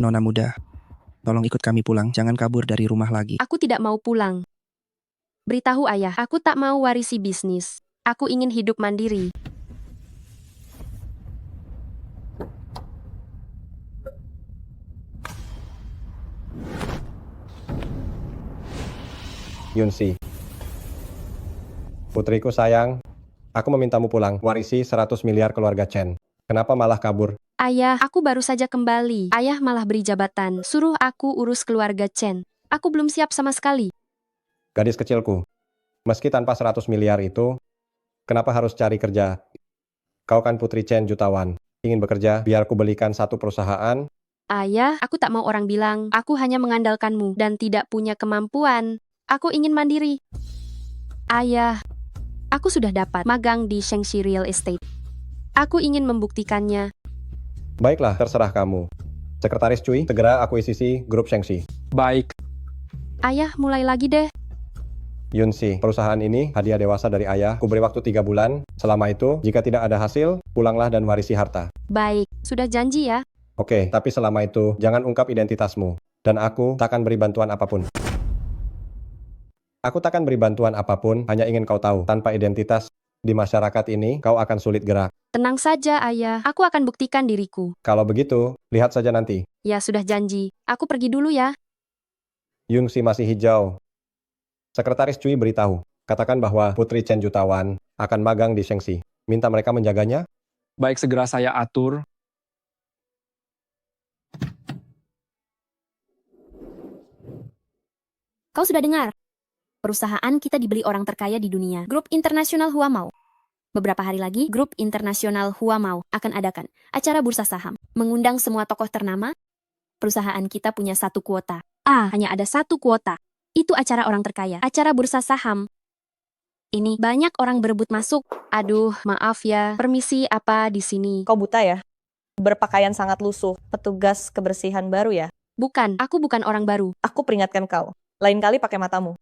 Nona muda, tolong ikut kami pulang, jangan kabur dari rumah lagi. Aku tidak mau pulang. Beritahu ayah, aku tak mau warisi bisnis. Aku ingin hidup mandiri. Yunsi. Putriku sayang, aku memintamu pulang, warisi 100 miliar keluarga Chen. Kenapa malah kabur? Ayah, aku baru saja kembali. Ayah malah beri jabatan, suruh aku urus keluarga Chen. Aku belum siap sama sekali. Gadis kecilku, meski tanpa 100 miliar itu, kenapa harus cari kerja? Kau kan putri Chen jutawan. Ingin bekerja, biar ku belikan satu perusahaan. Ayah, aku tak mau orang bilang, aku hanya mengandalkanmu dan tidak punya kemampuan. Aku ingin mandiri. Ayah, aku sudah dapat magang di Shengxi Real Estate. Aku ingin membuktikannya. Baiklah, terserah kamu. Sekretaris Cui, segera akuisisi grup Shengxi. Baik, Ayah, mulai lagi deh. Yunsi, perusahaan ini hadiah dewasa dari ayah. Ku beri waktu 3 bulan. Selama itu, jika tidak ada hasil, pulanglah dan warisi harta. Baik, sudah janji ya. Oke, tapi selama itu, jangan ungkap identitasmu. Dan aku takkan beri bantuan apapun. Aku takkan beri bantuan apapun, hanya ingin kau tahu, tanpa identitas, di masyarakat ini, kau akan sulit gerak. Tenang saja, ayah. Aku akan buktikan diriku. Kalau begitu, lihat saja nanti. Ya, sudah janji. Aku pergi dulu ya. Yungsi masih hijau. Sekretaris Cui beritahu, katakan bahwa Putri Chen Jutawan akan magang di Shengxi. Minta mereka menjaganya. baik segera saya atur. Kau sudah dengar? Perusahaan kita dibeli orang terkaya di dunia, Grup Internasional Huamao. Beberapa hari lagi, Grup Internasional Huamao akan adakan acara bursa saham, mengundang semua tokoh ternama. Perusahaan kita punya satu kuota. Hanya ada satu kuota. Itu acara orang terkaya, acara bursa saham. Ini banyak orang berebut masuk. Aduh, maaf ya. Permisi, apa di sini? Kau buta ya? Berpakaian sangat lusuh, petugas kebersihan baru ya? Bukan, aku bukan orang baru. Aku peringatkan kau, lain kali pakai matamu.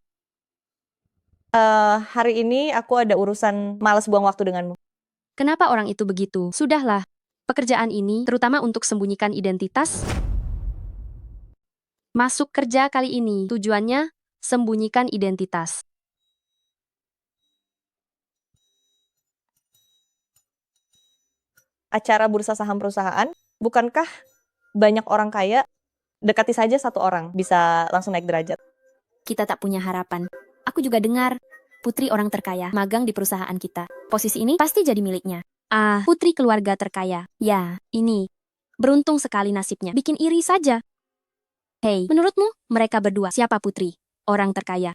Hari ini aku ada urusan malas buang waktu denganmu. Kenapa orang itu begitu? Sudahlah. Pekerjaan ini, terutama untuk sembunyikan identitas, masuk kerja kali ini. Tujuannya, sembunyikan identitas. Acara bursa saham perusahaan, bukankah banyak orang kaya? Dekati saja satu orang, bisa langsung naik derajat. Kita tak punya harapan. Aku juga dengar, putri orang terkaya magang di perusahaan kita. Posisi ini pasti jadi miliknya. Putri keluarga terkaya. Ya, ini. Beruntung sekali nasibnya. Bikin iri saja. Hei, menurutmu mereka berdua siapa putri? Orang terkaya.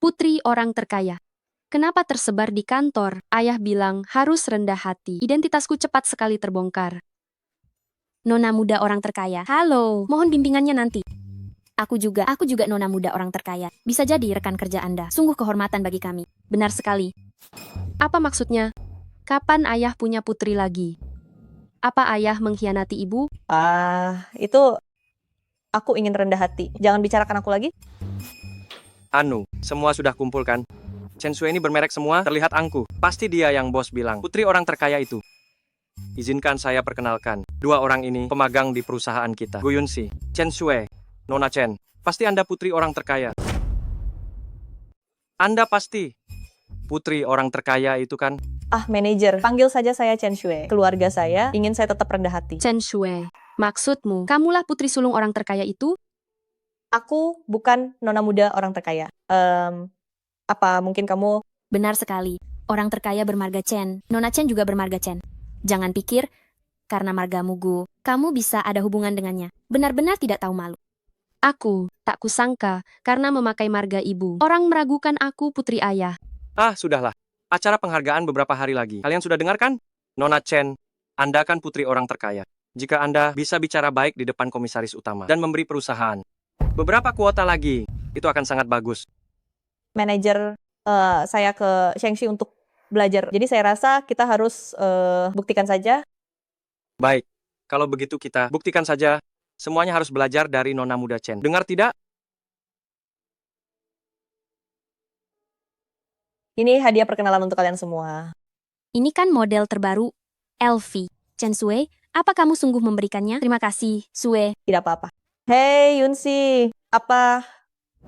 Putri orang terkaya. Kenapa tersebar di kantor? Ayah bilang harus rendah hati. Identitasku cepat sekali terbongkar. Nona muda orang terkaya. Halo, mohon bimbingannya nanti. Aku juga nona muda orang terkaya. Bisa jadi rekan kerja Anda. Sungguh kehormatan bagi kami. Benar sekali. Apa maksudnya? Kapan ayah punya putri lagi? Apa ayah mengkhianati ibu? Itu aku ingin rendah hati. Jangan bicarakan aku lagi. Anu, semua sudah kumpul kan? Chen Shui ini bermerek semua, terlihat angkuh. Pasti dia yang bos bilang, putri orang terkaya itu. Izinkan saya perkenalkan, dua orang ini pemagang di perusahaan kita. Gu Yunsi, Chen Shui, Nona Chen. Pasti Anda putri orang terkaya. Anda pasti putri orang terkaya itu kan? Manajer, panggil saja saya Chen Shui. Keluarga saya ingin saya tetap rendah hati. Chen Shui, maksudmu, kamulah putri sulung orang terkaya itu? Aku bukan nona muda orang terkaya. Apa mungkin kamu... Benar sekali. Orang terkaya bermarga Chen. Nona Chen juga bermarga Chen. Jangan pikir, karena margamu Gu, kamu bisa ada hubungan dengannya. Benar-benar tidak tahu malu. Aku tak kusangka karena memakai marga ibu. Orang meragukan aku putri ayah. Sudahlah. Acara penghargaan beberapa hari lagi. Kalian sudah dengar kan? Nona Chen, Anda kan putri orang terkaya. Jika Anda bisa bicara baik di depan komisaris utama dan memberi perusahaan beberapa kuota lagi, itu akan sangat bagus. Manajer saya ke Shengxi untuk belajar. Jadi saya rasa kita harus buktikan saja. Baik, kalau begitu kita buktikan saja. Semuanya harus belajar dari Nona Muda Chen. Dengar tidak? Ini hadiah perkenalan untuk kalian semua. Ini kan model terbaru, LV. Chen Sui, apa kamu sungguh memberikannya? Terima kasih, Sui. Tidak apa-apa. Hei Yunsi, apa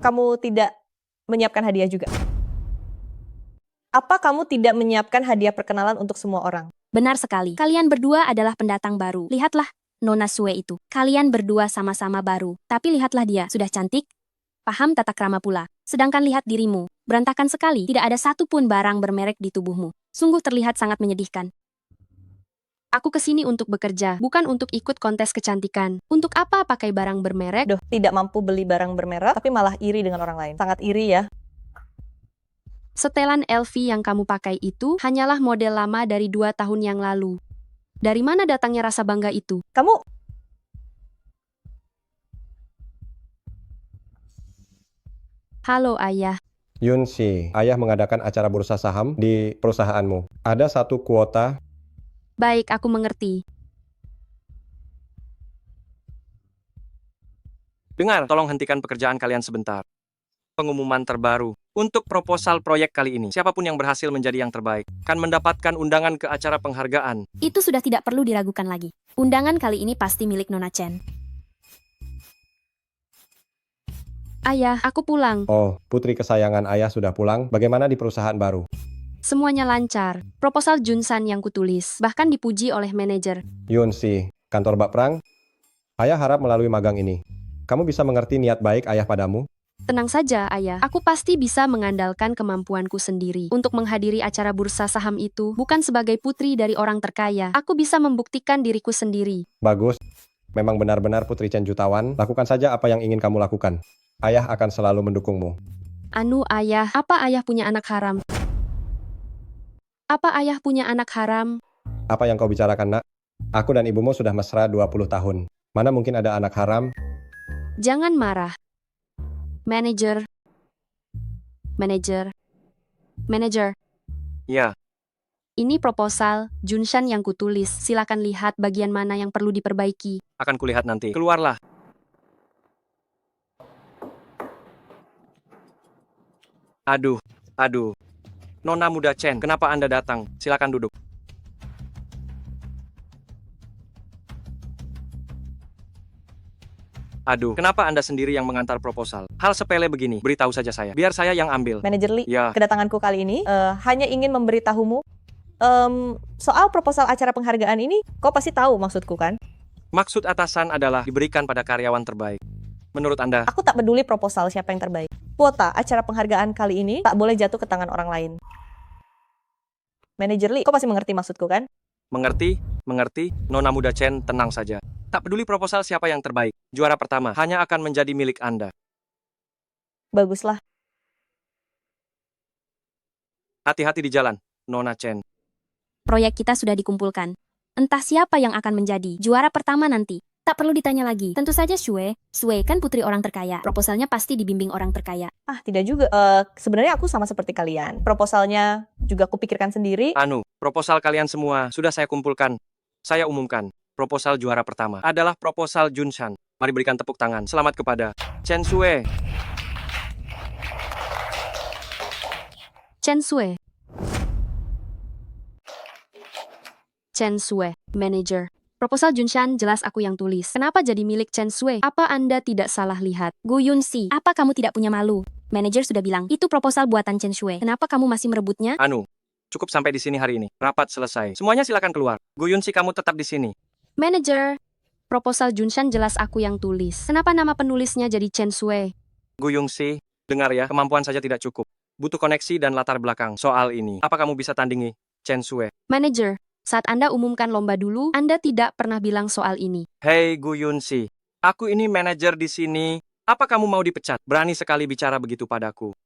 kamu tidak menyiapkan hadiah juga? Apa kamu tidak menyiapkan hadiah perkenalan untuk semua orang? Benar sekali. Kalian berdua adalah pendatang baru. Lihatlah, Nona Sue itu. Kalian berdua sama-sama baru. Tapi lihatlah dia, sudah cantik. Paham tata krama pula. Sedangkan lihat dirimu, berantakan sekali. Tidak ada satupun barang bermerek di tubuhmu. Sungguh terlihat sangat menyedihkan. Aku kesini untuk bekerja, bukan untuk ikut kontes kecantikan. Untuk apa pakai barang bermerek? Duh, tidak mampu beli barang bermerek, tapi malah iri dengan orang lain. Sangat iri ya. Setelan LV yang kamu pakai itu hanyalah model lama dari 2 tahun yang lalu. Dari mana datangnya rasa bangga itu? Kamu Halo ayah, Yunsi, ayah mengadakan acara bursa saham di perusahaanmu. Ada satu kuota. baik aku mengerti. Dengar, tolong hentikan pekerjaan kalian sebentar. Pengumuman terbaru. Untuk proposal proyek kali ini, siapapun yang berhasil menjadi yang terbaik, akan mendapatkan undangan ke acara penghargaan. Itu sudah tidak perlu diragukan lagi. Undangan kali ini pasti milik Nona Chen. Ayah, aku pulang. Oh, putri kesayangan ayah sudah pulang. Bagaimana di perusahaan baru? Semuanya lancar. Proposal Junsan yang kutulis, bahkan dipuji oleh manajer. Yunsi, kantor Bak Prang. Ayah harap melalui magang ini, kamu bisa mengerti niat baik ayah padamu. Tenang saja, ayah. Aku pasti bisa mengandalkan kemampuanku sendiri untuk menghadiri acara bursa saham itu, bukan sebagai putri dari orang terkaya. Aku bisa membuktikan diriku sendiri. Bagus. Memang benar-benar putri Chen jutawan. Lakukan saja apa yang ingin kamu lakukan. Ayah akan selalu mendukungmu. Anu ayah, apa ayah punya anak haram? Apa ayah punya anak haram? Apa yang kau bicarakan, nak? Aku dan ibumu sudah mesra 20 tahun. Mana mungkin ada anak haram? Jangan marah. Manajer. Manajer. Manajer. Ya, Ini proposal Junshan yang kutulis. Silakan lihat bagian mana yang perlu diperbaiki. akan kulihat nanti. Keluarlah. Aduh, aduh. Nona muda Chen, kenapa Anda datang? Silakan duduk. Aduh, kenapa Anda sendiri yang mengantar proposal? Hal sepele begini, beritahu saja saya. Biar saya yang ambil. Manajer Lee, Ya, kedatanganku kali ini hanya ingin memberitahumu soal proposal acara penghargaan ini. Kau pasti tahu maksudku kan? maksud atasan adalah diberikan pada karyawan terbaik. Menurut Anda, Aku tak peduli proposal siapa yang terbaik. Kuota acara penghargaan kali ini tak boleh jatuh ke tangan orang lain. Manajer Lee, kau pasti mengerti maksudku kan? mengerti? Mengerti? Nona muda Chen, tenang saja. Tak peduli proposal siapa yang terbaik. Juara pertama hanya akan menjadi milik Anda. Baguslah. Hati-hati di jalan, Nona Chen. Proyek kita sudah dikumpulkan. Entah siapa yang akan menjadi juara pertama nanti. Tak perlu ditanya lagi. Tentu saja Sue. Sue kan putri orang terkaya. Proposalnya pasti dibimbing orang terkaya. Ah, tidak juga. Sebenarnya aku sama seperti kalian. Proposalnya juga aku pikirkan sendiri. Anu, proposal kalian semua sudah saya kumpulkan. Saya umumkan, proposal juara pertama adalah proposal Junshan. Mari berikan tepuk tangan. Selamat kepada Chen Sue. Chen Sue. Chen Sue, manager. Proposal Junshan jelas aku yang tulis. Kenapa jadi milik Chen Sue? Apa Anda tidak salah lihat? Gu Yunsi, apa kamu tidak punya malu? Manajer sudah bilang, itu proposal buatan Chen Sue. Kenapa kamu masih merebutnya? Anu, cukup sampai di sini hari ini. Rapat selesai. Semuanya silakan keluar. Guyun si kamu tetap di sini. Manager, proposal Junshan jelas aku yang tulis. Kenapa nama penulisnya jadi Chen Sue? Guyung si, dengar ya, kemampuan saja tidak cukup. Butuh koneksi dan latar belakang soal ini. Apa kamu bisa tandingi Chen Sue? Manager, saat Anda umumkan lomba dulu, Anda tidak pernah bilang soal ini. Hei Guyun si, aku ini manajer di sini. Apa kamu mau dipecat? Berani sekali bicara begitu padaku.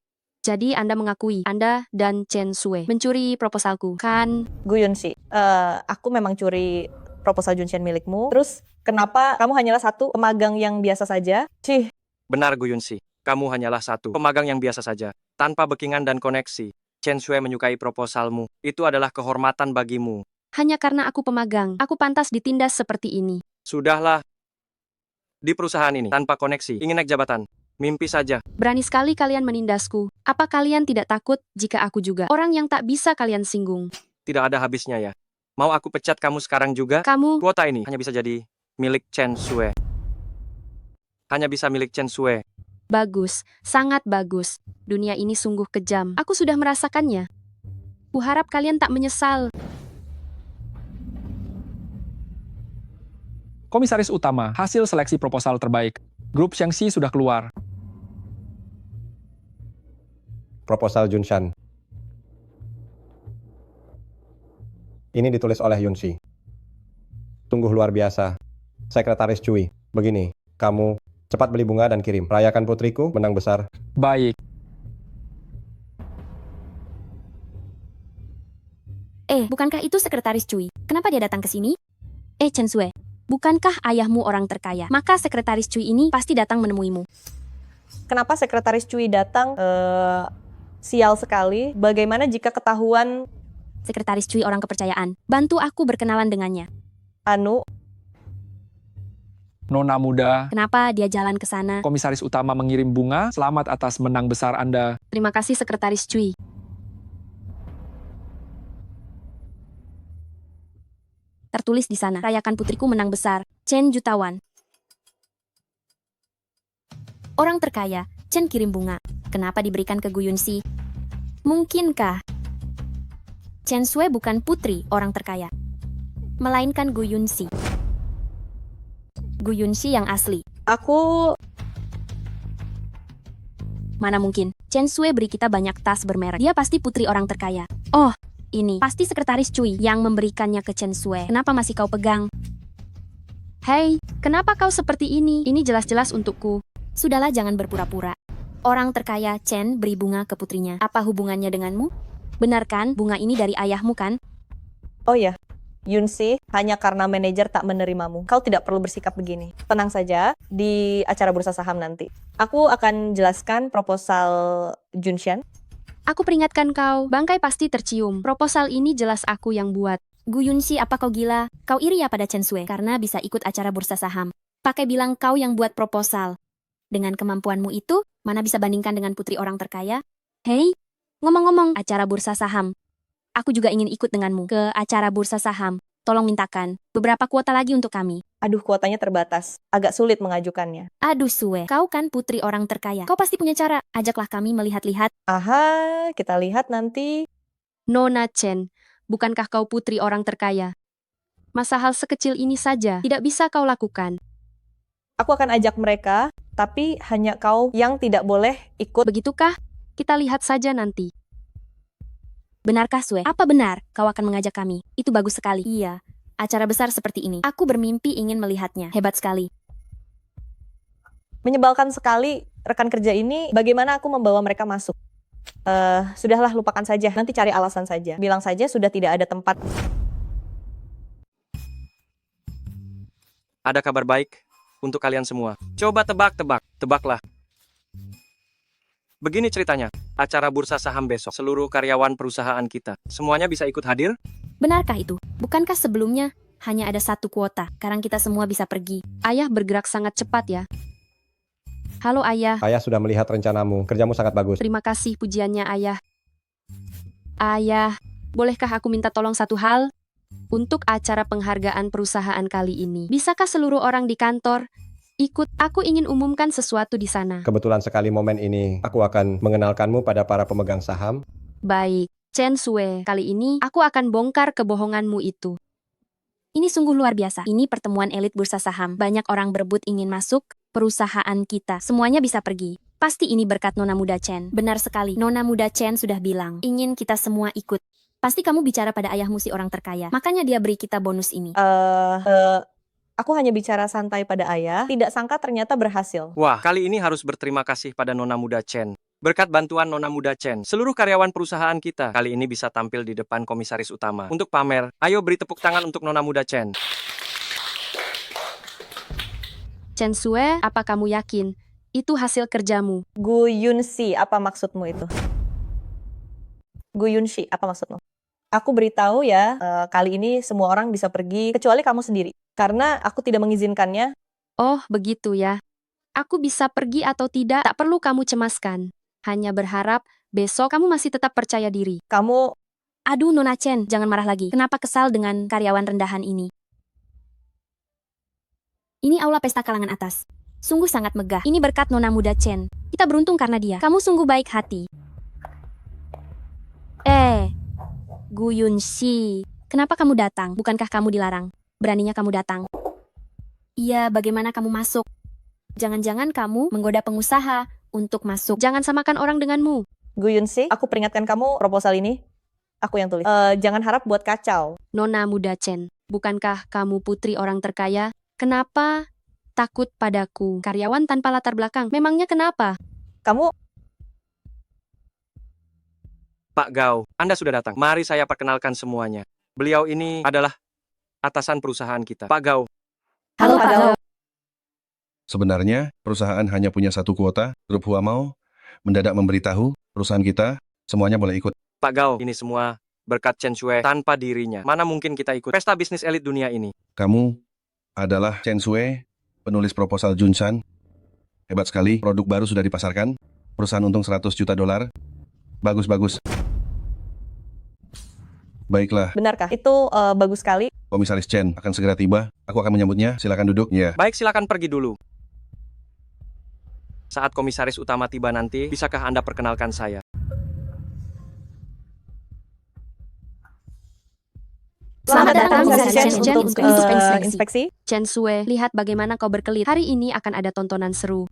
Jadi Anda mengakui Anda dan Chen Sue mencuri proposalku, kan? Guyun sih, aku memang curi proposal Junshan milikmu. Terus, kenapa kamu hanyalah satu pemagang yang biasa saja? Cih, Benar Guyun si, kamu hanyalah satu pemagang yang biasa saja, tanpa backingan dan koneksi. Chen Sue menyukai proposalmu. Itu adalah kehormatan bagimu. Hanya karena aku pemagang, aku pantas ditindas seperti ini. Sudahlah. Di perusahaan ini, tanpa koneksi, ingin naik jabatan. Mimpi saja. Berani sekali kalian menindasku. Apa kalian tidak takut jika aku juga orang yang tak bisa kalian singgung? Tidak ada habisnya ya. Mau aku pecat kamu sekarang juga? Kamu, Kuota ini hanya bisa jadi milik Chen Sue. hanya bisa milik Chen Shui. Bagus, sangat bagus. Dunia ini sungguh kejam. Aku sudah merasakannya. Kuharap kalian tak menyesal. Komisaris Utama, hasil seleksi proposal terbaik. Grup Shengxi sudah keluar. Proposal Junshan. Ini ditulis oleh Yunshi. Sungguh luar biasa. Sekretaris Cui, begini, kamu cepat beli bunga dan kirim. Rayakan putriku menang besar. Baik. Bukankah itu sekretaris Cui? Kenapa dia datang ke sini? Chen Sui, bukankah ayahmu orang terkaya? Maka sekretaris Cui ini pasti datang menemuimu. Kenapa sekretaris Cui datang? Sial sekali. Bagaimana jika ketahuan Sekretaris Cui orang kepercayaan. Bantu aku berkenalan dengannya. Anu, Nona muda, Kenapa dia jalan ke sana? Komisaris Utama mengirim bunga. Selamat atas menang besar Anda. Terima kasih Sekretaris Cui. Tertulis di sana, rayakan putriku menang besar. Chen Jutawan. Orang terkaya, Chen kirim bunga. Kenapa diberikan ke Gu Yunxi? Mungkinkah Chen Sui bukan putri orang terkaya, melainkan Gu Yunxi? Gu Yunxi yang asli. aku Mana mungkin, Chen Sui beri kita banyak tas bermerek. Dia pasti putri orang terkaya. Oh, ini pasti sekretaris Cui yang memberikannya ke Chen Sui. Kenapa masih kau pegang? Hei, kenapa kau seperti ini? Ini jelas-jelas untukku. Sudahlah, jangan berpura-pura. Orang terkaya Chen beri bunga ke putrinya. Apa hubungannya denganmu? Benar kan, bunga ini dari ayahmu kan? Oh ya, Yunsi, hanya karena manajer tak menerimamu. Kau tidak perlu bersikap begini. Tenang saja, di acara bursa saham nanti. Aku akan jelaskan proposal Junshan. Aku peringatkan kau, bangkai pasti tercium. Proposal ini jelas aku yang buat. Gu Yunxi, apa kau gila? Kau iri ya pada Chen Sui karena bisa ikut acara bursa saham. Pakai bilang kau yang buat proposal. Dengan kemampuanmu itu, mana bisa bandingkan dengan putri orang terkaya? Hei, ngomong-ngomong acara bursa saham. Aku juga ingin ikut denganmu ke acara bursa saham. Tolong mintakan beberapa kuota lagi untuk kami. Aduh, kuotanya terbatas. Agak sulit mengajukannya. Aduh Sui, kau kan putri orang terkaya. Kau pasti punya cara. Ajaklah kami melihat-lihat. Aha, kita lihat nanti. Nona Chen, bukankah kau putri orang terkaya? Masa hal sekecil ini saja tidak bisa kau lakukan? Aku akan ajak mereka, tapi hanya kau yang tidak boleh ikut. Begitukah? Kita lihat saja nanti. Benarkah Sui? Apa benar kau akan mengajak kami? Itu bagus sekali. Iya, acara besar seperti ini. Aku bermimpi ingin melihatnya. Hebat sekali. Menyebalkan sekali rekan kerja ini, bagaimana aku membawa mereka masuk? Sudahlah, lupakan saja. Nanti cari alasan saja. Bilang saja sudah tidak ada tempat. Ada kabar baik untuk kalian semua. Coba tebak-tebak, tebaklah. Begini ceritanya, acara bursa saham besok. Seluruh karyawan perusahaan kita, semuanya bisa ikut hadir? Benarkah itu? Bukankah sebelumnya hanya ada satu kuota? Sekarang kita semua bisa pergi. Ayah bergerak sangat cepat ya. Halo ayah, Ayah sudah melihat rencanamu. Kerjamu sangat bagus. terima kasih pujiannya ayah. Ayah, bolehkah aku minta tolong satu hal? Untuk acara penghargaan perusahaan kali ini, bisakah seluruh orang di kantor ikut? Aku ingin umumkan sesuatu di sana. Kebetulan sekali momen ini, aku akan mengenalkanmu pada para pemegang saham. Baik, Chen Sui, kali ini aku akan bongkar kebohonganmu itu. Ini sungguh luar biasa. Ini pertemuan elit bursa saham. Banyak orang berebut ingin masuk perusahaan kita. Semuanya bisa pergi. Pasti ini berkat Nona Muda Chen. Benar sekali. Nona Muda Chen sudah bilang, ingin kita semua ikut. Pasti kamu bicara pada ayahmu si orang terkaya. Makanya dia beri kita bonus ini. Aku hanya bicara santai pada ayah. Tidak sangka ternyata berhasil. Wah, kali ini harus berterima kasih pada Nona Muda Chen. Berkat bantuan Nona Muda Chen, seluruh karyawan perusahaan kita kali ini bisa tampil di depan komisaris utama untuk pamer. Ayo beri tepuk tangan untuk Nona Muda Chen. Chen Sui, apa kamu yakin itu hasil kerjamu? Gu Yunxi, apa maksudmu itu? Gu Yunxi, apa maksudmu? Aku beritahu ya, kali ini semua orang bisa pergi, kecuali kamu sendiri. Karena aku tidak mengizinkannya. Oh, begitu ya. Aku bisa pergi atau tidak, tak perlu kamu cemaskan. Hanya berharap besok kamu masih tetap percaya diri. Kamu, Aduh Nona Chen, jangan marah lagi. Kenapa kesal dengan karyawan rendahan ini? Ini aula pesta kalangan atas. Sungguh sangat megah. Ini berkat Nona muda Chen. Kita beruntung karena dia. Kamu sungguh baik hati. Gu Yunxi, kenapa kamu datang? Bukankah kamu dilarang? Beraninya kamu datang. Iya, bagaimana kamu masuk? Jangan-jangan kamu menggoda pengusaha untuk masuk. Jangan samakan orang denganmu. Gu Yunsi, aku peringatkan kamu proposal ini. Aku yang tulis. Jangan harap buat kacau. Nona muda Chen, bukankah kamu putri orang terkaya? Kenapa takut padaku? Karyawan tanpa latar belakang. Memangnya kenapa? Kamu Pak Gao, Anda sudah datang. Mari saya perkenalkan semuanya. Beliau ini adalah atasan perusahaan kita. Pak Gao, Halo, Pak Gao. Sebenarnya, perusahaan hanya punya satu kuota. Grup Huamao mendadak memberitahu perusahaan kita semuanya boleh ikut. Pak Gao, ini semua berkat Chen Shui tanpa dirinya. Mana mungkin kita ikut pesta bisnis elit dunia ini? Kamu adalah Chen Shui, penulis proposal Junshan. Hebat sekali, produk baru sudah dipasarkan. Perusahaan untung 100 juta dolar. Bagus-bagus. Baiklah, Benarkah? Itu bagus sekali. Komisaris Chen akan segera tiba. Aku akan menyambutnya. Silakan duduk. Ya. Baik, silakan pergi dulu. Saat komisaris utama tiba nanti, bisakah Anda perkenalkan saya? Selamat datang, Komisaris Komisaris Chen, Chen, untuk untuk inspeksi. inspeksi. Chen Sui, lihat bagaimana kau berkelit. Hari ini akan ada tontonan seru.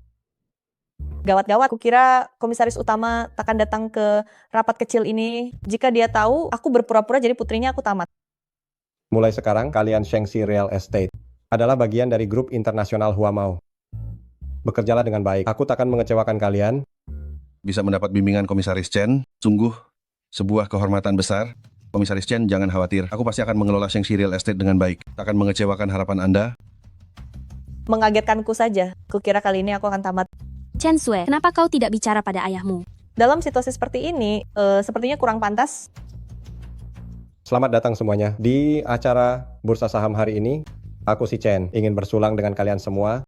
Gawat-gawat, kukira komisaris utama takkan datang ke rapat kecil ini. Jika dia tahu, aku berpura-pura jadi putrinya, aku tamat. Mulai sekarang, kalian Shengxi Real Estate adalah bagian dari grup internasional Huamao. Bekerjalah dengan baik. Aku takkan mengecewakan kalian. Bisa mendapat bimbingan Komisaris Chen. Sungguh sebuah kehormatan besar. Komisaris Chen, jangan khawatir. Aku pasti akan mengelola Shengxi Real Estate dengan baik. Takkan mengecewakan harapan Anda. Mengagetkanku saja. Kukira kali ini aku akan tamat. Chen Sui, kenapa kau tidak bicara pada ayahmu? Dalam situasi seperti ini, sepertinya kurang pantas. Selamat datang semuanya. Di acara Bursa Saham hari ini, aku si Chen ingin bersulang dengan kalian semua.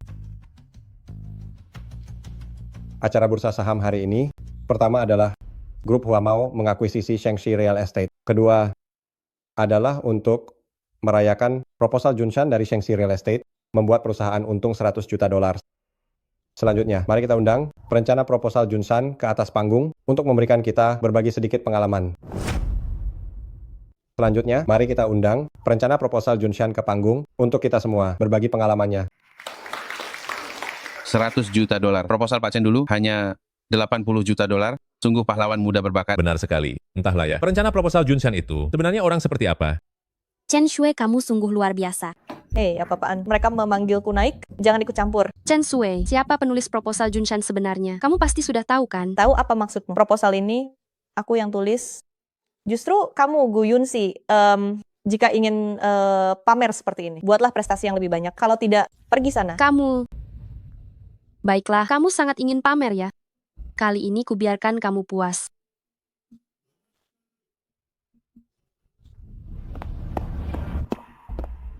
Acara Bursa Saham hari ini, pertama adalah Grup Huamao mengakuisisi Shengxi Real Estate. Kedua adalah untuk merayakan proposal Junshan dari Shengxi Real Estate membuat perusahaan untung 100 juta dolar. Selanjutnya, mari kita undang perencana proposal Junshan ke atas panggung untuk memberikan kita berbagi sedikit pengalaman. Selanjutnya, mari kita undang perencana proposal Junshan ke panggung untuk kita semua berbagi pengalamannya. 100 juta dolar. Proposal Pak Chen dulu hanya 80 juta dolar. Sungguh pahlawan muda berbakat. Benar sekali. Entahlah ya. Perencana proposal Junshan itu sebenarnya orang seperti apa? Chen Shui, kamu sungguh luar biasa. Apa-apaan? Mereka memanggilku naik, jangan ikut campur. Chen Sui, siapa penulis proposal Junshan sebenarnya? Kamu pasti sudah tahu kan? Tahu apa maksudmu? Proposal ini, aku yang tulis. Justru kamu, Gu Yunsi, jika ingin pamer seperti ini, buatlah prestasi yang lebih banyak. Kalau tidak, pergi sana. Kamu. Baiklah, kamu sangat ingin pamer ya? Kali ini kubiarkan kamu puas.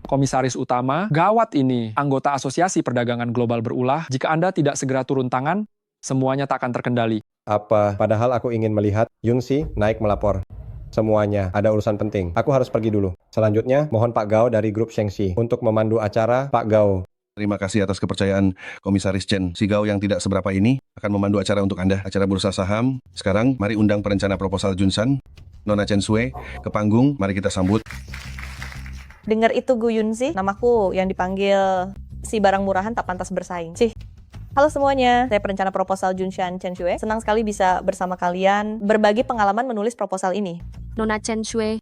Komisaris utama, gawat ini. Anggota Asosiasi Perdagangan Global berulah, jika Anda tidak segera turun tangan, semuanya tak akan terkendali. Apa? Padahal aku ingin melihat Yunsi naik melapor. Semuanya, ada urusan penting. Aku harus pergi dulu. Selanjutnya, mohon Pak Gao dari grup Shengxi untuk memandu acara. Pak Gao. Terima kasih atas kepercayaan Komisaris Chen. Si Gao yang tidak seberapa ini akan memandu acara untuk Anda. Acara bursa saham. Sekarang, mari undang perencana proposal Junshan, Nona Chen Sui, ke panggung. Mari kita sambut. Dengar itu, Gu Yunsi, namaku yang dipanggil si barang murahan tak pantas bersaing. Halo semuanya, saya perencana proposal Junshan Chen Shui. Senang sekali bisa bersama kalian berbagi pengalaman menulis proposal ini. Nona Chen Shui,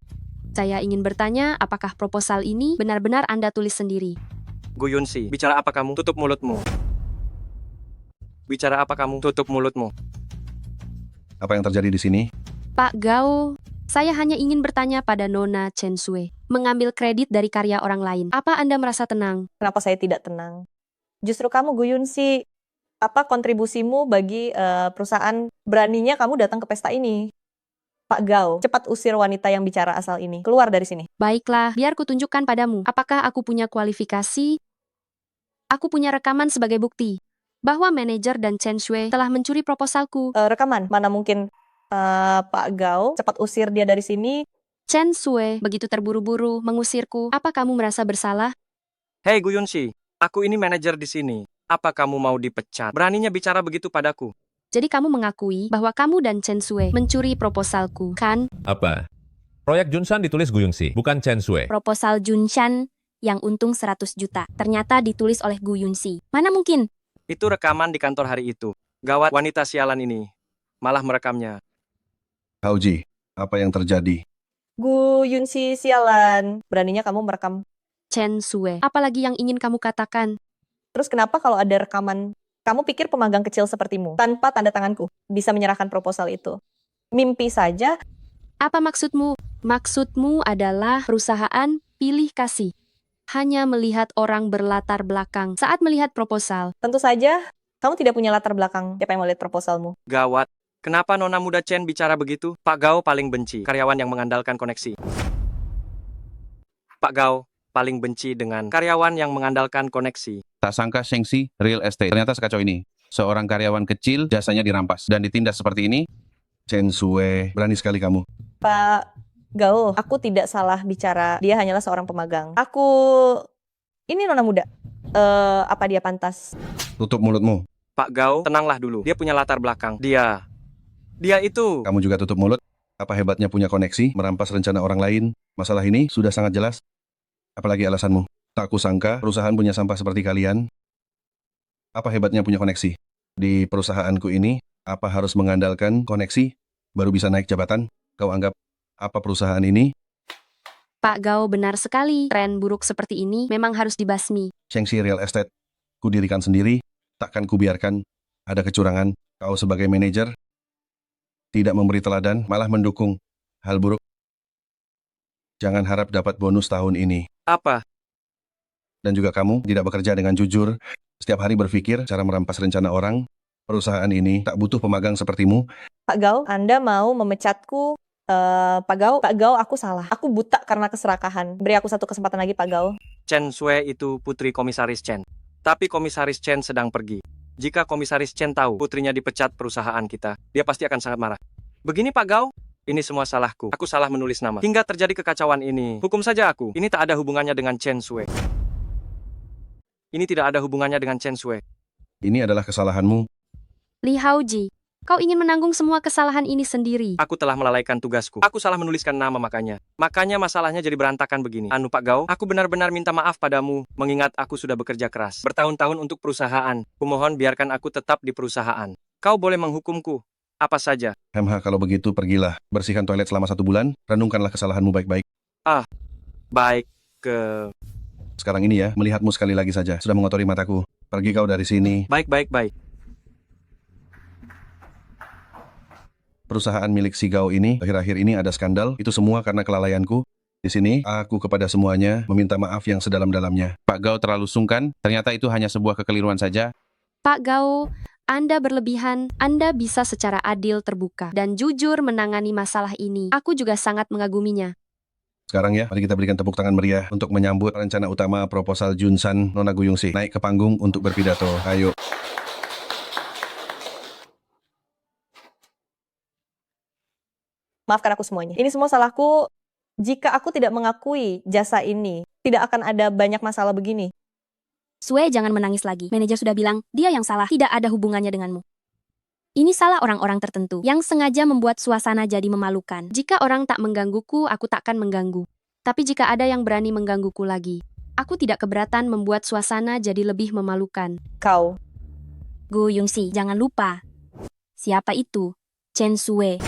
saya ingin bertanya apakah proposal ini benar-benar Anda tulis sendiri? Gu Yunsi, bicara apa kamu? Tutup mulutmu. Bicara apa kamu? Tutup mulutmu. Apa yang terjadi di sini? Pak Gao, saya hanya ingin bertanya pada Nona Chen Shui. Mengambil kredit dari karya orang lain. Apa Anda merasa tenang? Kenapa saya tidak tenang? Justru kamu, Gu Yunsi, apa kontribusimu bagi perusahaan? Beraninya kamu datang ke pesta ini. Pak Gao, cepat usir wanita yang bicara asal ini. Keluar dari sini. Baiklah, biar kutunjukkan padamu. Apakah aku punya kualifikasi? Aku punya rekaman sebagai bukti bahwa manajer dan Chen Shui telah mencuri proposalku. Rekaman, mana mungkin Pak Gao, cepat usir dia dari sini. Chen Shui begitu terburu-buru mengusirku. Apa kamu merasa bersalah? Hei Gu Yunsi, aku ini manajer di sini. Apa kamu mau dipecat? Beraninya bicara begitu padaku. Jadi kamu mengakui bahwa kamu dan Chen Sui mencuri proposalku, kan? Apa? Proyek Junsan ditulis Gu Yunxi, bukan Chen Sui. Proposal Junshan yang untung 100 juta. Ternyata ditulis oleh Gu Yunxi. Mana mungkin? Itu rekaman di kantor hari itu. Gawat, wanita sialan ini malah merekamnya. Hauji, apa yang terjadi? Gu Yunsi sialan. Beraninya kamu merekam. Chen Sui, apalagi yang ingin kamu katakan? Terus kenapa kalau ada rekaman, kamu pikir pemagang kecil sepertimu, tanpa tanda tanganku, bisa menyerahkan proposal itu? Mimpi saja. Apa maksudmu? Maksudmu adalah perusahaan pilih kasih. Hanya melihat orang berlatar belakang saat melihat proposal. Tentu saja, kamu tidak punya latar belakang siapa yang mau lihat proposalmu. Gawat. Kenapa Nona Muda Chen bicara begitu? Pak Gao paling benci karyawan yang mengandalkan koneksi. Pak Gao paling benci dengan karyawan yang mengandalkan koneksi. Tak sangka Shengxi Real Estate ternyata sekacau ini. Seorang karyawan kecil jasanya dirampas dan ditindas seperti ini. Chen Sui, berani sekali kamu. Pak Gao, aku tidak salah bicara. Dia hanyalah seorang pemagang. Ini Nona Muda. Apa dia pantas? Tutup mulutmu. Pak Gao, tenanglah dulu. Dia punya latar belakang. Dia itu. Kamu juga tutup mulut. Apa hebatnya punya koneksi, merampas rencana orang lain? Masalah ini sudah sangat jelas. Apalagi alasanmu. Tak kusangka perusahaan punya sampah seperti kalian. Apa hebatnya punya koneksi? Di perusahaanku ini, apa harus mengandalkan koneksi baru bisa naik jabatan? Kau anggap apa perusahaan ini? Pak Gao benar sekali. Tren buruk seperti ini memang harus dibasmi. Shengxi Real Estate, kudirikan sendiri, takkan kubiarkan ada kecurangan. Kau sebagai manajer, tidak memberi teladan, malah mendukung hal buruk. Jangan harap dapat bonus tahun ini. Apa? Dan juga kamu tidak bekerja dengan jujur, setiap hari berpikir cara merampas rencana orang. Perusahaan ini tak butuh pemagang sepertimu. Pak Gao, Anda mau memecatku? Pak Gao, aku salah. Aku buta karena keserakahan. Beri aku satu kesempatan lagi, Pak Gao. Chen Sui itu putri Komisaris Chen. Tapi Komisaris Chen sedang pergi. Jika Komisaris Chen tahu putrinya dipecat perusahaan kita, dia pasti akan sangat marah. Begini Pak Gao, ini semua salahku. Aku salah menulis nama. Hingga terjadi kekacauan ini. Hukum saja aku. Ini tak ada hubungannya dengan Chen Sui. Ini tidak ada hubungannya dengan Chen Sui. Ini adalah kesalahanmu. Li Haoji, kau ingin menanggung semua kesalahan ini sendiri. Aku telah melalaikan tugasku. Aku salah menuliskan nama makanya. Makanya masalahnya jadi berantakan begini. Anu Pak Gao, aku benar-benar minta maaf padamu, mengingat aku sudah bekerja keras. Bertahun-tahun untuk perusahaan. Kumohon biarkan aku tetap di perusahaan. Kau boleh menghukumku. Apa saja. Kalau begitu pergilah. Bersihkan toilet selama 1 bulan. Renungkanlah kesalahanmu baik-baik. Baik. Sekarang ini ya, melihatmu sekali lagi saja. Sudah mengotori mataku. Pergi kau dari sini. Baik. Perusahaan milik si Gao ini, akhir-akhir ini ada skandal. Itu semua karena kelalaianku. Di sini, aku kepada semuanya meminta maaf yang sedalam-dalamnya. Pak Gao terlalu sungkan. Ternyata itu hanya sebuah kekeliruan saja. Pak Gao, Anda berlebihan. Anda bisa secara adil, terbuka, dan jujur menangani masalah ini. Aku juga sangat mengaguminya. Sekarang ya, mari kita berikan tepuk tangan meriah untuk menyambut rencana utama proposal Junsan Nona Gu Yunxi. Naik ke panggung untuk berpidato. Ayo. Maafkan aku semuanya. Ini semua salahku. Jika aku tidak mengakui jasa ini, tidak akan ada banyak masalah begini. Sui, jangan menangis lagi. Manajer sudah bilang, dia yang salah. Tidak ada hubungannya denganmu. Ini salah orang-orang tertentu yang sengaja membuat suasana jadi memalukan. Jika orang tak menggangguku, aku takkan mengganggu. Tapi jika ada yang berani menggangguku lagi, aku tidak keberatan membuat suasana jadi lebih memalukan. Kau. Gu Yunxi, jangan lupa. Siapa itu? Chen Sui.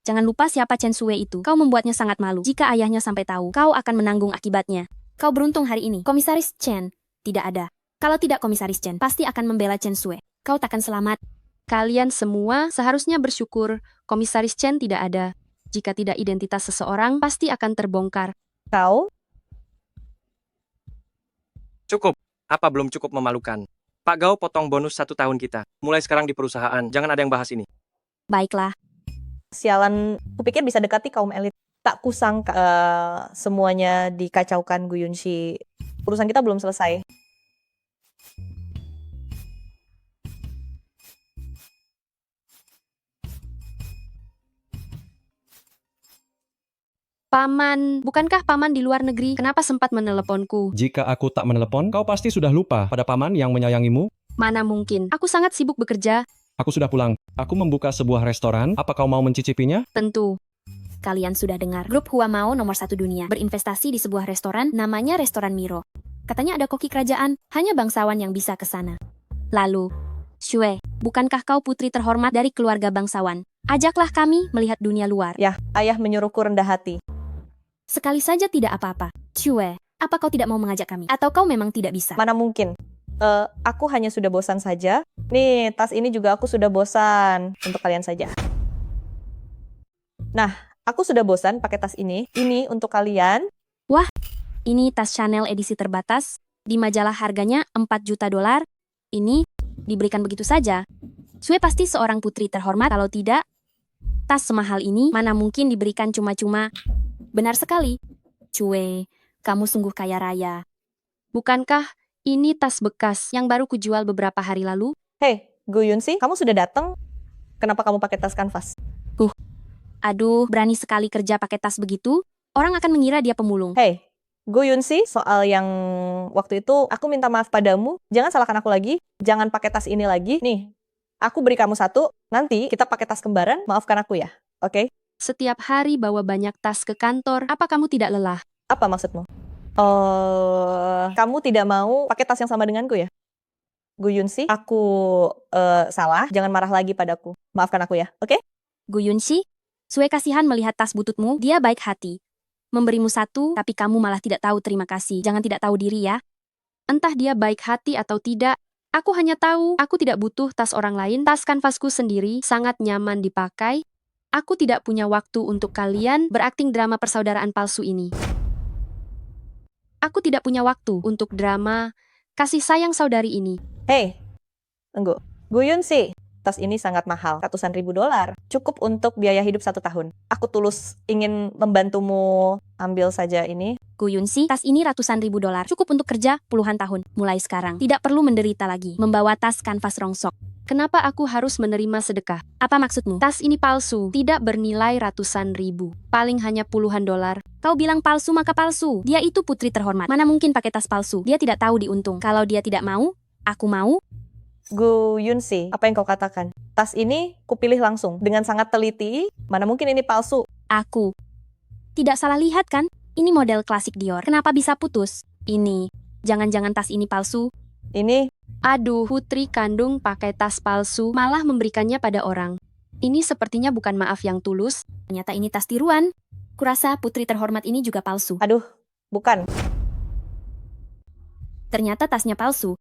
Jangan lupa siapa Chen Sui itu. Kau membuatnya sangat malu. Jika ayahnya sampai tahu, kau akan menanggung akibatnya. Kau beruntung hari ini. Komisaris Chen tidak ada. Kalau tidak Komisaris Chen, pasti akan membela Chen Sui. Kau takkan selamat. Kalian semua seharusnya bersyukur Komisaris Chen tidak ada. Jika tidak, identitas seseorang pasti akan terbongkar. Kau. Cukup. Apa belum cukup memalukan? Pak Gao potong bonus 1 tahun kita. Mulai sekarang di perusahaan, jangan ada yang bahas ini. Baiklah. Sialan, kupikir bisa dekati kaum elit. Tak kusangka semuanya dikacaukan Gu Yunxi. Urusan kita belum selesai. Paman, bukankah paman di luar negeri? Kenapa sempat meneleponku? Jika aku tak menelepon, kau pasti sudah lupa pada paman yang menyayangimu. Mana mungkin? Aku sangat sibuk bekerja. Aku sudah pulang. Aku membuka sebuah restoran. Apa kau mau mencicipinya? Tentu. Kalian sudah dengar, grup Huamao nomor 1 dunia berinvestasi di sebuah restoran namanya Restoran Miro. Katanya ada koki kerajaan, hanya bangsawan yang bisa ke sana. Lalu, Shue, bukankah kau putri terhormat dari keluarga bangsawan? Ajaklah kami melihat dunia luar. Ya, ayah menyuruhku rendah hati. Sekali saja tidak apa-apa. Shue, apa kau tidak mau mengajak kami? Atau kau memang tidak bisa? Mana mungkin? Aku hanya sudah bosan saja. Nih, tas ini juga aku sudah bosan. Untuk kalian saja. Nah, aku sudah bosan pakai tas ini. Ini untuk kalian. Ini tas Chanel edisi terbatas. Di majalah harganya 4 juta dolar. Ini diberikan begitu saja. Shue pasti seorang putri terhormat. Kalau tidak, tas semahal ini mana mungkin diberikan cuma-cuma. Benar sekali. Shue, kamu sungguh kaya raya. Bukankah ini tas bekas yang baru kujual beberapa hari lalu? Hei, Gu Yunsi, kamu sudah datang? Kenapa kamu pakai tas kanvas? Aduh, berani sekali kerja pakai tas begitu. Orang akan mengira dia pemulung. Hei, Gu Yunsi, soal yang waktu itu aku minta maaf padamu. Jangan salahkan aku lagi. Jangan pakai tas ini lagi. Nih, aku beri kamu satu. Nanti kita pakai tas kembaran. Maafkan aku ya. Oke? Setiap hari bawa banyak tas ke kantor. Apa kamu tidak lelah? Apa maksudmu? Kamu tidak mau pakai tas yang sama denganku ya? Gu Yunsi, aku salah. Jangan marah lagi padaku. Maafkan aku ya. Oke? Gu Yunsi, Shue kasihan melihat tas bututmu. Dia baik hati. Memberimu satu, tapi kamu malah tidak tahu terima kasih. Jangan tidak tahu diri ya. Entah dia baik hati atau tidak. Aku hanya tahu, aku tidak butuh tas orang lain. Tas kanvasku sendiri sangat nyaman dipakai. Aku tidak punya waktu untuk kalian berakting drama persaudaraan palsu ini. Aku tidak punya waktu untuk drama kasih sayang saudari ini. Hei, tunggu. Gu Yunsi, tas ini sangat mahal. Ratusan ribu dolar. Cukup untuk biaya hidup 1 tahun. Aku tulus ingin membantumu. Ambil saja ini. Gu Yunsi, tas ini ratusan ribu dolar. Cukup untuk kerja puluhan tahun. Mulai sekarang, tidak perlu menderita lagi. Membawa tas kanvas rongsok. Kenapa aku harus menerima sedekah? Apa maksudmu? Tas ini palsu, tidak bernilai ratusan ribu. Paling hanya puluhan dolar. Kau bilang palsu maka palsu. Dia itu putri terhormat. Mana mungkin pakai tas palsu? Dia tidak tahu diuntung. Kalau dia tidak mau, aku mau. Gu Yunsi, apa yang kau katakan? Tas ini kupilih langsung. Dengan sangat teliti. Mana mungkin ini palsu? Aku. Tidak salah lihat kan? Ini model klasik Dior. Kenapa bisa putus? Ini. Jangan-jangan tas ini palsu? Ini. Aduh, putri kandung pakai tas palsu, malah memberikannya pada orang. Ini sepertinya bukan maaf yang tulus. Ternyata ini tas tiruan. Kurasa putri terhormat ini juga palsu. Aduh, bukan. Ternyata tasnya palsu.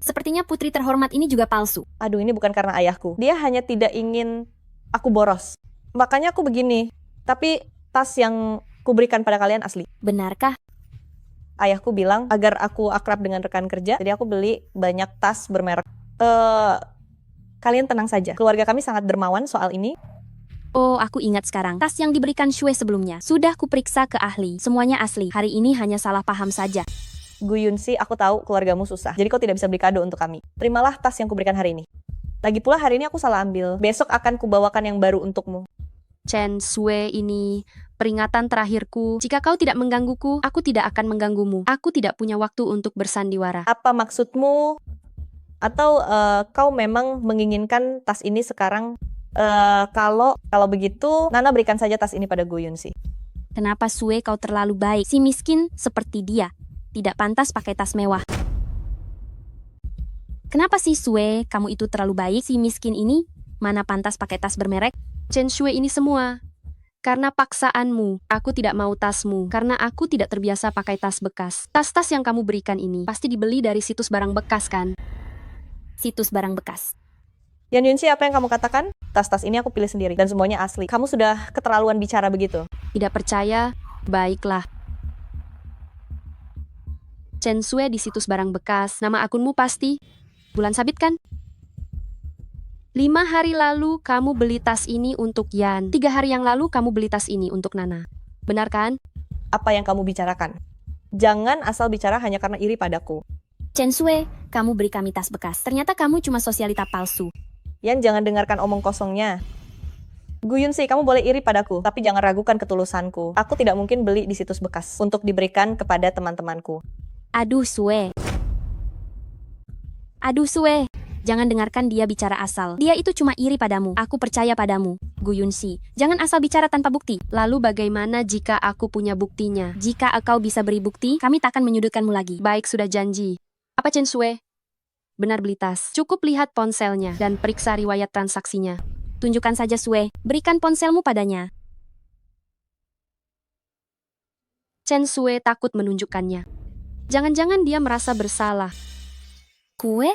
Sepertinya putri terhormat ini juga palsu. Aduh, ini bukan karena ayahku. Dia hanya tidak ingin aku boros. Makanya aku begini. Tapi tas yang kuberikan pada kalian asli. Benarkah? Ayahku bilang agar aku akrab dengan rekan kerja. Jadi aku beli banyak tas bermerek. Kalian tenang saja. Keluarga kami sangat dermawan soal ini. Oh, aku ingat sekarang. Tas yang diberikan Shue sebelumnya. Sudah kuperiksa ke ahli. Semuanya asli. Hari ini hanya salah paham saja. Gu Yunsi, aku tahu keluargamu susah. Jadi kau tidak bisa beli kado untuk kami. Terimalah tas yang kuberikan hari ini. Lagi pula hari ini aku salah ambil. Besok akan kubawakan yang baru untukmu. Chen Shue ini peringatan terakhirku. Jika kau tidak menggangguku, aku tidak akan mengganggumu. Aku tidak punya waktu untuk bersandiwara. Apa maksudmu? Atau kau memang menginginkan tas ini sekarang? Kalau begitu, Nana berikan saja tas ini pada Gu Yunsi. Kenapa Shue kau terlalu baik? Si miskin seperti dia tidak pantas pakai tas mewah. Kenapa sih Shue kamu itu terlalu baik? Si miskin ini mana pantas pakai tas bermerek? Chen Shue ini semua karena paksaanmu. Aku tidak mau tasmu karena aku tidak terbiasa pakai tas bekas. Tas-tas yang kamu berikan ini pasti dibeli dari situs barang bekas kan? Situs barang bekas. Yan Yunsi, apa yang kamu katakan? Tas-tas ini aku pilih sendiri dan semuanya asli. Kamu sudah keterlaluan bicara begitu. Tidak percaya? Baiklah. Chen Shue di situs barang bekas. Nama akunmu pasti Bulan Sabit kan? 5 hari lalu kamu beli tas ini untuk Yan. 3 hari yang lalu kamu beli tas ini untuk Nana. Benar kan? Apa yang kamu bicarakan? Jangan asal bicara hanya karena iri padaku. Chen Shue, kamu beri kami tas bekas. Ternyata kamu cuma sosialita palsu. Yan, jangan dengarkan omong kosongnya. Gu Yunsi, kamu boleh iri padaku, tapi jangan ragukan ketulusanku. Aku tidak mungkin beli di situs bekas untuk diberikan kepada teman-temanku. Aduh, Sue. Jangan dengarkan dia bicara asal. Dia itu cuma iri padamu. Aku percaya padamu, Gu Yunsi. Jangan asal bicara tanpa bukti. Lalu bagaimana jika aku punya buktinya? Jika kau bisa beri bukti, kami takkan menyudutkanmu lagi. Baik, sudah janji. Apa Chen Sue? Benar beli tas. Cukup lihat ponselnya dan periksa riwayat transaksinya. Tunjukkan saja, Sue. Berikan ponselmu padanya. Chen Sue takut menunjukkannya. Jangan-jangan dia merasa bersalah. Kue?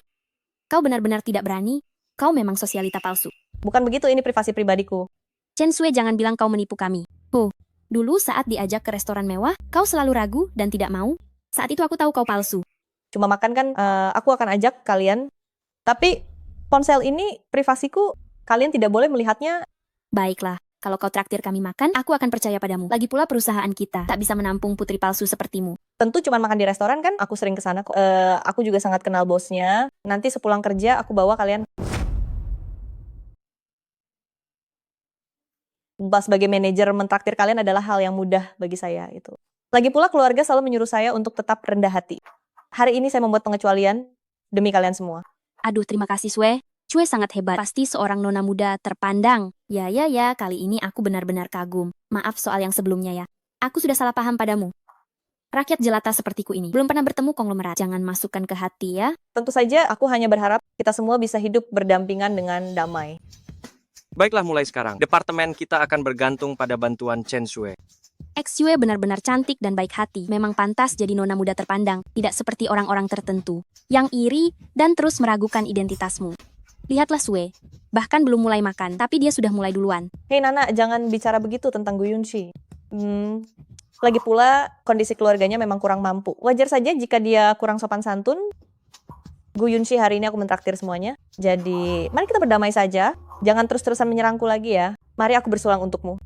Kau benar-benar tidak berani? Kau memang sosialita palsu. Bukan begitu, ini privasi pribadiku. Chen Sue, jangan bilang kau menipu kami. Dulu saat diajak ke restoran mewah, kau selalu ragu dan tidak mau. Saat itu aku tahu kau palsu. Cuma makan kan, aku akan ajak kalian. Tapi ponsel ini privasiku, kalian tidak boleh melihatnya. Baiklah, kalau kau traktir kami makan, aku akan percaya padamu. Lagi pula perusahaan kita tak bisa menampung putri palsu sepertimu. Tentu cuma makan di restoran kan, aku sering kesana kok. Aku juga sangat kenal bosnya. Nanti sepulang kerja, aku bawa kalian. Sebagai manajer, mentraktir kalian adalah hal yang mudah bagi saya itu. Lagi pula keluarga selalu menyuruh saya untuk tetap rendah hati. Hari ini saya membuat pengecualian demi kalian semua. Aduh, terima kasih, Sue. Sue sangat hebat. Pasti seorang nona muda terpandang. Ya, kali ini aku benar-benar kagum. Maaf soal yang sebelumnya ya. Aku sudah salah paham padamu. Rakyat jelata sepertiku ini belum pernah bertemu konglomerat. Jangan masukkan ke hati ya. Tentu saja aku hanya berharap kita semua bisa hidup berdampingan dengan damai. Baiklah, mulai sekarang. Departemen kita akan bergantung pada bantuan Chen Sue. Sue benar-benar cantik dan baik hati. Memang pantas jadi nona muda terpandang. Tidak seperti orang-orang tertentu yang iri dan terus meragukan identitasmu. Lihatlah Sue. Bahkan belum mulai makan, tapi dia sudah mulai duluan. Hei Nana, jangan bicara begitu tentang Gu Yunsi. Lagi pula, kondisi keluarganya memang kurang mampu. Wajar saja jika dia kurang sopan santun. Gu Yunsi, hari ini aku mentraktir semuanya. Jadi, mari kita berdamai saja. Jangan terus-terusan menyerangku lagi ya. Mari aku bersulang untukmu.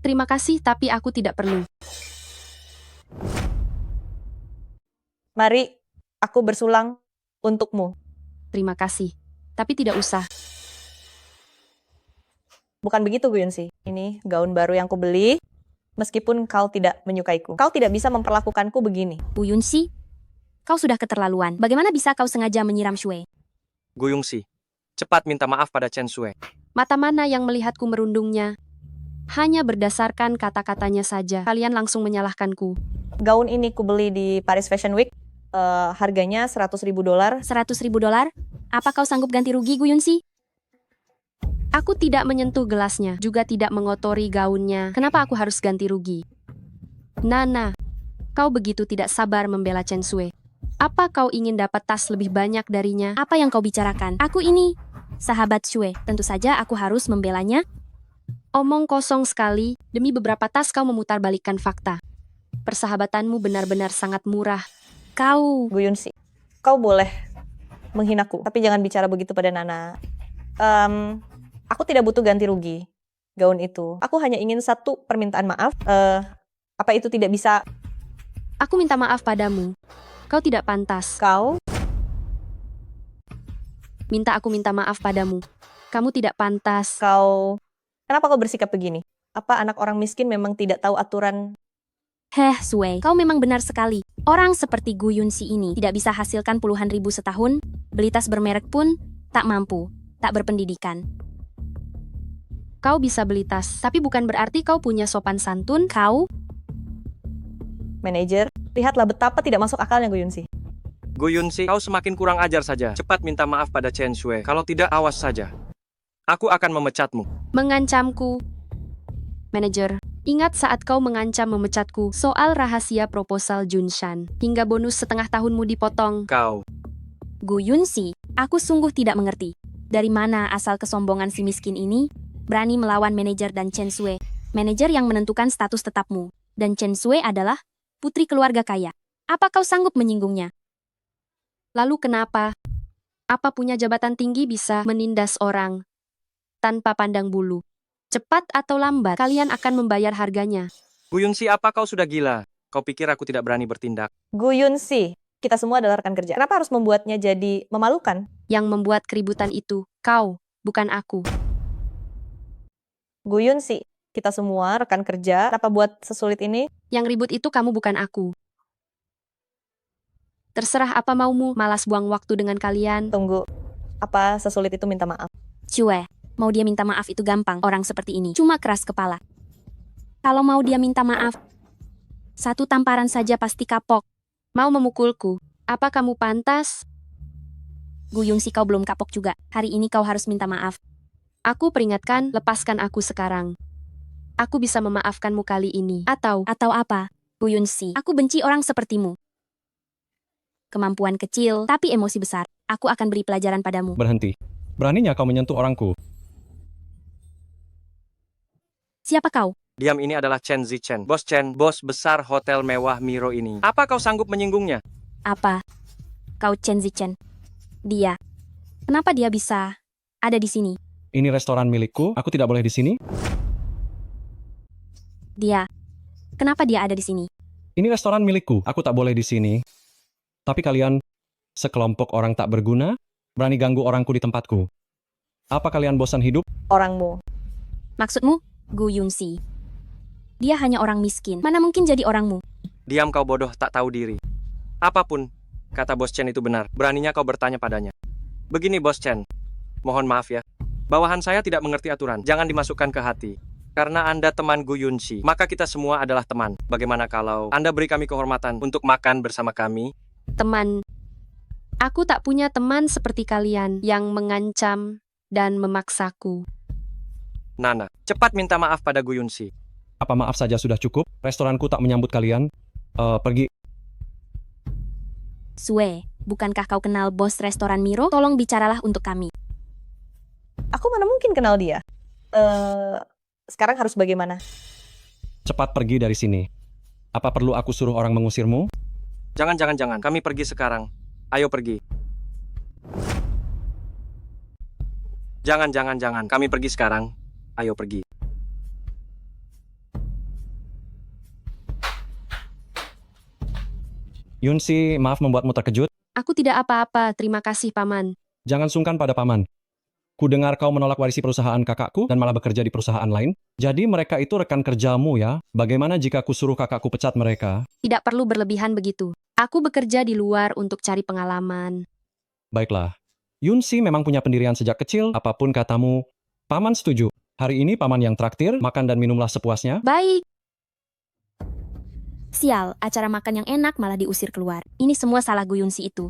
Terima kasih, tapi aku tidak perlu. Mari, aku bersulang untukmu. Terima kasih, tapi tidak usah. Bukan begitu, Gu Yunsi. Ini gaun baru yang kubeli. Meskipun kau tidak menyukaiku. Kau tidak bisa memperlakukanku begini. Gu Yunsi, kau sudah keterlaluan. Bagaimana bisa kau sengaja menyiram Sue? Gu Yunsi, cepat minta maaf pada Chen Sue. Mata mana yang melihatku merundungnya? Hanya berdasarkan kata-katanya saja, kalian langsung menyalahkanku. Gaun ini kubeli di Paris Fashion Week. Harganya $100.000. $100.000? Apa kau sanggup ganti rugi, Gu Yunsi? Aku tidak menyentuh gelasnya, juga tidak mengotori gaunnya. Kenapa aku harus ganti rugi? Nana, kau begitu tidak sabar membela Chen Sue. Apa kau ingin dapat tas lebih banyak darinya? Apa yang kau bicarakan? Aku ini sahabat Sue. Tentu saja aku harus membelanya. Omong kosong sekali, demi beberapa tas kau memutarbalikkan fakta. Persahabatanmu benar-benar sangat murah. Kau, Gu Yunsi, kau boleh menghinaku, tapi jangan bicara begitu pada Nana. Aku tidak butuh ganti rugi gaun itu. Aku hanya ingin satu permintaan maaf. Apa itu tidak bisa? Aku minta maaf padamu. Kau tidak pantas. Kau? Aku minta maaf padamu. Kamu tidak pantas. Kau? Kenapa kau bersikap begini? Apa anak orang miskin memang tidak tahu aturan? Sue, kau memang benar sekali. Orang seperti Gu Yunsi ini tidak bisa hasilkan puluhan ribu setahun, beli tas bermerek pun tak mampu, tak berpendidikan. Kau bisa beli tas, tapi bukan berarti kau punya sopan santun. Kau? Manajer, lihatlah betapa tidak masuk akalnya Gu Yunsi. Gu Yunsi, kau semakin kurang ajar saja. Cepat minta maaf pada Chen Sue. Kalau tidak, awas saja. Aku akan memecatmu. Mengancamku. Manajer, ingat saat kau mengancam memecatku soal rahasia proposal Junshan, hingga bonus setengah tahunmu dipotong. Kau. Gu Yunsi, aku sungguh tidak mengerti. Dari mana asal kesombongan si miskin ini? Berani melawan manajer dan Chen Sue. Manajer yang menentukan status tetapmu. Dan Chen Sue adalah putri keluarga kaya. Apa kau sanggup menyinggungnya? Lalu kenapa? Apa punya jabatan tinggi bisa menindas orang tanpa pandang bulu? Cepat atau lambat, kalian akan membayar harganya. Gu Yunsi, apa kau sudah gila? Kau pikir aku tidak berani bertindak? Gu Yunsi, kita semua adalah rekan kerja. Kenapa harus membuatnya jadi memalukan? Yang membuat keributan itu, kau, bukan aku. Guyun sih, kita semua rekan kerja, kenapa buat sesulit ini? Yang ribut itu kamu bukan aku. Terserah apa maumu, malas buang waktu dengan kalian. Tunggu, apa sesulit itu minta maaf? Cue, mau dia minta maaf itu gampang. Orang seperti ini cuma keras kepala. Kalau mau dia minta maaf, satu tamparan saja pasti kapok. Mau memukulku. Apa kamu pantas? Guyung sih kau belum kapok juga. Hari ini kau harus minta maaf. Aku peringatkan, lepaskan aku sekarang. Aku bisa memaafkanmu kali ini. Atau apa? Guyun sih, aku benci orang sepertimu. Kemampuan kecil, tapi emosi besar. Aku akan beri pelajaran padamu. Berhenti. Beraninya kau menyentuh orangku. Siapa kau? Diam, ini adalah Chen Zichen. Bos Chen, bos besar hotel mewah Miro ini. Apa kau sanggup menyinggungnya? Apa? Kau Chen Zichen. Dia. Kenapa dia bisa ada di sini? Ini restoran milikku, aku tidak boleh di sini. Dia. Kenapa dia ada di sini? Ini restoran milikku, aku tak boleh di sini. Tapi kalian, sekelompok orang tak berguna, berani ganggu orangku di tempatku. Apa kalian bosan hidup? Orangmu. Maksudmu? Gu Yunsi. Dia hanya orang miskin. Mana mungkin jadi orangmu? Diam kau bodoh tak tahu diri. Apapun, kata Bos Chen itu benar. Beraninya kau bertanya padanya. Begini Bos Chen, mohon maaf ya. Bawahan saya tidak mengerti aturan. Jangan dimasukkan ke hati. Karena Anda teman Gu Yunsi, maka kita semua adalah teman. Bagaimana kalau Anda beri kami kehormatan untuk makan bersama kami? Teman. Aku tak punya teman seperti kalian yang mengancam dan memaksaku. Nana, cepat minta maaf pada Gu Yunsi. Apa maaf saja sudah cukup? Restoranku tak menyambut kalian. Pergi. Sue, bukankah kau kenal bos restoran Miro? Tolong bicaralah untuk kami. Aku mana mungkin kenal dia? Sekarang harus bagaimana? Cepat pergi dari sini. Apa perlu aku suruh orang mengusirmu? Jangan. Kami pergi sekarang. Ayo pergi. Jangan. Kami pergi sekarang. Ayo pergi. Yunsi, maaf membuatmu terkejut. Aku tidak apa-apa, terima kasih Paman. Jangan sungkan pada paman. Ku dengar kau menolak warisi perusahaan kakakku dan malah bekerja di perusahaan lain. Jadi mereka itu rekan kerjamu ya? Bagaimana jika ku suruh kakakku pecat mereka? Tidak perlu berlebihan begitu. Aku bekerja di luar untuk cari pengalaman. Baiklah. Yunsi memang punya pendirian sejak kecil, apapun katamu. Paman setuju. Hari ini paman yang traktir, makan dan minumlah sepuasnya. Baik. Sial, acara makan yang enak malah diusir keluar. Ini semua salah Gu Yunsi itu.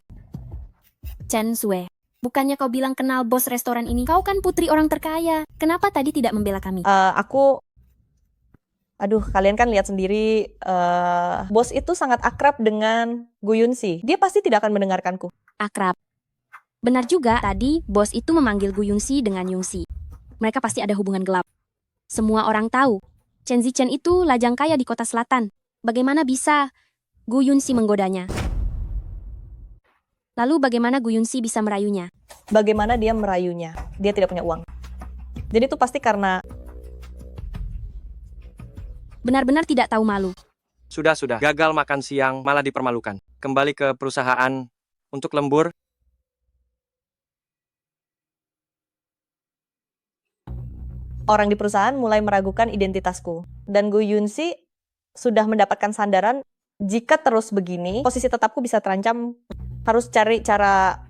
Chen Sue, bukannya kau bilang kenal bos restoran ini? Kau kan putri orang terkaya. Kenapa tadi tidak membela kami? Aduh, kalian kan lihat sendiri, bos itu sangat akrab dengan Gu Yunsi. Dia pasti tidak akan mendengarkanku. Akrab. Benar juga, tadi bos itu memanggil Gu Yunsi dengan Yunsi. Mereka pasti ada hubungan gelap. Semua orang tahu, Chen Zichen itu lajang kaya di kota selatan. Bagaimana bisa Gu Yunsi menggodanya? Lalu bagaimana Gu Yunsi bisa merayunya? Bagaimana dia merayunya? Dia tidak punya uang. Jadi itu pasti karena... Benar-benar tidak tahu malu. Sudah. Gagal makan siang, malah dipermalukan. Kembali ke perusahaan untuk lembur. Orang di perusahaan mulai meragukan identitasku. Dan Gu Yunsi sudah mendapatkan sandaran, jika terus begini, posisi tetapku bisa terancam. Harus cari cara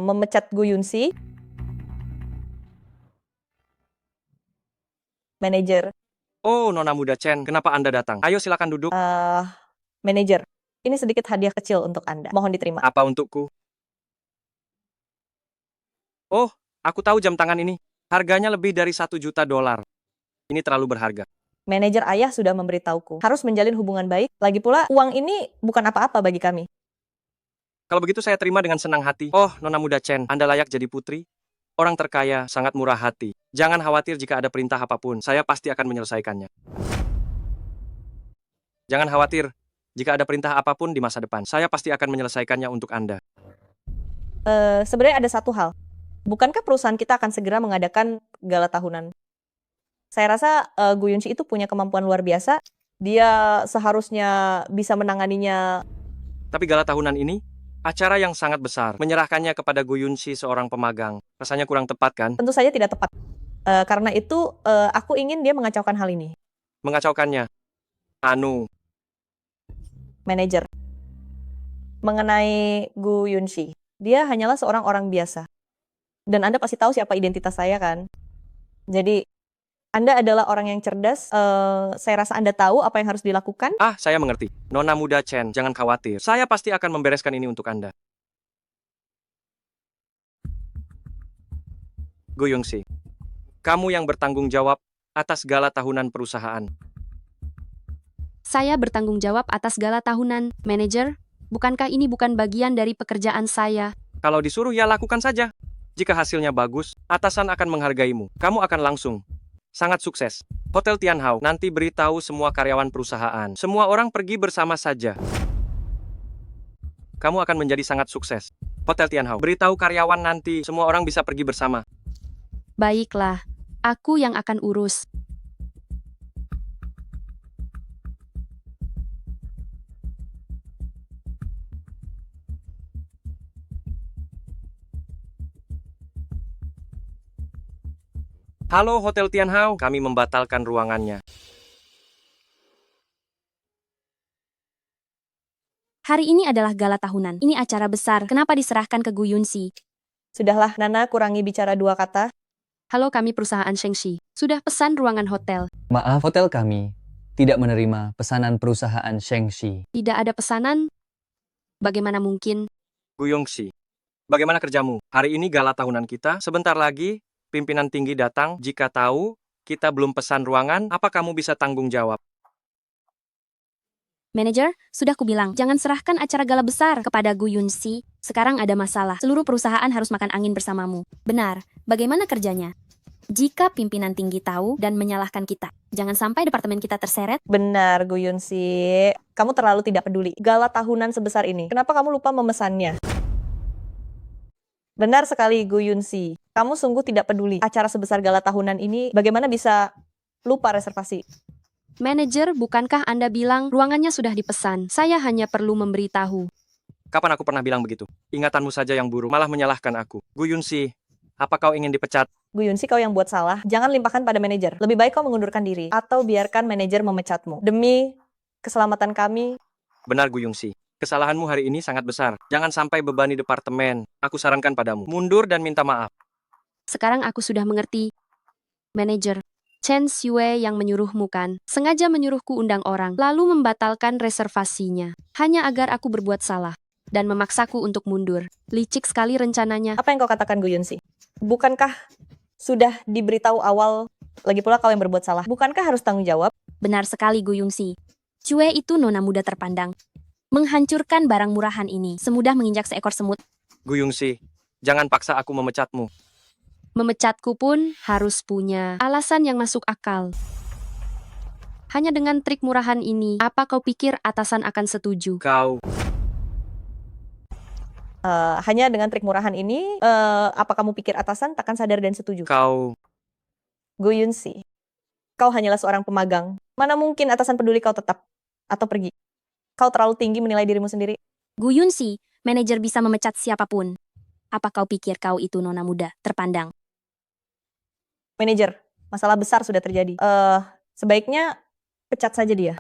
memecat Gu Yunsi. Manajer. Oh, Nona muda Chen, kenapa Anda datang? Ayo silakan duduk. Manajer, ini sedikit hadiah kecil untuk Anda. Mohon diterima. Apa untukku? Oh, aku tahu jam tangan ini. Harganya lebih dari $1 juta. Ini terlalu berharga. Manajer ayah sudah memberitahuku. Harus menjalin hubungan baik. Lagi pula, uang ini bukan apa-apa bagi kami. Kalau begitu saya terima dengan senang hati. Oh, Nona muda Chen, Anda layak jadi putri. Orang terkaya, sangat murah hati. Jangan khawatir jika ada perintah apapun, saya pasti akan menyelesaikannya. Jangan khawatir, jika ada perintah apapun di masa depan, saya pasti akan menyelesaikannya untuk Anda. Sebenarnya ada satu hal. Bukankah perusahaan kita akan segera mengadakan gala tahunan? Saya rasa Gu Yunsi itu punya kemampuan luar biasa. Dia seharusnya bisa menanganinya. Tapi gala tahunan ini, acara yang sangat besar, menyerahkannya kepada Gu Yunsi seorang pemagang. Rasanya kurang tepat kan? Tentu saja tidak tepat. Karena itu, aku ingin dia mengacaukan hal ini. Mengacaukannya. Anu, Manajer. Mengenai Gu Yunshi, dia hanyalah seorang orang biasa. Dan Anda pasti tahu siapa identitas saya kan? Jadi, Anda adalah orang yang cerdas. Saya rasa Anda tahu apa yang harus dilakukan. saya mengerti. Nona muda Chen, jangan khawatir. Saya pasti akan membereskan ini untuk Anda. Gu Yongxi, kamu yang bertanggung jawab atas gala tahunan perusahaan. Saya bertanggung jawab atas gala tahunan, manajer. Bukankah ini bukan bagian dari pekerjaan saya? Kalau disuruh ya lakukan saja. Jika hasilnya bagus, atasan akan menghargaimu. Kamu akan langsung sangat sukses. Hotel Tianhao nanti beritahu semua karyawan perusahaan. Semua orang pergi bersama saja. Kamu akan menjadi sangat sukses. Hotel Tianhao beritahu karyawan nanti semua orang bisa pergi bersama. Baiklah, aku yang akan urus. Halo Hotel Tianhao, kami membatalkan ruangannya. Hari ini adalah gala tahunan. Ini acara besar. Kenapa diserahkan ke Gu Yunshi? Sudahlah, Nana, kurangi bicara 2 kata. Halo, kami perusahaan Shengxi. Sudah pesan ruangan hotel. Maaf, hotel kami tidak menerima pesanan perusahaan Shengxi. Tidak ada pesanan? Bagaimana mungkin? Gu Yongxi, bagaimana kerjamu? Hari ini gala tahunan kita, sebentar lagi pimpinan tinggi datang. Jika tahu kita belum pesan ruangan, apa kamu bisa tanggung jawab? Manajer, sudah kubilang, jangan serahkan acara gala besar kepada Gu Yunshi. Sekarang ada masalah. Seluruh perusahaan harus makan angin bersamamu. Benar. Bagaimana kerjanya? Jika pimpinan tinggi tahu dan menyalahkan kita, jangan sampai departemen kita terseret. Benar, Gu Yunshi. Kamu terlalu tidak peduli. Gala tahunan sebesar ini. Kenapa kamu lupa memesannya? Benar sekali, Gu Yunshi. Kamu sungguh tidak peduli. Acara sebesar gala tahunan ini, bagaimana bisa lupa reservasi? Manajer, bukankah Anda bilang ruangannya sudah dipesan? Saya hanya perlu memberitahu. Kapan aku pernah bilang begitu? Ingatanmu saja yang buruk, malah menyalahkan aku. Gu Yunshi, apa kau ingin dipecat? Gu Yunshi, kau yang buat salah. Jangan limpahkan pada manajer. Lebih baik kau mengundurkan diri. Atau biarkan manajer memecatmu. Demi keselamatan kami. Benar, Gu Yunshi. Kesalahanmu hari ini sangat besar. Jangan sampai bebani departemen. Aku sarankan padamu, mundur dan minta maaf. Sekarang aku sudah mengerti. Manajer, Chen Xue yang menyuruhmu kan? Sengaja menyuruhku undang orang, lalu membatalkan reservasinya. Hanya agar aku berbuat salah. Dan memaksaku untuk mundur. Licik sekali rencananya. Apa yang kau katakan, Gu Yunshi? Bukankah sudah diberitahu awal? Lagi pula kau yang berbuat salah. Bukankah harus tanggung jawab? Benar sekali, Gu Yunshi. Cue itu nona muda terpandang. Menghancurkan barang murahan ini semudah menginjak seekor semut. Gu Yunshi, jangan paksa aku memecatmu. Memecatku pun harus punya alasan yang masuk akal. Hanya dengan trik murahan ini, apa kau pikir atasan akan setuju? Kau... hanya dengan trik murahan ini, apa kamu pikir atasan takkan sadar dan setuju? Kau... Gu Yunshi, kau hanyalah seorang pemagang. Mana mungkin atasan peduli kau tetap atau pergi? Kau terlalu tinggi menilai dirimu sendiri. Gu Yunshi, manajer bisa memecat siapapun. Apa kau pikir kau itu nona muda terpandang? Manajer, masalah besar sudah terjadi. Sebaiknya pecat saja dia.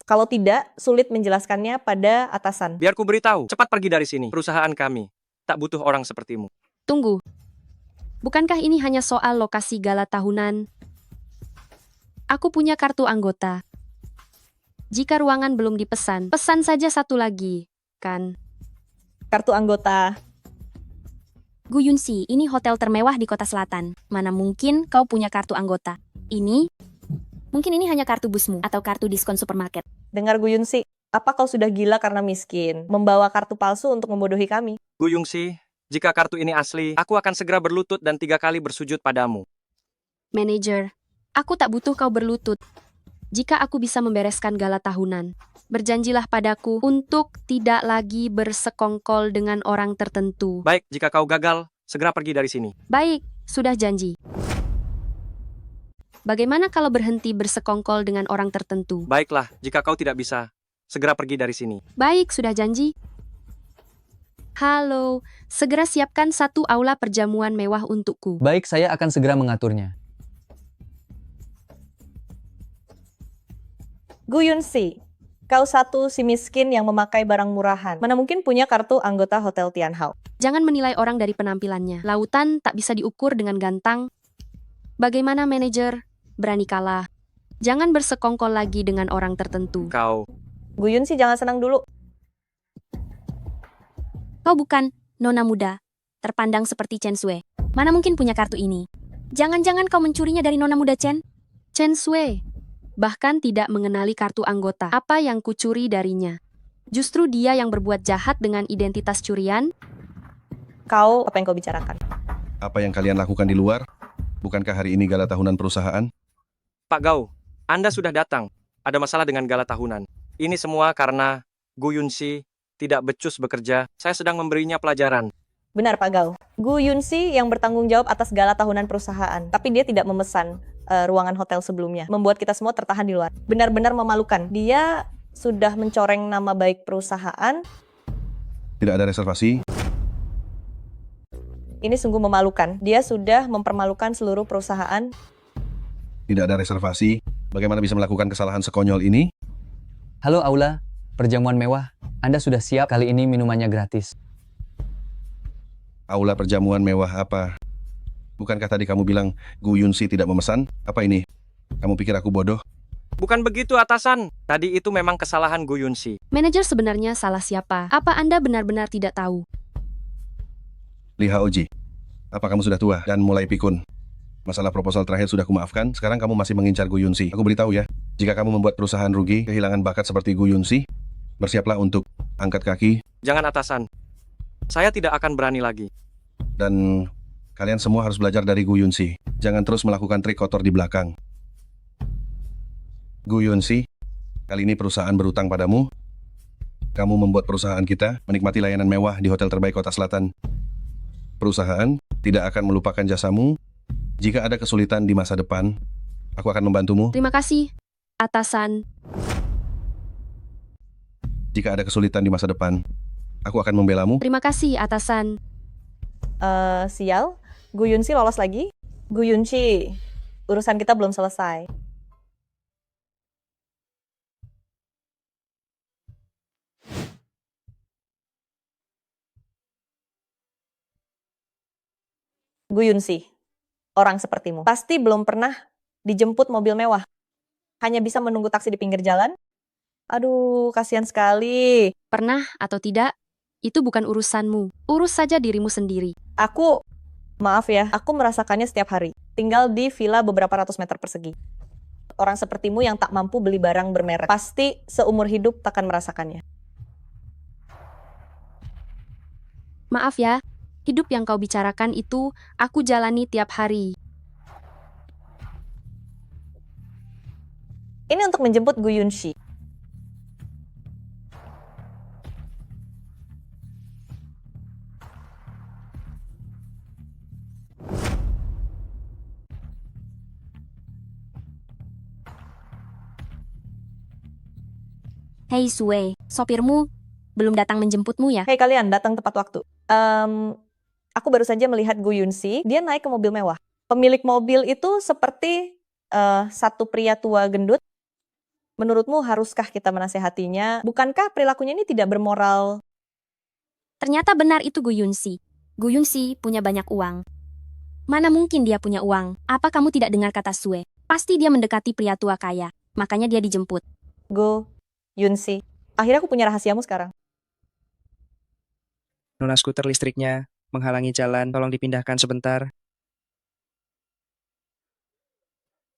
Kalau tidak, sulit menjelaskannya pada atasan. Biar ku beritahu, cepat pergi dari sini. Perusahaan kami tak butuh orang sepertimu. Tunggu. Bukankah ini hanya soal lokasi gala tahunan? Aku punya kartu anggota. Jika ruangan belum dipesan, pesan saja satu lagi, kan? Kartu anggota. Gu Yunshi, ini hotel termewah di kota selatan. Mana mungkin kau punya kartu anggota? Mungkin ini hanya kartu busmu atau kartu diskon supermarket. Dengar, Gu Yunshi, apa kau sudah gila karena miskin? Membawa kartu palsu untuk membodohi kami? Gu Yunshi, jika kartu ini asli, aku akan segera berlutut dan 3 kali bersujud padamu. Manajer, aku tak butuh kau berlutut. Jika aku bisa membereskan gala tahunan, berjanjilah padaku untuk tidak lagi bersekongkol dengan orang tertentu. Baik, jika kau gagal, segera pergi dari sini. Baik, sudah janji. Bagaimana kalau berhenti bersekongkol dengan orang tertentu? Baiklah, jika kau tidak bisa, segera pergi dari sini. Baik, sudah janji. Halo, segera siapkan satu aula perjamuan mewah untukku. Baik, saya akan segera mengaturnya. Gu Yunsi, kau satu si miskin yang memakai barang murahan. Mana mungkin punya kartu anggota Hotel Tianhao. Jangan menilai orang dari penampilannya. Lautan tak bisa diukur dengan gantang. Bagaimana manajer? Berani kalah. Jangan bersekongkol lagi dengan orang tertentu. Kau, Gu Yunsi jangan senang dulu. Kau bukan nona muda, terpandang seperti Chen Sui. Mana mungkin punya kartu ini? Jangan-jangan kau mencurinya dari nona muda Chen? Chen Sui bahkan tidak mengenali kartu anggota. Apa yang kucuri darinya? Justru dia yang berbuat jahat dengan identitas curian. Apa yang kau bicarakan? Apa yang kalian lakukan di luar? Bukankah hari ini gala tahunan perusahaan? Pak Gao, Anda sudah datang. Ada masalah dengan gala tahunan. Ini semua karena Gu Yunsi tidak becus bekerja. Saya sedang memberinya pelajaran. Benar Pak Gao. Gu Yunsi yang bertanggung jawab atas gala tahunan perusahaan. Tapi dia tidak memesan ruangan hotel sebelumnya. Membuat kita semua tertahan di luar. Benar-benar memalukan. Dia sudah mencoreng nama baik perusahaan. Tidak ada reservasi. Ini sungguh memalukan. Dia sudah mempermalukan seluruh perusahaan. Tidak ada reservasi. Bagaimana bisa melakukan kesalahan sekonyol ini? Halo Aula, perjamuan mewah. Anda sudah siap, kali ini minumannya gratis. Aula perjamuan mewah apa? Bukankah tadi kamu bilang Gu Yunsi tidak memesan? Apa ini? Kamu pikir aku bodoh? Bukan begitu, atasan. Tadi itu memang kesalahan Gu Yunsi. Manajer sebenarnya salah siapa? Apa Anda benar-benar tidak tahu? Li Haoji, apa kamu sudah tua dan mulai pikun? Masalah proposal terakhir sudah kumaafkan, sekarang kamu masih mengincar Gu Yunsi. Aku beritahu ya, jika kamu membuat perusahaan rugi, kehilangan bakat seperti Gu Yunsi, bersiaplah untuk angkat kaki. Jangan, atasan. Saya tidak akan berani lagi. Dan kalian semua harus belajar dari Gu Yunsi. Jangan terus melakukan trik kotor di belakang. Gu Yunsi, kali ini perusahaan berutang padamu. Kamu membuat perusahaan kita menikmati layanan mewah di hotel terbaik kota selatan. Perusahaan tidak akan melupakan jasamu. Jika ada kesulitan di masa depan, aku akan membantumu. Terima kasih, atasan. Jika ada kesulitan di masa depan, aku akan membelamu. Terima kasih, atasan. Sial, Gu Yunsi lolos lagi. Gu Yunsi, urusan kita belum selesai. Gu Yunsi, orang sepertimu pasti belum pernah dijemput mobil mewah. Hanya bisa menunggu taksi di pinggir jalan. Aduh, kasihan sekali. Pernah atau tidak, itu bukan urusanmu. Urus saja dirimu sendiri. Maaf ya, aku merasakannya setiap hari. Tinggal di villa beberapa ratus meter persegi. Orang sepertimu yang tak mampu beli barang bermerek, pasti seumur hidup takkan merasakannya. Maaf ya, hidup yang kau bicarakan itu, aku jalani tiap hari. Ini untuk menjemput Gu Yunsi. Hei Sui, sopirmu belum datang menjemputmu ya? Hei kalian, datang tepat waktu. Aku baru saja melihat Gu Yunsi, dia naik ke mobil mewah. Pemilik mobil itu seperti satu pria tua gendut. Menurutmu haruskah kita menasehatinya? Bukankah perilakunya ini tidak bermoral? Ternyata benar itu Gu Yunsi. Gu Yunsi punya banyak uang. Mana mungkin dia punya uang? Apa kamu tidak dengar kata Sui? Pasti dia mendekati pria tua kaya. Makanya dia dijemput. Gu Yunsi, akhirnya aku punya rahasiamu sekarang. Nona skuter listriknya menghalangi jalan, tolong dipindahkan sebentar.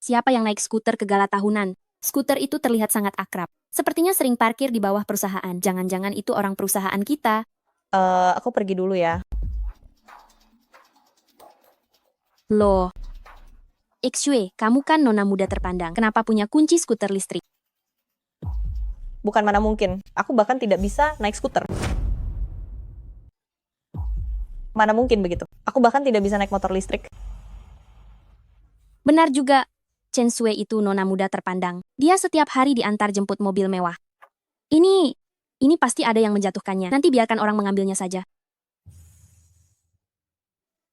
Siapa yang naik skuter ke gala tahunan? Skuter itu terlihat sangat akrab. Sepertinya sering parkir di bawah perusahaan. Jangan-jangan itu orang perusahaan kita. Aku pergi dulu ya. Loh. Xue, kamu kan nona muda terpandang. Kenapa punya kunci skuter listrik? Bukan mana mungkin. Aku bahkan tidak bisa naik skuter. Mana mungkin begitu. Aku bahkan tidak bisa naik motor listrik. Benar juga. Chen Sui itu nona muda terpandang. Dia setiap hari diantar jemput mobil mewah. Ini pasti ada yang menjatuhkannya. Nanti biarkan orang mengambilnya saja.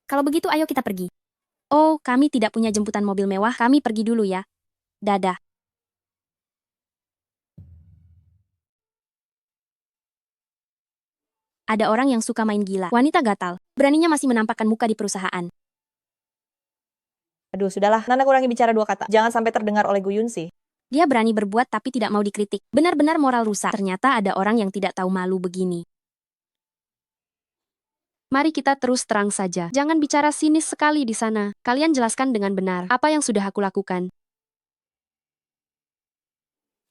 Kalau begitu ayo kita pergi. Oh, kami tidak punya jemputan mobil mewah, kami pergi dulu ya. Dadah. Ada orang yang suka main gila. Wanita gatal. Beraninya masih menampakkan muka di perusahaan. Aduh, sudahlah. Nana kurangi bicara 2 kata. Jangan sampai terdengar oleh Gu Yunsi. Dia berani berbuat tapi tidak mau dikritik. Benar-benar moral rusak. Ternyata ada orang yang tidak tahu malu begini. Mari kita terus terang saja. Jangan bicara sinis sekali di sana. Kalian jelaskan dengan benar apa yang sudah aku lakukan.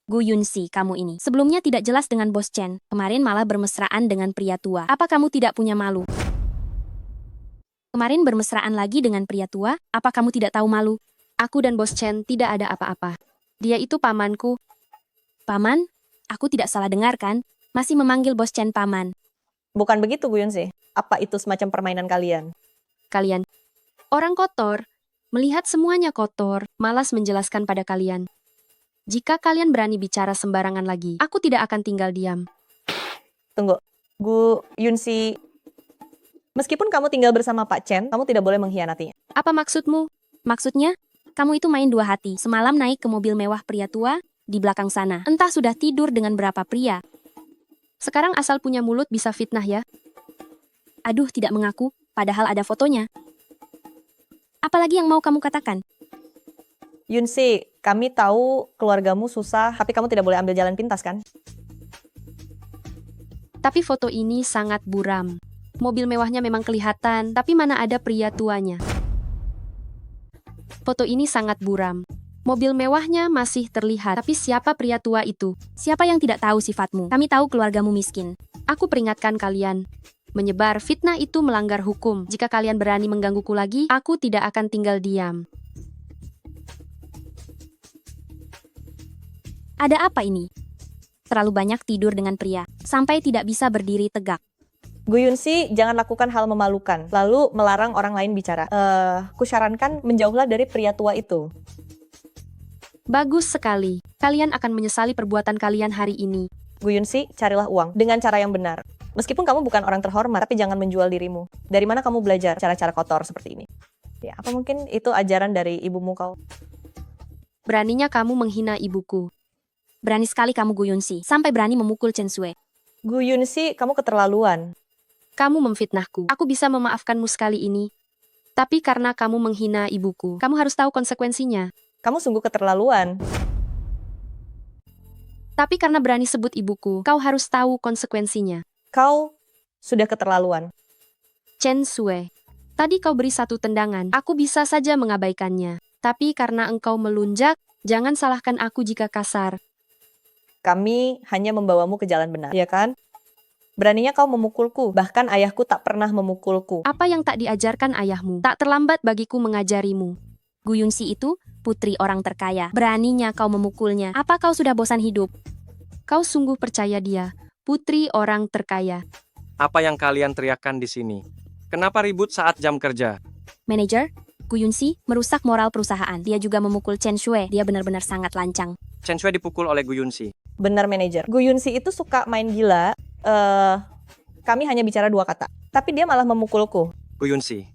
Gu Yunsi, kamu ini. Sebelumnya tidak jelas dengan Bos Chen. Kemarin malah bermesraan dengan pria tua. Apa kamu tidak punya malu? Kemarin bermesraan lagi dengan pria tua. Apa kamu tidak tahu malu? Aku dan Bos Chen tidak ada apa-apa. Dia itu pamanku. Paman? Aku tidak salah dengar kan? Masih memanggil Bos Chen paman. Bukan begitu, Gu Yunsi. Apa itu semacam permainan kalian? Kalian orang kotor. Melihat semuanya kotor, malas menjelaskan pada kalian. Jika kalian berani bicara sembarangan lagi, aku tidak akan tinggal diam. Tunggu. Gu Yunsi, meskipun kamu tinggal bersama Pak Chen, kamu tidak boleh mengkhianatinya. Apa maksudmu? Maksudnya? Kamu itu main dua hati. Semalam naik ke mobil mewah pria tua, di belakang sana. Entah sudah tidur dengan berapa pria. Sekarang asal punya mulut bisa fitnah ya. Aduh, tidak mengaku, padahal ada fotonya. Apalagi yang mau kamu katakan? Yunsi, kami tahu keluargamu susah, tapi kamu tidak boleh ambil jalan pintas kan? Tapi foto ini sangat buram. Mobil mewahnya memang kelihatan, tapi mana ada pria tuanya. Foto ini sangat buram. Mobil mewahnya masih terlihat, tapi siapa pria tua itu? Siapa yang tidak tahu sifatmu? Kami tahu keluargamu miskin. Aku peringatkan kalian. Menyebar fitnah itu melanggar hukum. Jika kalian berani menggangguku lagi, aku tidak akan tinggal diam. Ada apa ini? Terlalu banyak tidur dengan pria, sampai tidak bisa berdiri tegak. Gu Yunsi, jangan lakukan hal memalukan, lalu melarang orang lain bicara. Kusarankan menjauhlah dari pria tua itu. Bagus sekali. Kalian akan menyesali perbuatan kalian hari ini. Gu Yunsi, carilah uang dengan cara yang benar. Meskipun kamu bukan orang terhormat, tapi jangan menjual dirimu. Dari mana kamu belajar cara-cara kotor seperti ini? Ya, apa mungkin itu ajaran dari ibumu kau? Beraninya kamu menghina ibuku. Berani sekali kamu Gu Yunsi, sampai berani memukul Chen Sui. Gu Yunsi, kamu keterlaluan. Kamu memfitnahku. Aku bisa memaafkanmu sekali ini. Tapi karena kamu menghina ibuku, kamu harus tahu konsekuensinya. Kamu sungguh keterlaluan. Tapi karena berani sebut ibuku, kau harus tahu konsekuensinya. Kau sudah keterlaluan. Chen Sui, tadi kau beri satu tendangan. Aku bisa saja mengabaikannya. Tapi karena engkau melunjak, jangan salahkan aku jika kasar. Kami hanya membawamu ke jalan benar, ya kan? Beraninya kau memukulku, bahkan ayahku tak pernah memukulku. Apa yang tak diajarkan ayahmu? Tak terlambat bagiku mengajarimu. Gu Yunsi itu putri orang terkaya. Beraninya kau memukulnya. Apa kau sudah bosan hidup? Kau sungguh percaya dia, putri orang terkaya. Apa yang kalian teriakkan di sini? Kenapa ribut saat jam kerja? Manajer, Gu Yunsi merusak moral perusahaan. Dia juga memukul Chen Sui. Dia benar-benar sangat lancang. Chen Sui dipukul oleh Gu Yunsi. Benar, manajer. Gu Yunsi itu suka main gila. Kami hanya bicara 2 kata. Tapi dia malah memukulku. Gu Yunsi,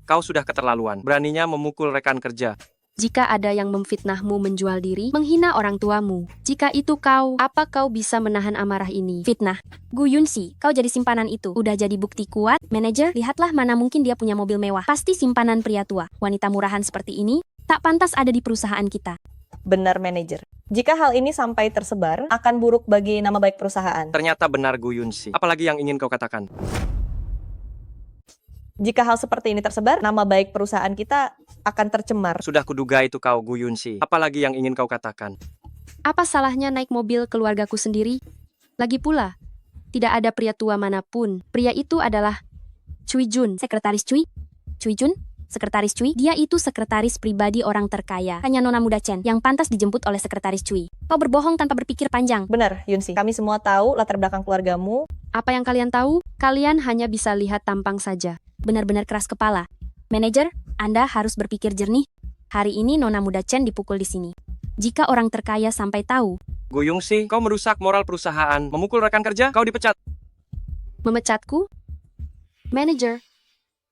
kau sudah keterlaluan. Beraninya memukul rekan kerja. Jika ada yang memfitnahmu menjual diri, menghina orang tuamu. Jika itu kau, apa kau bisa menahan amarah ini? Fitnah. Gu Yunsi, kau jadi simpanan itu. Udah jadi bukti kuat. Manajer, lihatlah mana mungkin dia punya mobil mewah. Pasti simpanan pria tua. Wanita murahan seperti ini, tak pantas ada di perusahaan kita. Benar, manajer. Jika hal ini sampai tersebar, akan buruk bagi nama baik perusahaan. Ternyata benar Gu Yunsi. Apalagi yang ingin kau katakan? Jika hal seperti ini tersebar, nama baik perusahaan kita akan tercemar. Sudah kuduga itu kau Gu Yunsi. Apalagi yang ingin kau katakan? Apa salahnya naik mobil keluargaku sendiri? Lagi pula, tidak ada pria tua manapun. Pria itu adalah Cui Jun. Sekretaris Cui? Cui Jun? Sekretaris Cui? Dia itu sekretaris pribadi orang terkaya. Hanya Nona Muda Chen yang pantas dijemput oleh sekretaris Cui. Kau berbohong tanpa berpikir panjang. Benar, Yunsi. Kami semua tahu latar belakang keluargamu. Apa yang kalian tahu? Kalian hanya bisa lihat tampang saja. Benar-benar keras kepala. Manajer, Anda harus berpikir jernih. Hari ini Nona Muda Chen dipukul di sini. Jika orang terkaya sampai tahu. Gu Yunsi, kau merusak moral perusahaan. Memukul rekan kerja, kau dipecat. Memecatku? Manajer,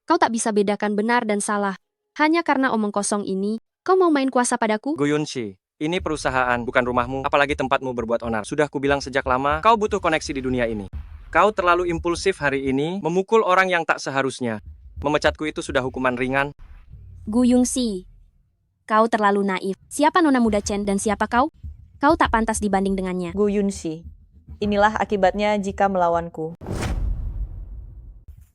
Kau tak bisa bedakan benar dan salah. Hanya karena omong kosong ini, kau mau main kuasa padaku? Gu Yunxi, ini perusahaan, bukan rumahmu, apalagi tempatmu berbuat onar. Sudah kubilang sejak lama, kau butuh koneksi di dunia ini. Kau terlalu impulsif hari ini, memukul orang yang tak seharusnya. Memecatku itu sudah hukuman ringan. Gu Yungxi, kau terlalu naif. Siapa Nona Muda Chen dan siapa kau? Kau tak pantas dibanding dengannya. Gu Yunxi, inilah akibatnya jika melawanku.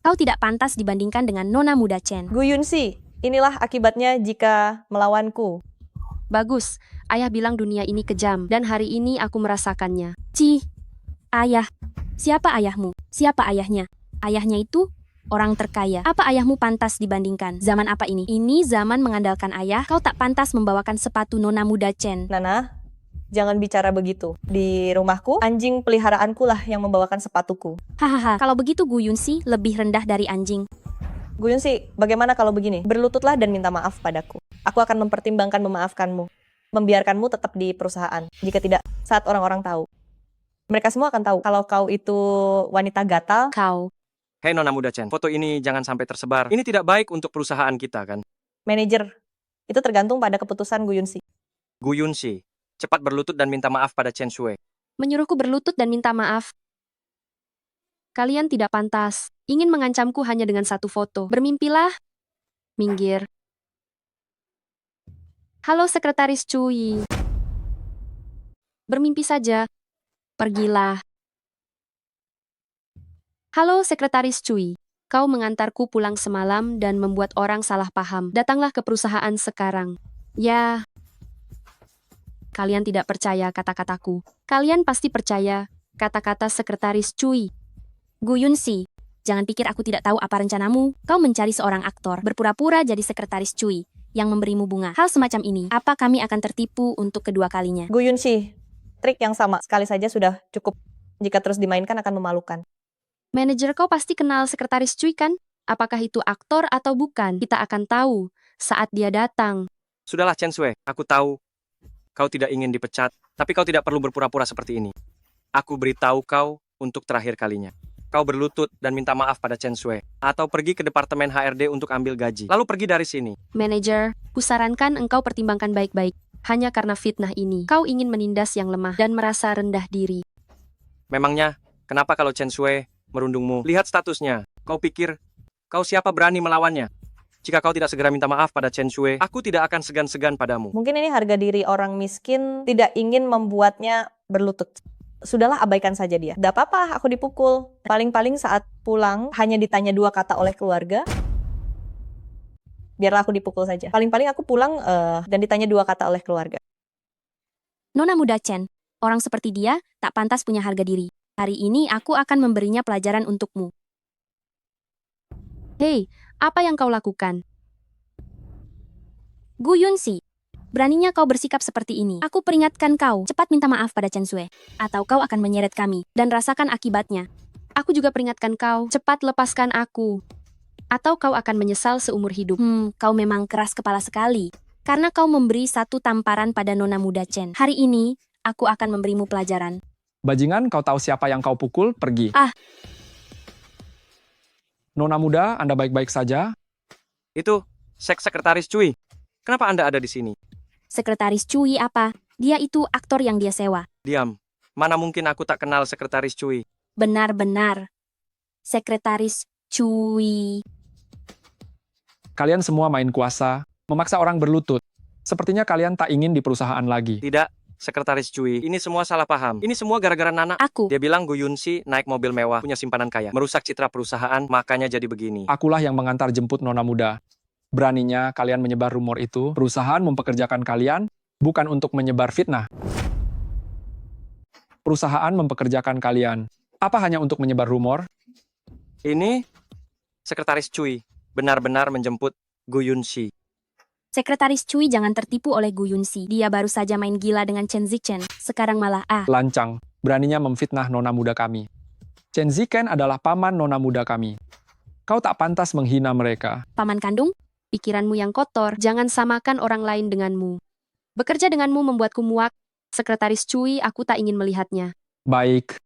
Kau tidak pantas dibandingkan dengan Nona Muda Chen. Gu Yunxi, inilah akibatnya jika melawanku. Bagus, ayah bilang dunia ini kejam, dan hari ini aku merasakannya. Ayah. Siapa ayahmu? Siapa ayahnya? Ayahnya itu orang terkaya. Apa ayahmu pantas dibandingkan? Zaman apa ini? Ini zaman mengandalkan ayah. Kau tak pantas membawakan sepatu Nona Muda Chen. Nana, jangan bicara begitu. Di rumahku, anjing peliharaanku lah yang membawakan sepatuku. Hahaha, kalau begitu Gu Yunxi lebih rendah dari anjing. Gu Yunxi, bagaimana kalau begini? Berlututlah dan minta maaf padaku. Aku akan mempertimbangkan memaafkanmu. Membiarkanmu tetap di perusahaan. Jika tidak, saat orang-orang tahu. Mereka semua akan tahu kalau kau itu wanita gatal. Hei Nona Muda Chen, foto ini jangan sampai tersebar. Ini tidak baik untuk perusahaan kita kan? Manajer, itu tergantung pada keputusan Gu Yunxi. Gu Yunxi, cepat berlutut dan minta maaf pada Chen Shui. Menyuruhku berlutut dan minta maaf. Kalian tidak pantas. Ingin mengancamku hanya dengan satu foto. Bermimpilah. Minggir. Halo Sekretaris Cui. Bermimpi saja. Pergilah. Halo Sekretaris Cui. Kau mengantarku pulang semalam dan membuat orang salah paham. Datanglah ke perusahaan sekarang. Ya. Kalian tidak percaya kata-kataku. Kalian pasti percaya kata-kata Sekretaris Cui. Gu Yunxi, jangan pikir aku tidak tahu apa rencanamu. Kau mencari seorang aktor, berpura-pura jadi Sekretaris Cui, yang memberimu bunga. Hal semacam ini, apa kami akan tertipu untuk kedua kalinya? Gu Yunxi, trik yang sama sekali saja sudah cukup. Jika terus dimainkan akan memalukan. Manajer kau pasti kenal Sekretaris Cui kan? Apakah itu aktor atau bukan? Kita akan tahu saat dia datang. Sudahlah Chen Shui, aku tahu kau tidak ingin dipecat, tapi kau tidak perlu berpura-pura seperti ini. Aku beritahu kau untuk terakhir kalinya. Kau berlutut dan minta maaf pada Chen Shui, atau pergi ke departemen HRD untuk ambil gaji. Lalu pergi dari sini. Manajer, kusarankan engkau pertimbangkan baik-baik. Hanya karena fitnah ini, kau ingin menindas yang lemah dan merasa rendah diri. Memangnya, kenapa kalau Chen Shui merundungmu? Lihat statusnya. Kau pikir, kau siapa berani melawannya? Jika kau tidak segera minta maaf pada Chen Shui, aku tidak akan segan-segan padamu. Mungkin ini harga diri orang miskin tidak ingin membuatnya berlutut. Sudahlah, abaikan saja dia. Tidak apa-apa, aku dipukul. Paling-paling saat pulang, hanya ditanya 2 kata oleh keluarga. Biarlah aku dipukul saja. Paling-paling aku pulang dan ditanya 2 kata oleh keluarga. Nona Muda Chen, orang seperti dia tak pantas punya harga diri. Hari ini aku akan memberinya pelajaran untukmu. Hei, apa yang kau lakukan? Gu Yunxi, beraninya kau bersikap seperti ini. Aku peringatkan kau, cepat minta maaf pada Chen Shui, atau kau akan menyeret kami dan rasakan akibatnya. Aku juga peringatkan kau, cepat lepaskan aku. Atau kau akan menyesal seumur hidup. Kau memang keras kepala sekali. Karena kau memberi satu tamparan pada Nona Muda Chen. Hari ini, aku akan memberimu pelajaran. Bajingan, kau tahu siapa yang kau pukul? Pergi. Nona Muda, Anda baik-baik saja? Itu, Sekretaris Cui. Kenapa Anda ada di sini? Sekretaris Cui apa? Dia itu aktor yang dia sewa. Diam. Mana mungkin aku tak kenal Sekretaris Cui? Benar-benar. Sekretaris Cui. Kalian semua main kuasa, memaksa orang berlutut. Sepertinya kalian tak ingin di perusahaan lagi. Tidak, Sekretaris Cui. Ini semua salah paham. Ini semua gara-gara Nana. Aku. Dia bilang Gu Yunxi naik mobil mewah, punya simpanan kaya. Merusak citra perusahaan, makanya jadi begini. Akulah yang mengantar jemput Nona Muda. Beraninya kalian menyebar rumor itu, perusahaan mempekerjakan kalian bukan untuk menyebar fitnah. Perusahaan mempekerjakan kalian. Apa hanya untuk menyebar rumor? Ini, Sekretaris Cui, benar-benar menjemput Gu Yunxi. Sekretaris Cui jangan tertipu oleh Gu Yunxi. Dia baru saja main gila dengan Chen Zichen. Sekarang malah Lancang, beraninya memfitnah Nona Muda kami. Chen Zichen adalah paman Nona Muda kami. Kau tak pantas menghina mereka. Paman kandung? Pikiranmu yang kotor, jangan samakan orang lain denganmu. Bekerja denganmu membuatku muak. Sekretaris Cui, aku tak ingin melihatnya. Baik.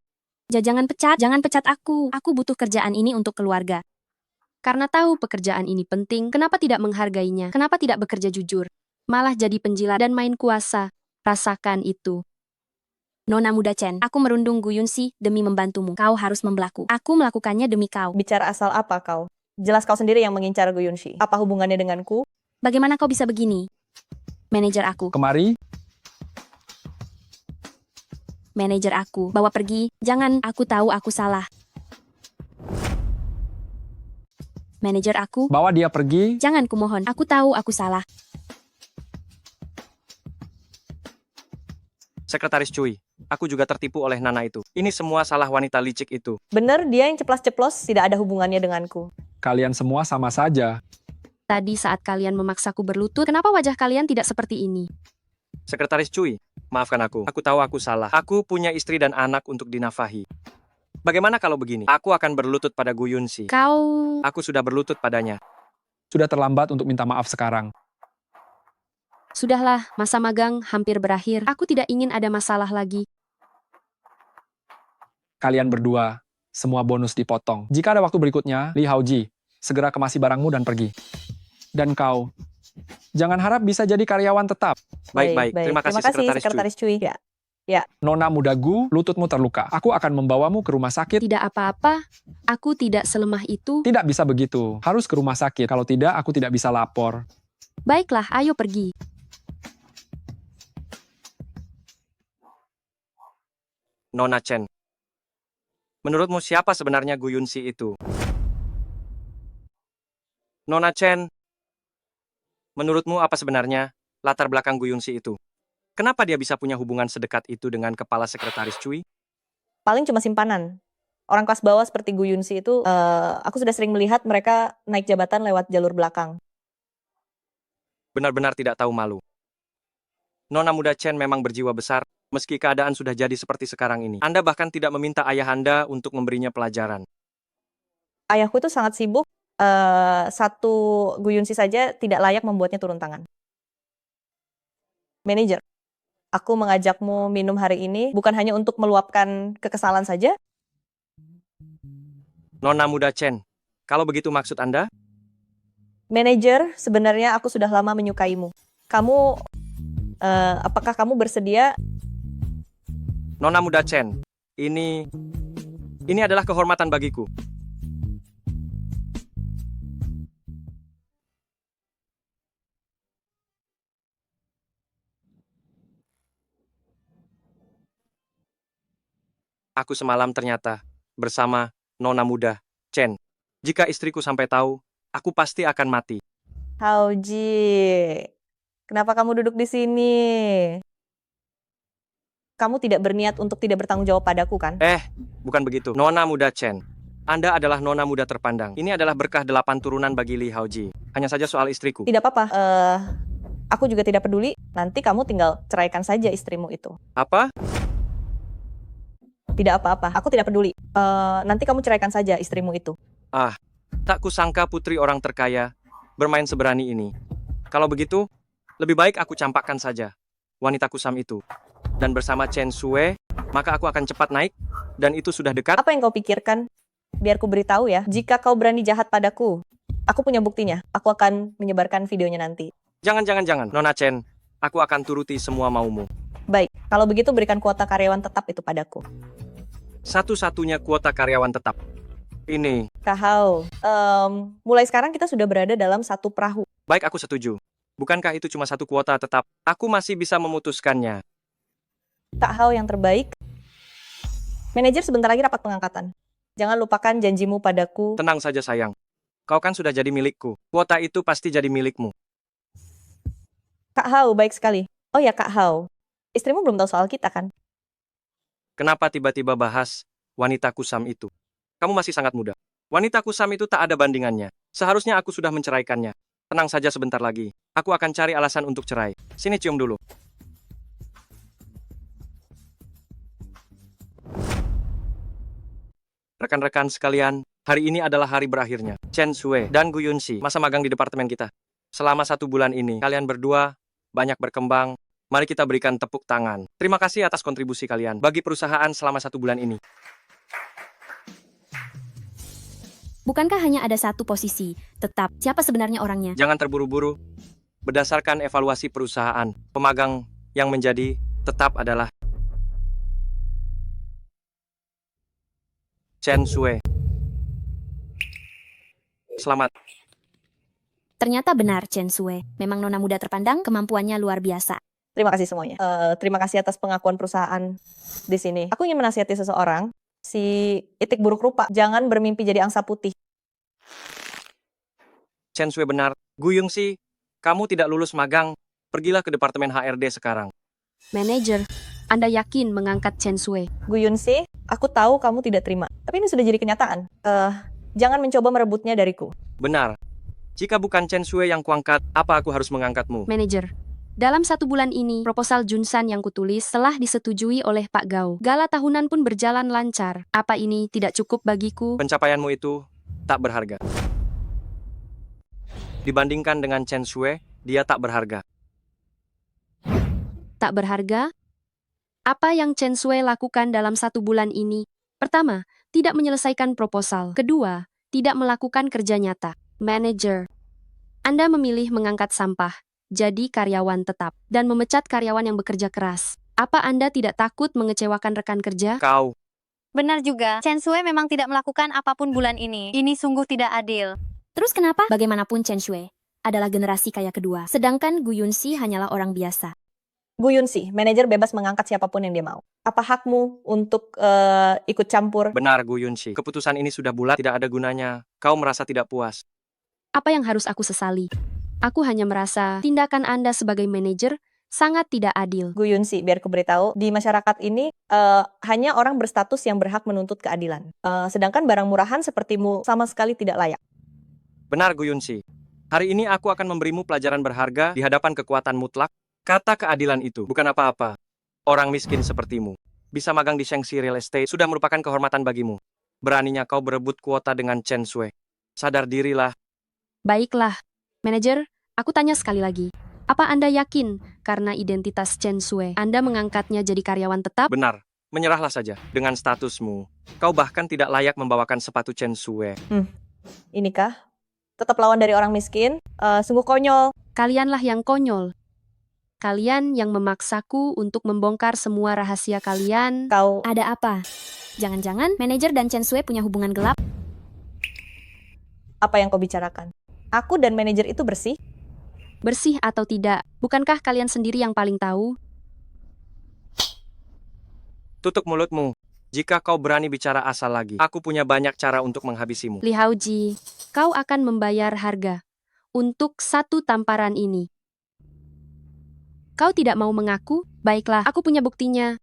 Jangan pecat aku. Aku butuh kerjaan ini untuk keluarga. Karena tahu pekerjaan ini penting, kenapa tidak menghargainya? Kenapa tidak bekerja jujur? Malah jadi penjilat dan main kuasa. Rasakan itu. Nona muda Chen, aku merundung Gu Yunxi demi membantumu. Kau harus membelaku. Aku melakukannya demi kau. Bicara asal apa kau? Jelas kau sendiri yang mengincar Gu Yunxi. Apa hubungannya denganku? Bagaimana kau bisa begini? Manajer aku. Kemari, Manajer aku. Bawa pergi. Jangan, aku tahu aku salah. Manajer aku. bawa dia pergi. Jangan kumohon. Aku tahu aku salah. Sekretaris Cui, aku juga tertipu oleh Nana itu. Ini semua salah wanita licik itu. Bener, dia yang ceplas-ceplos, tidak ada hubungannya denganku. Kalian semua sama saja. Tadi saat kalian memaksaku berlutut, kenapa wajah kalian tidak seperti ini? Sekretaris Cui, maafkan aku. Aku tahu aku salah. Aku punya istri dan anak untuk dinafkahi. Bagaimana kalau begini? Aku akan berlutut pada Gu Yunxi. Kau... Aku sudah berlutut padanya. Sudah terlambat untuk minta maaf sekarang. Sudahlah, masa magang hampir berakhir. Aku tidak ingin ada masalah lagi. Kalian berdua, semua bonus dipotong. Jika ada waktu berikutnya, Li Haoji, segera kemasi barangmu dan pergi. Dan kau, jangan harap bisa jadi karyawan tetap. Baik. Terima kasih, Sekretaris Cui. Ya. Nona muda Gu, lututmu terluka. Aku akan membawamu ke rumah sakit. Tidak apa-apa. Aku tidak selemah itu. Tidak bisa begitu. Harus ke rumah sakit. Kalau tidak, aku tidak bisa lapor. Baiklah, ayo pergi. Nona Chen. Menurutmu siapa sebenarnya Gu Yunxi itu? Nona Chen, menurutmu apa sebenarnya latar belakang Gu Yunxi itu? Kenapa dia bisa punya hubungan sedekat itu dengan kepala sekretaris Cui? Paling cuma simpanan. Orang kelas bawah seperti Gu Yunxi itu, aku sudah sering melihat mereka naik jabatan lewat jalur belakang. Benar-benar tidak tahu malu. Nona muda Chen memang berjiwa besar, meski keadaan sudah jadi seperti sekarang ini. Anda bahkan tidak meminta ayah Anda untuk memberinya pelajaran. Ayahku itu sangat sibuk, satu Gu Yunxi saja tidak layak membuatnya turun tangan. Manajer, aku mengajakmu minum hari ini bukan hanya untuk meluapkan kekesalan saja. Nona muda Chen, kalau begitu maksud Anda? Manajer, sebenarnya aku sudah lama menyukaimu. Kamu, apakah kamu bersedia? Nona muda Chen, ini adalah kehormatan bagiku. Aku semalam ternyata bersama Nona muda Chen. Jika istriku sampai tahu, aku pasti akan mati. Haoji, kenapa kamu duduk di sini? Kamu tidak berniat untuk tidak bertanggung jawab padaku, kan? Bukan begitu. Nona muda Chen, Anda adalah nona muda terpandang. Ini adalah berkah 8 turunan bagi Li Haoji. Hanya saja soal istriku. Tidak apa-apa. Aku juga tidak peduli. Nanti kamu tinggal ceraikan saja istrimu itu. Apa? Tidak apa-apa. Aku tidak peduli. Nanti kamu ceraikan saja istrimu itu. Tak kusangka putri orang terkaya bermain seberani ini. Kalau begitu, lebih baik aku campakkan saja wanita kusam itu. Dan bersama Chen Sue, maka aku akan cepat naik, dan itu sudah dekat. Apa yang kau pikirkan? Biar ku beritahu ya. Jika kau berani jahat padaku, aku punya buktinya. Aku akan menyebarkan videonya nanti. Jangan. Nona Chen, aku akan turuti semua maumu. Baik, kalau begitu berikan kuota karyawan tetap itu padaku. Satu-satunya kuota karyawan tetap. Ini. Kak Hao, mulai sekarang kita sudah berada dalam satu perahu. Baik, aku setuju. Bukankah itu cuma satu kuota tetap? Aku masih bisa memutuskannya. Kak Hao yang terbaik. Manajer sebentar lagi rapat pengangkatan. Jangan lupakan janjimu padaku. Tenang saja sayang. Kau kan sudah jadi milikku. Kuota itu pasti jadi milikmu. Kak Hao, baik sekali. Oh ya Kak Hao, istrimu belum tahu soal kita kan? Kenapa tiba-tiba bahas wanita kusam itu? Kamu masih sangat muda. Wanita kusam itu tak ada bandingannya. Seharusnya aku sudah menceraikannya. Tenang saja sebentar lagi. Aku akan cari alasan untuk cerai. Sini cium dulu. Rekan-rekan sekalian, hari ini adalah hari berakhirnya. Chen Sue dan Gu Yunxi masa magang di departemen kita. Selama 1 bulan ini, kalian berdua banyak berkembang. Mari kita berikan tepuk tangan. Terima kasih atas kontribusi kalian bagi perusahaan selama 1 bulan ini. Bukankah hanya ada satu posisi? Tetap, siapa sebenarnya orangnya? Jangan terburu-buru. Berdasarkan evaluasi perusahaan, pemagang yang menjadi tetap adalah Chen Shui. Selamat. Ternyata benar Chen Shui. Memang nona muda terpandang, kemampuannya luar biasa. Terima kasih semuanya. Terima kasih atas pengakuan perusahaan di sini. Aku ingin menasihati seseorang, si itik buruk rupa, jangan bermimpi jadi angsa putih. Chen Shui benar. Gu Yongxi, kamu tidak lulus magang. Pergilah ke departemen HRD sekarang. Manajer, Anda yakin mengangkat Chen Shui? Gu Yunsi, aku tahu kamu tidak terima. Tapi ini sudah jadi kenyataan. Jangan mencoba merebutnya dariku. Benar. Jika bukan Chen Shui yang kuangkat, apa aku harus mengangkatmu? Manajer, dalam 1 bulan ini, proposal Junsan yang kutulis telah disetujui oleh Pak Gao. Gala tahunan pun berjalan lancar. Apa ini tidak cukup bagiku? Pencapaianmu itu tak berharga. Dibandingkan dengan Chen Shui, dia tak berharga. Tak berharga? Apa yang Chen Shui lakukan dalam 1 bulan ini? Pertama, tidak menyelesaikan proposal. Kedua, tidak melakukan kerja nyata. Manager, Anda memilih mengangkat sampah, jadi karyawan tetap, dan memecat karyawan yang bekerja keras. Apa Anda tidak takut mengecewakan rekan kerja? Kau, Benar juga, Chen Shui memang tidak melakukan apapun bulan ini. Ini sungguh tidak adil. Terus kenapa? Bagaimanapun Chen Shui adalah generasi kaya kedua, sedangkan Gu Yunsi hanyalah orang biasa. Gu Yunsi, manajer bebas mengangkat siapapun yang dia mau. Apa hakmu untuk ikut campur? benar Gu Yunxi. Keputusan ini sudah bulat, tidak ada gunanya. Kau merasa tidak puas. Apa yang harus aku sesali? Aku hanya merasa tindakan Anda sebagai manajer sangat tidak adil. Gu Yunsi, biar ku beritahu, di masyarakat ini hanya orang berstatus yang berhak menuntut keadilan. Sedangkan barang murahan sepertimu sama sekali tidak layak. Benar Gu Yunxi. Hari ini aku akan memberimu pelajaran berharga di hadapan kekuatan mutlak. Kata keadilan itu bukan apa-apa. Orang miskin sepertimu bisa magang di Shengxi Real Estate sudah merupakan kehormatan bagimu. Beraninya kau berebut kuota dengan Chen Shui. Sadar dirilah. Baiklah, manajer, aku tanya sekali lagi. Apa Anda yakin karena identitas Chen Shui, Anda mengangkatnya jadi karyawan tetap? Benar. Menyerahlah saja. Dengan statusmu, kau bahkan tidak layak membawakan sepatu Chen Shui. Inikah? Tetap lawan dari orang miskin? Sungguh konyol. Kalianlah yang konyol. Kalian yang memaksaku untuk membongkar semua rahasia kalian. Kau Ada apa? Jangan-jangan manajer dan Chen Shui punya hubungan gelap? apa yang kau bicarakan? Aku dan manajer itu bersih? Bersih atau tidak, bukankah kalian sendiri yang paling tahu? Tutup mulutmu. Jika kau berani bicara asal lagi, aku punya banyak cara untuk menghabisimu. Li Haoji, kau akan membayar harga untuk 1 tamparan ini. Kau tidak mau mengaku? Baiklah, aku punya buktinya.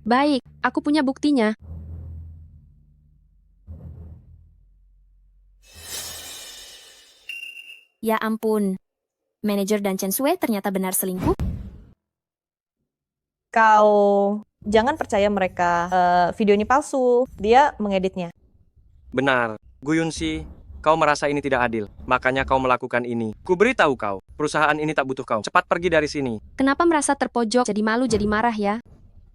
Baik, aku punya buktinya. Ya ampun. Manajer dan Chen Shui ternyata benar selingkuh? Kau jangan percaya mereka. Video ini palsu. Dia mengeditnya. Benar. Gu Yunxi, kau merasa ini tidak adil. Makanya kau melakukan ini. Ku beritahu kau, perusahaan ini tak butuh kau. Cepat pergi dari sini. Kenapa merasa terpojok, jadi malu, jadi marah ya?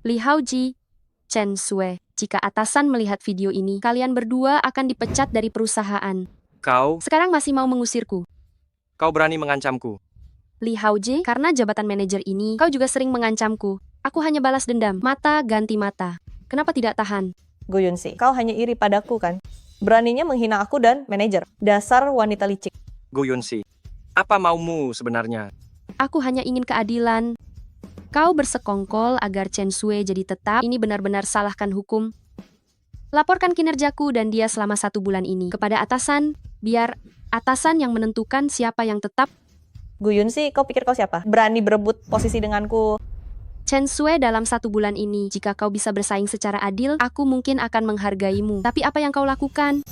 Li Haoji, Chen Shui, jika atasan melihat video ini, kalian berdua akan dipecat dari perusahaan. Kau Sekarang masih mau mengusirku? berani mengancamku. Li Haoji, karena jabatan manajer ini, kau juga sering mengancamku. Aku hanya balas dendam. Mata ganti mata. Kenapa tidak tahan? Gu Yunsi, kau hanya iri padaku kan? Beraninya menghina aku dan manajer. Dasar wanita licik. Gu Yunxi, apa maumu sebenarnya? Aku hanya ingin keadilan. Kau bersekongkol agar Chen Shui jadi tetap. Ini benar-benar salahkan hukum. Laporkan kinerjaku dan dia selama 1 bulan ini kepada atasan, biar atasan yang menentukan siapa yang tetap. Gu Yunsi, kau pikir kau siapa? Berani berebut posisi denganku. Chen Shui, dalam 1 bulan ini, jika kau bisa bersaing secara adil, aku mungkin akan menghargaimu. Tapi apa yang kau lakukan?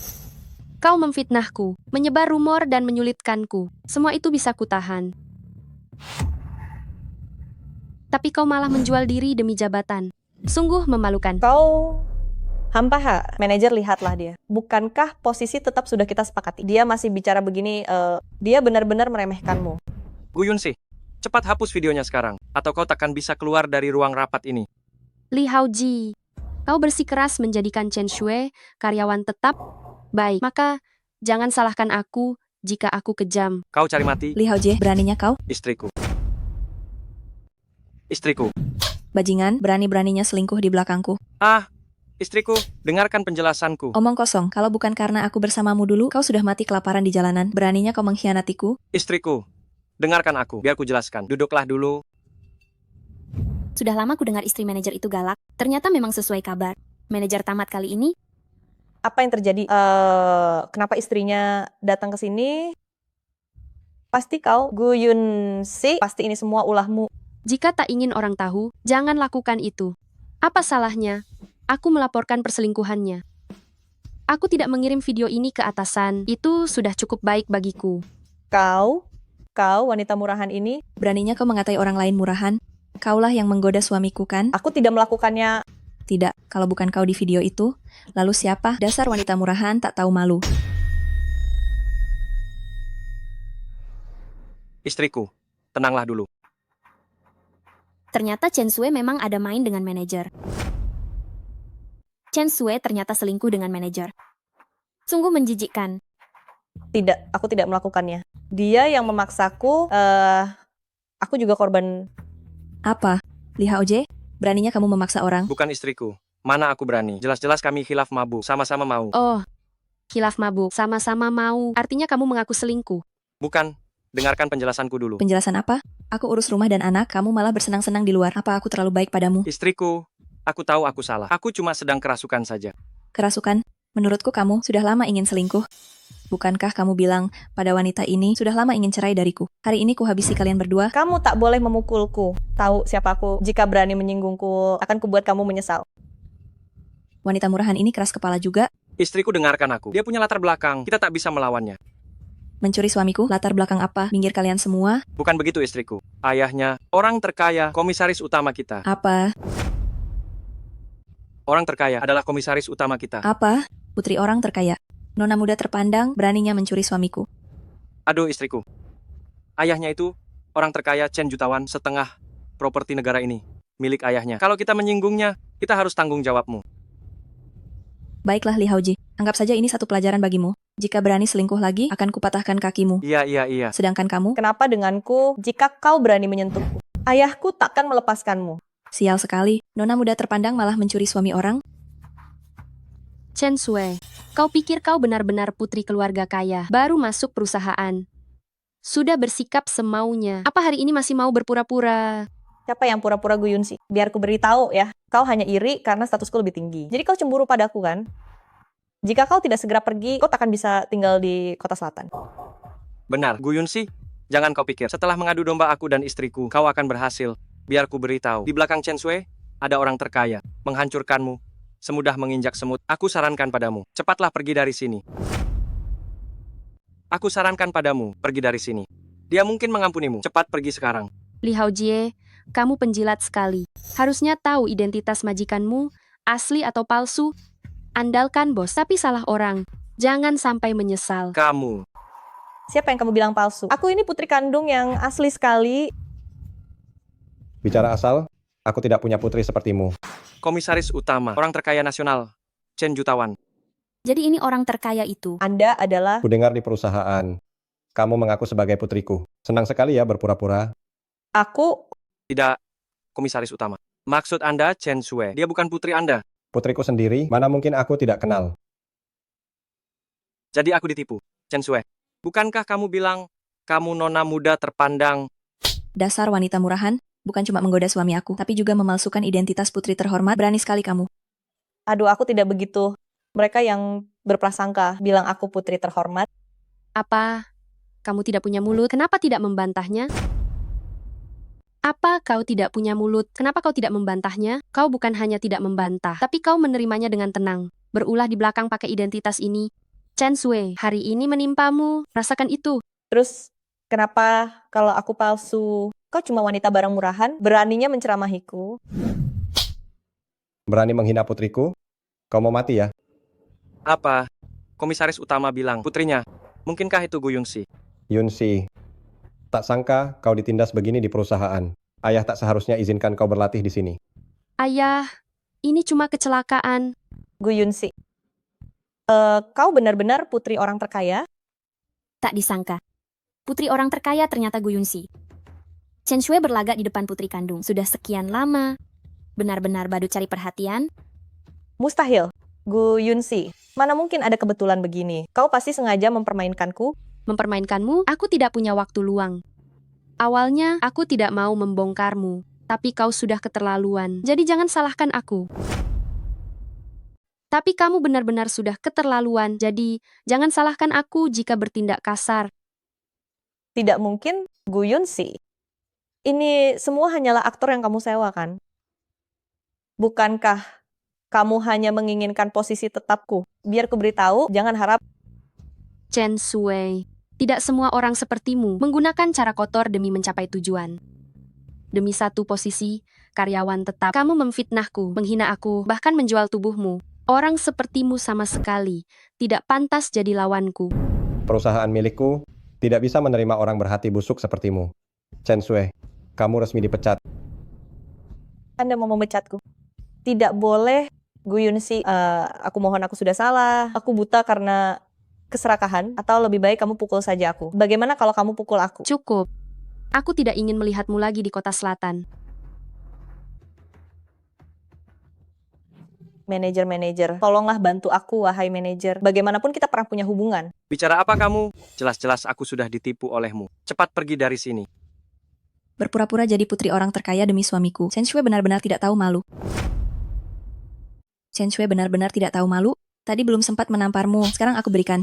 Kau memfitnahku, menyebar rumor dan menyulitkanku. Semua itu bisa kutahan. Tapi kau malah menjual diri demi jabatan. Sungguh memalukan. Kau hampaha, manajer lihatlah dia. Bukankah posisi tetap sudah kita sepakati? Dia masih bicara begini, dia benar-benar meremehkanmu. Gu Yunxi, cepat hapus videonya sekarang, atau kau takkan bisa keluar dari ruang rapat ini. Li Haoji, Kau bersikeras menjadikan Chen Shui karyawan tetap. Baik, maka jangan salahkan aku jika aku kejam. Kau cari mati, Li Haojie, beraninya kau? istriku. Istriku. Bajingan, berani-beraninya selingkuh di belakangku. Ah, istriku, dengarkan penjelasanku. Omong kosong, kalau bukan karena aku bersamamu dulu, kau sudah mati kelaparan di jalanan. Beraninya kau mengkhianatiku? Istriku, dengarkan aku, biar ku jelaskan. Duduklah dulu. Sudah lama ku dengar istri manajer itu galak. Ternyata memang sesuai kabar. Manajer tamat kali ini, Apa yang terjadi? Kenapa istrinya datang ke sini? Pasti kau, Gu Yun Si, pasti ini semua ulahmu. Jika tak ingin orang tahu, jangan lakukan itu. Apa salahnya? Aku melaporkan perselingkuhannya. Aku tidak mengirim video ini ke atasan. Itu sudah cukup baik bagiku. Kau wanita murahan ini, beraninya kau mengatai orang lain murahan. Kaulah yang menggoda suamiku kan? Aku tidak melakukannya. Tidak, kalau bukan kau di video itu, lalu siapa? Dasar wanita murahan tak tahu malu. Istriku, tenanglah dulu. ternyata Chen Sui memang ada main dengan manajer. Chen Sui ternyata selingkuh dengan manajer. Sungguh menjijikkan. Tidak, aku tidak melakukannya. Dia yang memaksaku, aku juga korban. Apa? Li Haojie, beraninya kamu memaksa orang? Bukan istriku. Mana aku berani? Jelas-jelas kami khilaf mabuk. Sama-sama mau. Oh, khilaf mabuk. Sama-sama mau. Artinya kamu mengaku selingkuh. Bukan. Dengarkan penjelasanku dulu. Penjelasan apa? Aku urus rumah dan anak, kamu malah bersenang-senang di luar. Apa aku terlalu baik padamu? Istriku, aku tahu aku salah. Aku cuma sedang kerasukan saja. Kerasukan? Menurutku kamu sudah lama ingin selingkuh. Bukankah kamu bilang pada wanita ini sudah lama ingin cerai dariku? Hari ini kuhabisi kalian berdua. Kamu tak boleh memukulku. Tahu siapa aku? Jika berani menyinggungku, akan kubuat kamu menyesal. Wanita murahan ini keras kepala juga. Istriku dengarkan aku. Dia punya latar belakang. Kita tak bisa melawannya. Mencuri suamiku? Latar belakang apa? Minggir kalian semua? Bukan begitu istriku. Ayahnya, orang terkaya, komisaris utama kita. Apa? Orang terkaya adalah komisaris utama kita. Apa? Putri orang terkaya. Nona muda terpandang, beraninya mencuri suamiku. Aduh istriku. Ayahnya itu, orang terkaya Chen jutawan setengah properti negara ini. Milik ayahnya. Kalau kita menyinggungnya, kita harus tanggung jawabmu. Baiklah Li Haojie, anggap saja ini satu pelajaran bagimu. Jika berani selingkuh lagi, akan kupatahkan kakimu. Iya. Sedangkan kamu, kenapa denganku jika kau berani menyentuhku? Ayahku takkan melepaskanmu. Sial sekali, nona muda terpandang malah mencuri suami orang. Chen Sui, kau pikir kau benar-benar putri keluarga kaya, baru masuk perusahaan. Sudah bersikap semaunya. Apa hari ini masih mau berpura-pura? Siapa yang pura-pura Guyun sih? Biar ku beritahu ya, kau hanya iri karena statusku lebih tinggi. Jadi kau cemburu padaku kan? Jika kau tidak segera pergi, kau takkan bisa tinggal di kota selatan. Benar, Guyun sih. Jangan kau pikir, setelah mengadu domba aku dan istriku, kau akan berhasil. Biar ku beritahu, di belakang Chen Sui, ada orang terkaya, menghancurkanmu. Semudah menginjak semut, aku sarankan padamu, cepatlah pergi dari sini. Aku sarankan padamu, pergi dari sini. Dia mungkin mengampunimu, cepat pergi sekarang. Li Haojie, kamu penjilat sekali. Harusnya tahu identitas majikanmu, asli atau palsu. Andalkan bos, tapi salah orang. Jangan sampai menyesal. Kamu. Siapa yang kamu bilang palsu? Aku ini putri kandung yang asli sekali. Bicara asal, aku tidak punya putri sepertimu. Komisaris utama, orang terkaya nasional, Chen jutawan. Jadi ini orang terkaya itu. Anda adalah... Kudengar di perusahaan, kamu mengaku sebagai putriku. Senang sekali ya berpura-pura. Aku... Tidak, komisaris utama. Maksud Anda Chen Sui, dia bukan putri Anda. Putriku sendiri, mana mungkin aku tidak kenal. Jadi aku ditipu, Chen Sui. Bukankah kamu bilang, kamu nona muda terpandang? Dasar wanita murahan, bukan cuma menggoda suami aku, tapi juga memalsukan identitas putri terhormat. Berani sekali kamu. Aduh, aku tidak begitu. Mereka yang berprasangka bilang aku putri terhormat. Apa? Kamu tidak punya mulut? Kenapa tidak membantahnya? Apa kau tidak punya mulut? Kenapa kau tidak membantahnya? Kau bukan hanya tidak membantah, tapi kau menerimanya dengan tenang. Berulah di belakang pakai identitas ini. Chen Sui, hari ini menimpamu. Rasakan itu. Terus, kenapa kalau aku palsu? Kau cuma wanita barang murahan, beraninya menceramahiku. Berani menghina putriku? Kau mau mati ya? Apa? Komisaris utama bilang, putrinya. Mungkinkah itu Gu Yunxi? Yunsi, tak sangka kau ditindas begini di perusahaan. Ayah tak seharusnya izinkan kau berlatih di sini. Ayah, Ini cuma kecelakaan. Gu Yunsi. Kau benar-benar putri orang terkaya? Tak disangka. Putri orang terkaya ternyata Gu Yunsi. Chen Shui berlagak di depan putri kandung. Sudah sekian lama. Benar-benar badut cari perhatian. Mustahil. Gu Yunsi, mana mungkin ada kebetulan begini? Kau pasti sengaja mempermainkanku? Mempermainkanmu, aku tidak punya waktu luang. Awalnya, aku tidak mau membongkarmu. Tapi kau sudah keterlaluan. Jadi jangan salahkan aku. Tapi kamu benar-benar sudah keterlaluan. Jadi, jangan salahkan aku jika bertindak kasar. Tidak mungkin, Gu Yunsi. Ini semua hanyalah aktor yang kamu sewa, kan? Bukankah kamu hanya menginginkan posisi tetapku? Biar ku beritahu, jangan harap. Chen Shui, tidak semua orang sepertimu menggunakan cara kotor demi mencapai tujuan. Demi satu posisi, karyawan tetap, kamu memfitnahku, menghina aku, bahkan menjual tubuhmu. Orang sepertimu sama sekali tidak pantas jadi lawanku. Perusahaan milikku tidak bisa menerima orang berhati busuk sepertimu. Chen Shui, kamu resmi dipecat. Anda mau memecatku? Tidak boleh, Gu Yunsi. Aku mohon, aku sudah salah. Aku buta karena keserakahan. Atau lebih baik kamu pukul saja aku. Bagaimana kalau kamu pukul aku? Cukup. Aku tidak ingin melihatmu lagi di kota selatan. Manajer, tolonglah bantu aku, wahai manajer. Bagaimanapun kita pernah punya hubungan. Bicara apa kamu? Jelas-jelas aku sudah ditipu olehmu. Cepat pergi dari sini. Berpura-pura jadi putri orang terkaya demi suamiku. Chen Shui benar-benar tidak tahu malu. Chen Shui benar-benar tidak tahu malu. Tadi belum sempat menamparmu, sekarang aku berikan.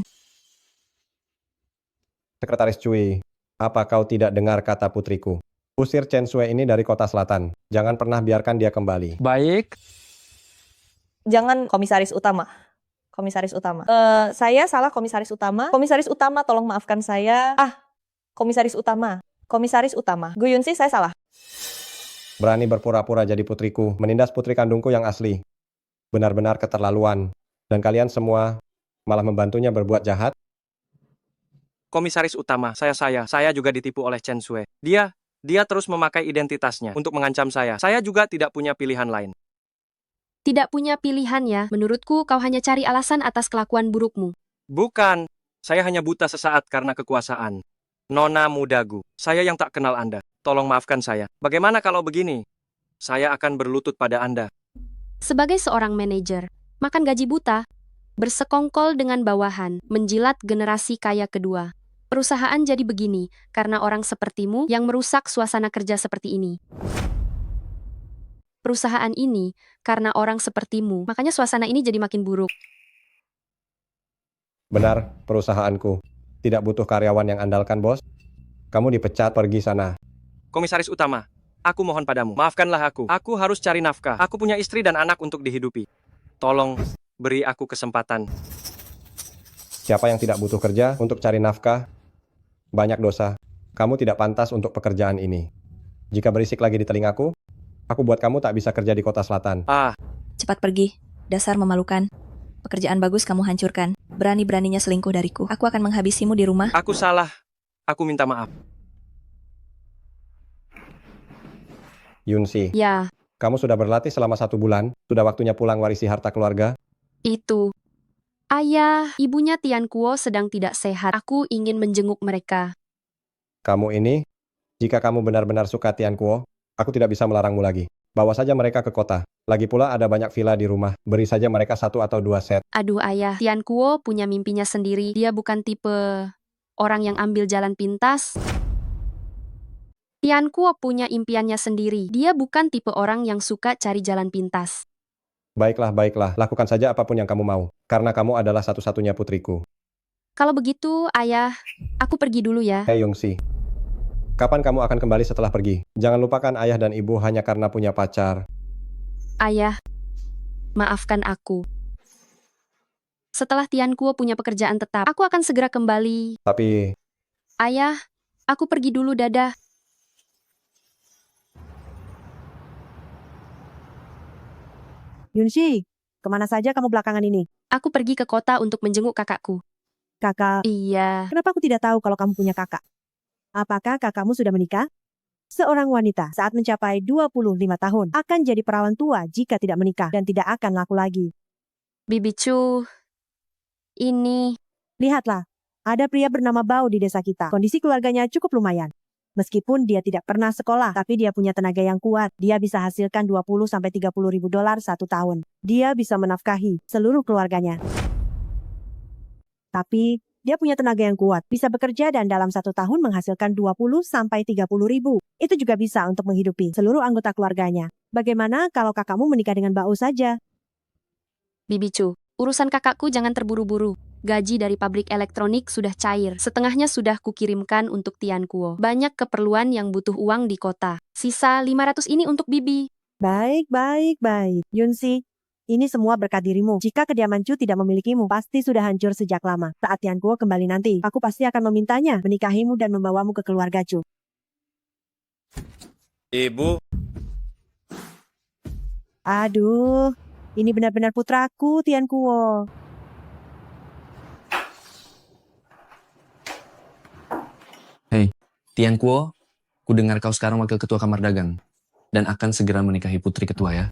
Sekretaris Cui, apa kau tidak dengar kata putriku? Usir Chen Shui ini dari kota selatan. Jangan pernah biarkan dia kembali. Baik. Jangan komisaris utama. Komisaris utama. Saya salah komisaris utama. Komisaris utama, tolong maafkan saya. Komisaris utama. Komisaris utama. Gu Yunsi, saya salah. Berani berpura-pura jadi putriku, menindas putri kandungku yang asli. Benar-benar keterlaluan. Dan kalian semua malah membantunya berbuat jahat. Komisaris utama, saya juga ditipu oleh Chen Shui. Dia terus memakai identitasnya untuk mengancam saya. Saya juga tidak punya pilihan lain. Tidak punya pilihan ya, menurutku kau hanya cari alasan atas kelakuan burukmu. Bukan, saya hanya buta sesaat karena kekuasaan. Nona mudagu, saya yang tak kenal Anda. Tolong maafkan saya. Bagaimana kalau begini? Saya akan berlutut pada Anda. Sebagai seorang manajer, makan gaji buta, bersekongkol dengan bawahan, menjilat generasi kaya kedua. Perusahaan jadi begini karena orang sepertimu yang merusak suasana kerja seperti ini. Perusahaan ini karena orang sepertimu, makanya suasana ini jadi makin buruk. Benar, perusahaanku tidak butuh karyawan yang andalkan, bos. Kamu dipecat, pergi sana. Komisaris utama, aku mohon padamu, maafkanlah aku. Aku harus cari nafkah. Aku punya istri dan anak untuk dihidupi. Tolong beri aku kesempatan. Siapa yang tidak butuh kerja untuk cari nafkah? Banyak dosa. Kamu tidak pantas untuk pekerjaan ini. Jika berisik lagi di telingaku, aku buat kamu tak bisa kerja di kota selatan. Cepat pergi. Dasar memalukan. Pekerjaan bagus kamu hancurkan. Berani-beraninya selingkuh dariku. Aku akan menghabisimu di rumah. Aku salah. Aku minta maaf. Yunsi, Ya, kamu sudah berlatih selama 1 bulan. Sudah waktunya pulang warisi harta keluarga. itu. Ayah, ibunya Tian Kuo sedang tidak sehat. Aku ingin menjenguk mereka. Kamu ini, jika kamu benar-benar suka Tian Kuo, aku tidak bisa melarangmu lagi. Bawa saja mereka ke kota. Lagi pula ada banyak villa di rumah. Beri saja mereka 1 atau 2 set. Aduh ayah, Tian Kuo punya mimpinya sendiri. Dia bukan tipe orang yang ambil jalan pintas. Tian Kuo punya impiannya sendiri. Dia bukan tipe orang yang suka cari jalan pintas. Baiklah, lakukan saja apapun yang kamu mau. Karena kamu adalah satu-satunya putriku. Kalau begitu, ayah, aku pergi dulu ya. Hei Yungsi, kapan kamu akan kembali setelah pergi? Jangan lupakan ayah dan ibu hanya karena punya pacar. Ayah, maafkan aku. Setelah Tian Kuo punya pekerjaan tetap, aku akan segera kembali. Tapi, Ayah, aku pergi dulu, dadah. Yunsi, kemana saja kamu belakangan ini? Aku pergi ke kota untuk menjenguk kakakku. Kakak? Iya. Kenapa aku tidak tahu kalau kamu punya kakak? Apakah kakakmu sudah menikah? Seorang wanita saat mencapai 25 tahun akan jadi perawan tua jika tidak menikah dan tidak akan laku lagi. Bibi Chu, ini Lihatlah, ada pria bernama Bao di desa kita. Kondisi keluarganya cukup lumayan. Meskipun dia tidak pernah sekolah, tapi dia punya tenaga yang kuat. Dia bisa hasilkan 20-30 ribu dolar satu tahun. Dia bisa menafkahi seluruh keluarganya. Tapi, dia punya tenaga yang kuat, bisa bekerja dan dalam satu tahun menghasilkan 20-30 ribu. Itu juga bisa untuk menghidupi seluruh anggota keluarganya. Bagaimana kalau kakakmu menikah dengan Bao saja? Bibi Chu, urusan kakakku jangan terburu-buru. Gaji dari pabrik elektronik sudah cair. Setengahnya sudah kukirimkan untuk Tian Kuo. Banyak keperluan yang butuh uang di kota. Sisa 500 ini untuk Bibi. Baik. Yunsi, ini semua berkat dirimu. Jika kediaman Chu tidak memilikimu, pasti sudah hancur sejak lama. Saat Tian Kuo kembali nanti, aku pasti akan memintanya menikahimu dan membawamu ke keluarga Chu. Ibu, Aduh, ini benar-benar putraku, Tian Kuo. Hei, Tian Kuo, ku dengar kau sekarang wakil ketua kamar dagang dan akan segera menikahi putri ketua ya.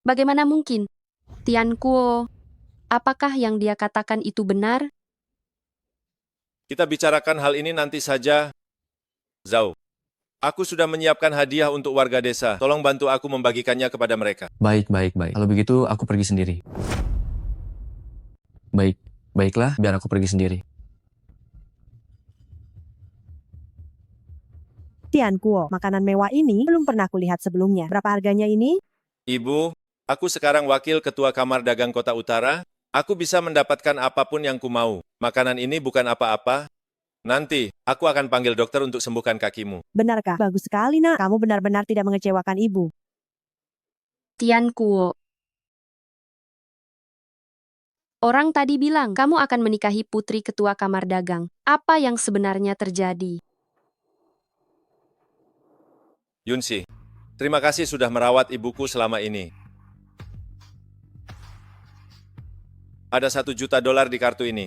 Bagaimana mungkin? Tian Kuo, apakah yang dia katakan itu benar? kita bicarakan hal ini nanti saja. Zhao, aku sudah menyiapkan hadiah untuk warga desa. Tolong bantu aku membagikannya kepada mereka. Baik. Kalau begitu aku pergi sendiri. Baiklah, biar aku pergi sendiri. Tian Kuo, makanan mewah ini belum pernah kulihat sebelumnya. Berapa harganya ini? Ibu, aku sekarang wakil ketua kamar dagang kota utara. Aku bisa mendapatkan apapun yang ku mau. Makanan ini bukan apa-apa. Nanti, aku akan panggil dokter untuk sembuhkan kakimu. Benarkah? Bagus sekali, nak. Kamu benar-benar tidak mengecewakan ibu. Tian Kuo. Orang tadi bilang kamu akan menikahi putri ketua kamar dagang. Apa yang sebenarnya terjadi? Yunsi, terima kasih sudah merawat ibuku selama ini. Ada $1 juta di kartu ini.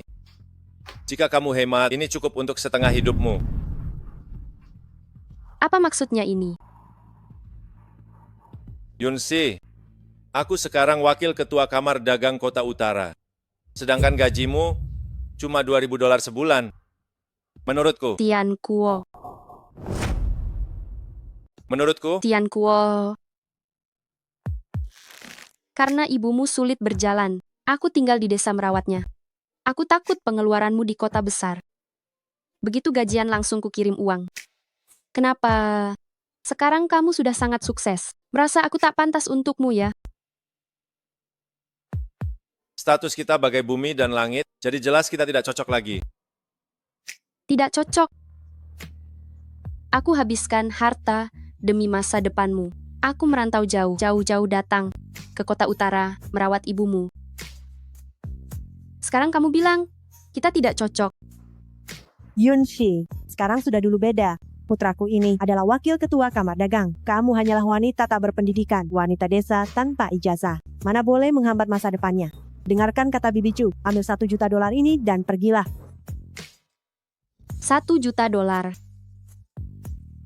Jika kamu hemat, ini cukup untuk setengah hidupmu. Apa maksudnya ini? Yunsi, aku sekarang wakil ketua kamar dagang kota utara. Sedangkan gajimu cuma $2.000 sebulan. Menurutku. Tian Kuo. Menurutku. Tian Kuo. Karena ibumu sulit berjalan, aku tinggal di desa merawatnya. Aku takut pengeluaranmu di kota besar. Begitu gajian langsung kukirim uang. Kenapa? Sekarang kamu sudah sangat sukses. Merasa aku tak pantas untukmu ya? Status kita bagai bumi dan langit, jadi jelas kita tidak cocok lagi. Tidak cocok. Aku habiskan harta demi masa depanmu. Aku merantau jauh-jauh datang ke kota utara merawat ibumu. Sekarang kamu bilang, kita tidak cocok. Yunshi, sekarang sudah dulu beda. Putraku ini adalah wakil ketua kamar dagang. Kamu hanyalah wanita tak berpendidikan, wanita desa tanpa ijazah. Mana boleh menghambat masa depannya. Dengarkan kata Bibi Chu, ambil $1 juta ini dan pergilah. $1 juta.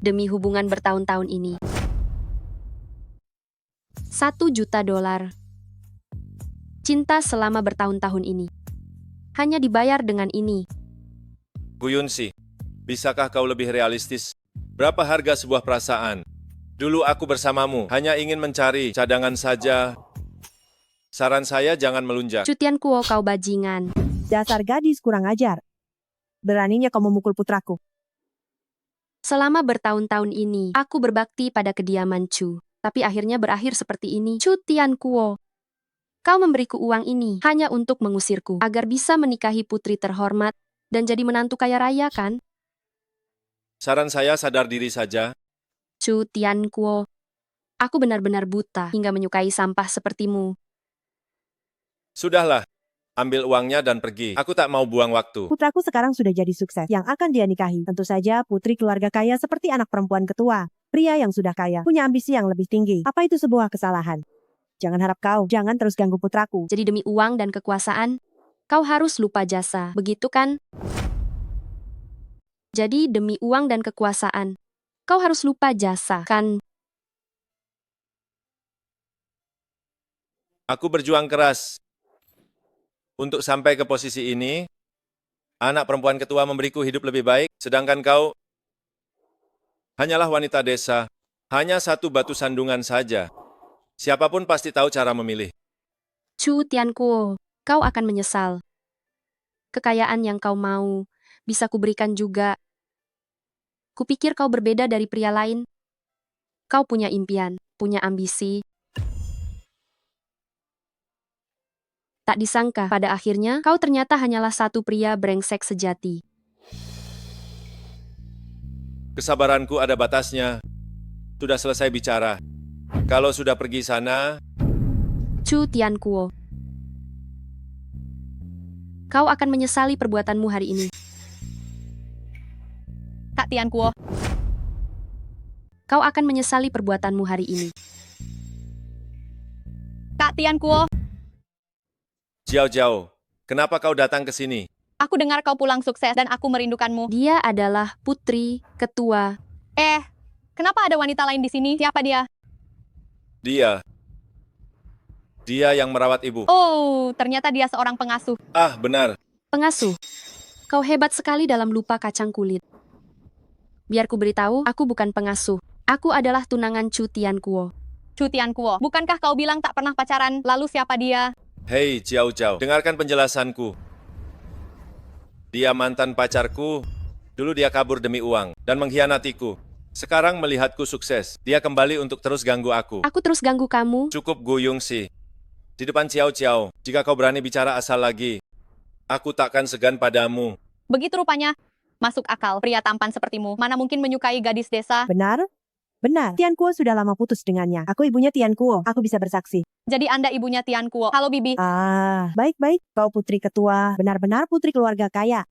Demi hubungan bertahun-tahun ini. $1 juta. Cinta selama bertahun-tahun ini. Hanya dibayar dengan ini. Bu Yunsi, bisakah kau lebih realistis? Berapa harga sebuah perasaan? Dulu aku bersamamu, hanya ingin mencari cadangan saja. Saran saya jangan melunjak. Tian Kuo, kau bajingan. Dasar gadis kurang ajar. Beraninya kau memukul putraku. Selama bertahun-tahun ini, aku berbakti pada kediaman Chu. Tapi akhirnya berakhir seperti ini. Tian Kuo. Kau memberiku uang ini hanya untuk mengusirku, agar bisa menikahi putri terhormat dan jadi menantu kaya raya, kan? Saran saya sadar diri saja. Tian Kuo. Aku benar-benar buta hingga menyukai sampah sepertimu. Sudahlah, ambil uangnya dan pergi. Aku tak mau buang waktu. Putraku sekarang sudah jadi sukses yang akan dia nikahi. Tentu saja putri keluarga kaya seperti anak perempuan ketua. Pria yang sudah kaya, punya ambisi yang lebih tinggi. Apa itu sebuah kesalahan? Jangan harap kau, jangan terus ganggu putraku. Jadi demi uang dan kekuasaan, Kau harus lupa jasa, begitu kan? Jadi demi uang dan kekuasaan, kau harus lupa jasa, kan? Aku berjuang keras untuk sampai ke posisi ini. Anak perempuan ketua memberiku hidup lebih baik, sedangkan kau hanyalah wanita desa. Hanya satu batu sandungan saja. Siapapun pasti tahu cara memilih. Chu Tiankuo, kau akan menyesal. Kekayaan yang kau mau, bisa kuberikan juga. Kupikir kau berbeda dari pria lain. Kau punya impian, punya ambisi. Tak disangka, pada akhirnya, kau ternyata hanyalah satu pria brengsek sejati. Kesabaranku ada batasnya. Sudah selesai bicara. Kalau sudah pergi sana, Chu Tiankuo, kau akan menyesali perbuatanmu hari ini. Kak Tiankuo, Kau akan menyesali perbuatanmu hari ini. Kak Tiankuo, Jiao Jiao, kenapa kau datang ke sini? aku dengar kau pulang sukses dan aku merindukanmu. Dia adalah putri ketua. Kenapa ada wanita lain di sini? Siapa dia? Dia yang merawat ibu. Oh, ternyata dia seorang pengasuh. Ah, benar. Pengasuh, kau hebat sekali dalam lupa kacang kulit. Biar ku beritahu, aku bukan pengasuh. Aku adalah tunangan Chu Tiankuo. Chu Tiankuo, bukankah kau bilang tak pernah pacaran? Lalu siapa dia? Hei, Jiao Jiao, dengarkan penjelasanku. Dia mantan pacarku. Dulu dia kabur demi uang dan mengkhianatiku. Sekarang melihatku sukses, dia kembali untuk terus ganggu aku. Aku terus ganggu kamu? Cukup Gu Yongxi. Di depan Jiao Jiao, jika kau berani bicara asal lagi, aku takkan segan padamu. Begitu rupanya. Masuk akal, pria tampan sepertimu. Mana mungkin menyukai gadis desa? Benar? Benar. Tiankuo sudah lama putus dengannya. Aku ibunya Tiankuo. Aku bisa bersaksi. Jadi Anda ibunya Tiankuo. Halo Bibi. Baik-baik. Kau putri ketua. Benar-benar putri keluarga kaya.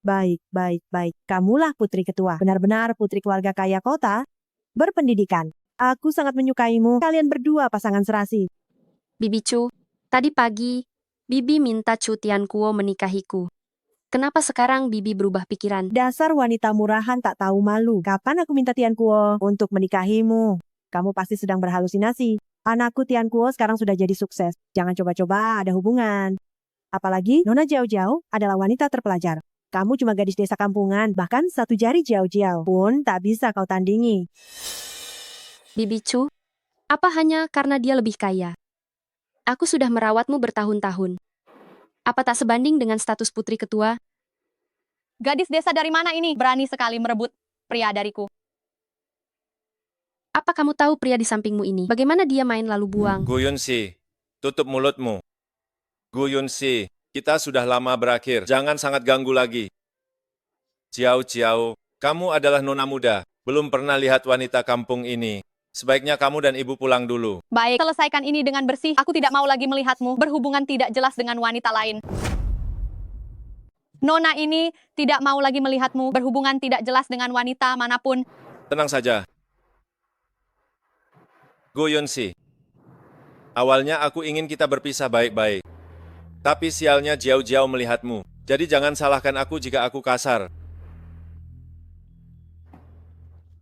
Baik. Kamulah putri ketua. Benar-benar putri keluarga kaya kota. Berpendidikan. Aku sangat menyukaimu. Kalian berdua pasangan serasi. Bibi Chu, tadi pagi, Bibi minta Chu Tiankuo menikahiku. Kenapa sekarang Bibi berubah pikiran? Dasar wanita murahan tak tahu malu. Kapan aku minta Tiankuo untuk menikahimu? Kamu pasti sedang berhalusinasi. Anakku Tiankuo sekarang sudah jadi sukses. Jangan coba-coba ada hubungan. Apalagi Nona Jiao Jiao adalah wanita terpelajar. Kamu cuma gadis desa kampungan, bahkan satu jari Jiao Jiao pun tak bisa kau tandingi. Bibi Chu, apa hanya karena dia lebih kaya? Aku sudah merawatmu bertahun-tahun. Apa tak sebanding dengan status putri ketua? Gadis desa dari mana ini? Berani sekali merebut pria dariku. Apa kamu tahu pria di sampingmu ini? Bagaimana dia main lalu buang? Gu Yunxi, tutup mulutmu. Gu Yunxi, kita sudah lama berakhir. Jangan sangat ganggu lagi. Jiao Jiao, kamu adalah nona muda. Belum pernah lihat wanita kampung ini. Sebaiknya kamu dan ibu pulang dulu. Baik, selesaikan ini dengan bersih. Aku tidak mau lagi melihatmu berhubungan tidak jelas dengan wanita lain. Nona ini tidak mau lagi melihatmu berhubungan tidak jelas dengan wanita manapun. Tenang saja. Gu Yunxi, awalnya aku ingin kita berpisah baik-baik. Tapi sialnya Jiao Jiao melihatmu. Jadi jangan salahkan aku jika aku kasar.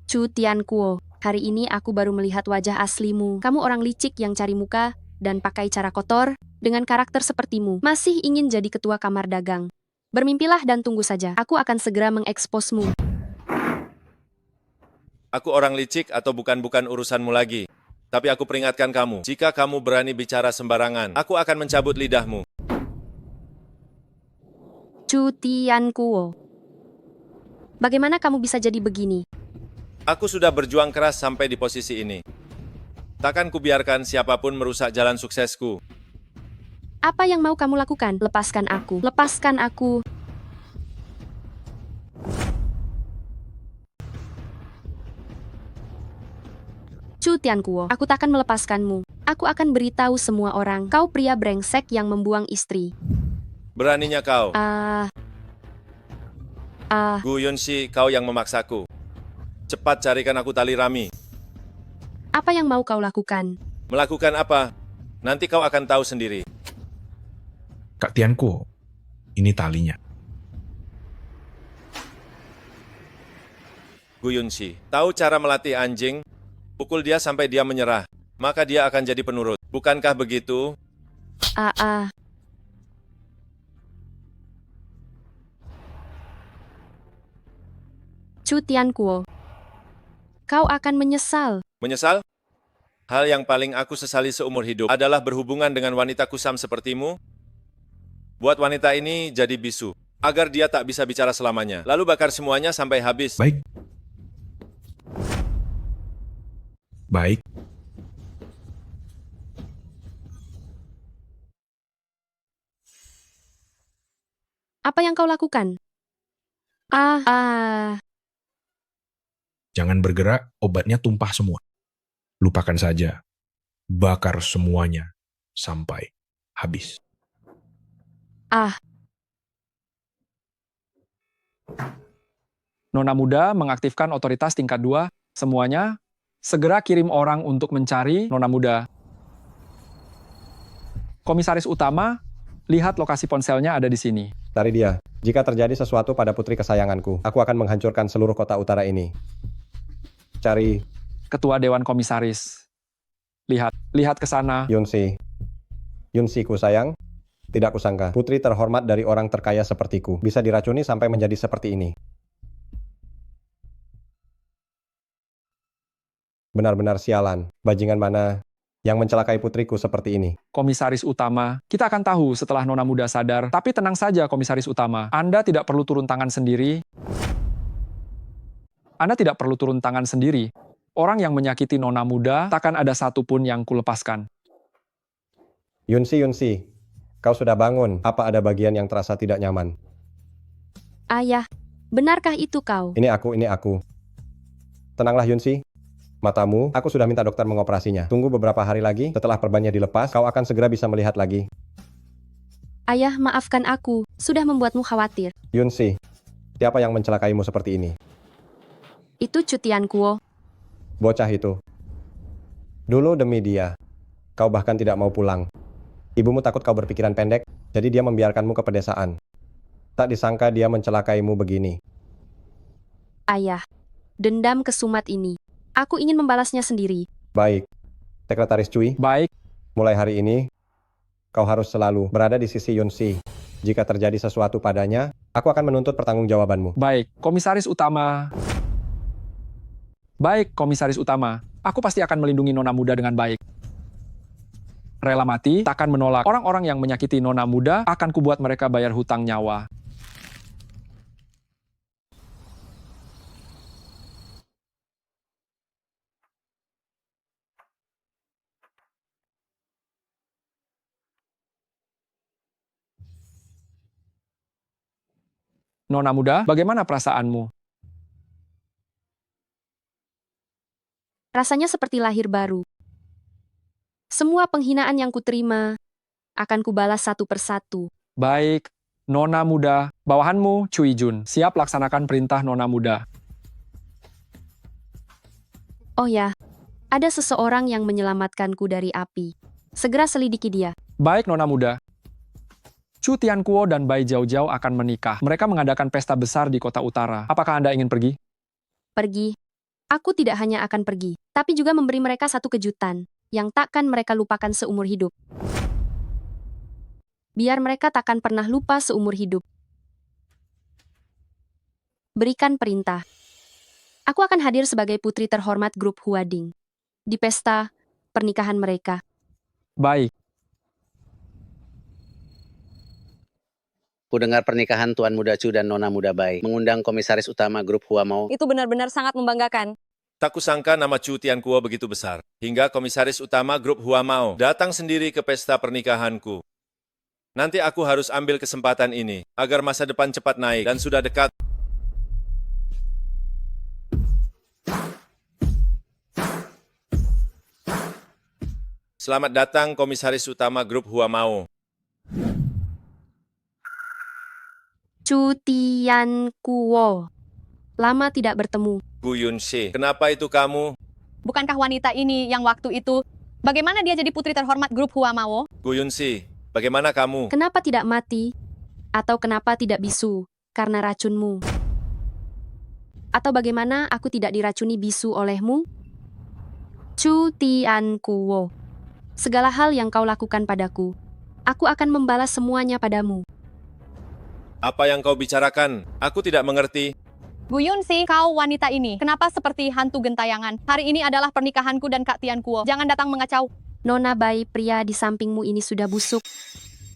Chu Tiankuo, hari ini aku baru melihat wajah aslimu. Kamu orang licik yang cari muka dan pakai cara kotor. Dengan karakter sepertimu, masih ingin jadi ketua kamar dagang. Bermimpilah dan tunggu saja. Aku akan segera mengeksposmu. Aku orang licik atau bukan urusanmu lagi. Tapi aku peringatkan kamu, jika kamu berani bicara sembarangan, aku akan mencabut lidahmu. Chu Tiankuo, bagaimana kamu bisa jadi begini? Aku sudah berjuang keras sampai di posisi ini. Takkan kubiarkan siapapun merusak jalan suksesku. Apa yang mau kamu lakukan? Lepaskan aku. Lepaskan aku. Chu Tiankuo, aku takkan melepaskanmu. Aku akan beritahu semua orang, kau pria brengsek yang membuang istri. Beraninya kau. Gu Yunxi, kau yang memaksaku. Cepat carikan aku tali rami. Apa yang mau kau lakukan? Melakukan apa? Nanti kau akan tahu sendiri. Kak Tianku, ini talinya. Gu Yunxi, tahu cara melatih anjing? Pukul dia sampai dia menyerah, maka dia akan jadi penurut. Bukankah begitu? Chu Tianquo, kau akan menyesal. Menyesal? Hal yang paling aku sesali seumur hidup adalah berhubungan dengan wanita kusam sepertimu. Buat wanita ini jadi bisu, agar dia tak bisa bicara selamanya. Lalu bakar semuanya sampai habis. Baik. Baik. Apa yang kau lakukan? Jangan bergerak, obatnya tumpah semua. Lupakan saja. Bakar semuanya sampai habis. Nona muda mengaktifkan otoritas tingkat 2. Semuanya, segera kirim orang untuk mencari Nona muda. Komisaris utama, lihat lokasi ponselnya ada di sini. Cari dia. Jika terjadi sesuatu pada putri kesayanganku, aku akan menghancurkan seluruh kota utara ini. Cari Ketua Dewan Komisaris. Lihat ke sana. Yunxi. Yunxi ku sayang, tidak kusangka putri terhormat dari orang terkaya sepertiku bisa diracuni sampai menjadi seperti ini. Benar-benar sialan. Bajingan mana yang mencelakai putriku seperti ini? Komisaris utama, kita akan tahu setelah Nona muda sadar. Tapi tenang saja, Komisaris utama. Anda tidak perlu turun tangan sendiri. Anda tidak perlu turun tangan sendiri. Orang yang menyakiti Nona muda, takkan ada satupun yang kulepaskan. Yunxi, kau sudah bangun. Apa ada bagian yang terasa tidak nyaman? Ayah, benarkah itu kau? Ini aku. Tenanglah Yunxi. Matamu, aku sudah minta dokter mengoperasinya. Tunggu beberapa hari lagi, setelah perbannya dilepas, kau akan segera bisa melihat lagi. Ayah, maafkan aku. Sudah membuatmu khawatir. Yunxi, siapa yang mencelakaimu seperti ini? Itu Chu Tianquo. Bocah itu. Dulu demi dia, kau bahkan tidak mau pulang. Ibumu takut kau berpikiran pendek, jadi dia membiarkanmu ke pedesaan. Tak disangka dia mencelakaimu begini. Ayah, dendam kesumat ini. Aku ingin membalasnya sendiri. Baik. Sekretaris Cui. Baik. Mulai hari ini, kau harus selalu berada di sisi Yunxi. Jika terjadi sesuatu padanya, aku akan menuntut pertanggungjawabanmu. Baik, Komisaris utama. Baik, Komisaris utama. Aku pasti akan melindungi Nona muda dengan baik. Rela mati, takkan menolak. Orang-orang yang menyakiti Nona muda, akan kubuat mereka bayar hutang nyawa. Nona muda, bagaimana perasaanmu? Rasanya seperti lahir baru. Semua penghinaan yang kuterima akan kubalas satu persatu. Baik, Nona muda, bawahanmu Cui Jun. Siap laksanakan perintah Nona muda. Oh ya, ada seseorang yang menyelamatkanku dari api. Segera selidiki dia. Baik, Nona muda. Chu Tianquo dan Bai Jiao akan menikah. Mereka mengadakan pesta besar di kota utara. Apakah Anda ingin pergi? Pergi. Aku tidak hanya akan pergi, tapi juga memberi mereka satu kejutan yang takkan mereka lupakan seumur hidup. Biar mereka takkan pernah lupa seumur hidup. Berikan perintah. Aku akan hadir sebagai putri terhormat grup Huading di pesta pernikahan mereka. Baik. Kudengar pernikahan Tuan Muda Chu dan Nona Muda Bai mengundang Komisaris Utama Grup Huamao. Itu benar-benar sangat membanggakan. Tak kusangka nama Chu Tianquo begitu besar. Hingga Komisaris Utama Grup Huamao datang sendiri ke pesta pernikahanku. Nanti aku harus ambil kesempatan ini, agar masa depan cepat naik dan sudah dekat. Selamat datang Komisaris Utama Grup Huamao. Chu Tianquo. Lama tidak bertemu. Gu Yunxi, kenapa itu kamu? Bukankah wanita ini yang waktu itu... Bagaimana dia jadi putri terhormat grup Huamao? Gu Yunxi, Bagaimana kamu? Kenapa tidak mati? Atau kenapa tidak bisu? Karena racunmu. Atau bagaimana aku tidak diracuni bisu olehmu? Chu Tianquo. Segala hal yang kau lakukan padaku, aku akan membalas semuanya padamu. Apa yang kau bicarakan? Aku tidak mengerti. Gu Yunxi, kau wanita ini, kenapa seperti hantu gentayangan? Hari ini adalah pernikahanku dan Kak Tianquo. Jangan datang mengacau. Nona bayi pria di sampingmu ini sudah busuk.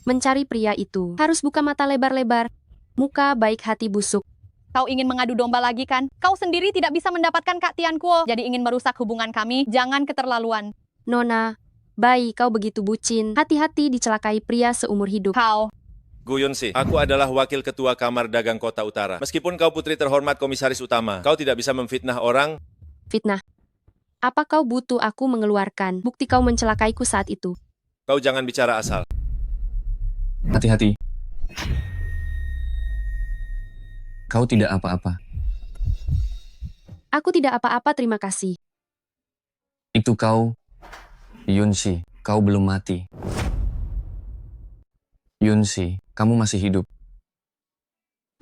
Mencari pria itu harus buka mata lebar-lebar. Muka baik hati busuk. Kau ingin mengadu domba lagi kan? Kau sendiri tidak bisa mendapatkan Kak Tianquo. Jadi ingin merusak hubungan kami. Jangan keterlaluan. Nona, bayi kau begitu bucin. Hati-hati dicelakai pria seumur hidup. Kau. Gu Yunxi, aku adalah wakil ketua Kamar Dagang Kota Utara. Meskipun kau putri terhormat komisaris utama, kau tidak bisa memfitnah orang. Fitnah. Apa kau butuh aku mengeluarkan bukti kau mencelakaiku saat itu? Kau jangan bicara asal. Hati-hati. Kau tidak apa-apa. Aku tidak apa-apa, terima kasih. Itu kau, Yunxi. Kau belum mati. Yunxi, kamu masih hidup.